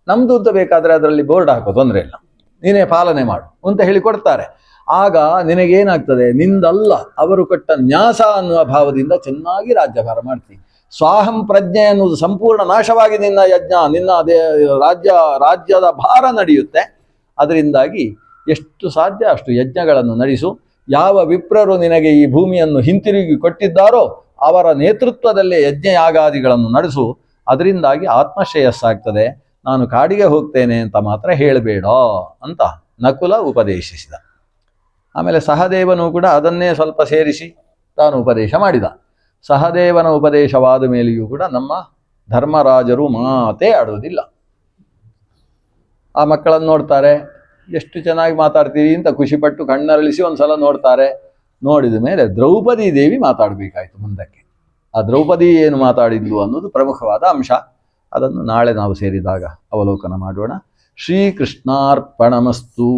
ನಮ್ದು ಅಂತ ಬೇಕಾದರೆ ಅದರಲ್ಲಿ ಬೋರ್ಡ್ ಹಾಕೋ, ತೊಂದರೆ ಇಲ್ಲ, ನೀನೇ ಪಾಲನೆ ಮಾಡು ಅಂತ ಹೇಳಿ ಕೊಡ್ತಾರೆ. ಆಗ ನಿನಗೇನಾಗ್ತದೆ, ನಿಂದಲ್ಲ ಅವರು ಕೊಟ್ಟ ನ್ಯಾಸ ಅನ್ನುವ ಭಾವದಿಂದ ಚೆನ್ನಾಗಿ ರಾಜ್ಯಭಾರ ಮಾಡ್ತೀನಿ. ಸ್ವಾಹಂ ಪ್ರಜ್ಞೆ ಅನ್ನುವುದು ಸಂಪೂರ್ಣ ನಾಶವಾಗಿ ನಿನ್ನ ಯಜ್ಞ, ನಿನ್ನ ರಾಜ್ಯದ ಭಾರ ನಡೆಯುತ್ತೆ. ಅದರಿಂದಾಗಿ ಎಷ್ಟು ಸಾಧ್ಯ ಅಷ್ಟು ಯಜ್ಞಗಳನ್ನು ನಡೆಸು. ಯಾವ ವಿಪ್ರರು ನಿನಗೆ ಈ ಭೂಮಿಯನ್ನು ಹಿಂತಿರುಗಿ ಕೊಟ್ಟಿದ್ದಾರೋ ಅವರ ನೇತೃತ್ವದಲ್ಲೇ ಯಜ್ಞಯಾಗಾದಿಗಳನ್ನು ನಡೆಸು. ಅದರಿಂದಾಗಿ ಆತ್ಮಶ್ರೇಯಸ್ಸಾಗ್ತದೆ. ನಾನು ಕಾಡಿಗೆ ಹೋಗ್ತೇನೆ ಅಂತ ಮಾತ್ರ ಹೇಳಬೇಡ ಅಂತ ನಕುಲ ಉಪದೇಶಿಸಿದ. ಆಮೇಲೆ ಸಹದೇವನು ಕೂಡ ಅದನ್ನೇ ಸ್ವಲ್ಪ ಸೇರಿಸಿ ತಾನು ಉಪದೇಶ ಮಾಡಿದ. ಸಹದೇವನ ಉಪದೇಶವಾದ ಮೇಲೆಯೂ ಕೂಡ ನಮ್ಮ ಧರ್ಮರಾಜರು ಮಾತೇ ಆಡೋದಿಲ್ಲ. ಆ ಮಕ್ಕಳನ್ನು ನೋಡ್ತಾರೆ, ಎಷ್ಟು ಚೆನ್ನಾಗಿ ಮಾತಾಡ್ತೀವಿ ಅಂತ ಖುಷಿಪಟ್ಟು ಕಣ್ಣರಳಿಸಿ ಒಂದ್ಸಲ ನೋಡ್ತಾರೆ. ನೋಡಿದ ಮೇಲೆ ದ್ರೌಪದಿ ದೇವಿ ಮಾತಾಡಬೇಕಾಯ್ತು ಮುಂದಕ್ಕೆ. ಆ ದ್ರೌಪದಿ ಏನು ಮಾತಾಡಿದ್ಲು ಅನ್ನೋದು ಪ್ರಮುಖವಾದ ಅಂಶ. ಅದನ್ನು ನಾಳೆ ನಾವು ಸೇರಿದಾಗ ಅವಲೋಕನ ಮಾಡೋಣ. ಶ್ರೀಕೃಷ್ಣಾರ್ಪಣಮಸ್ತು.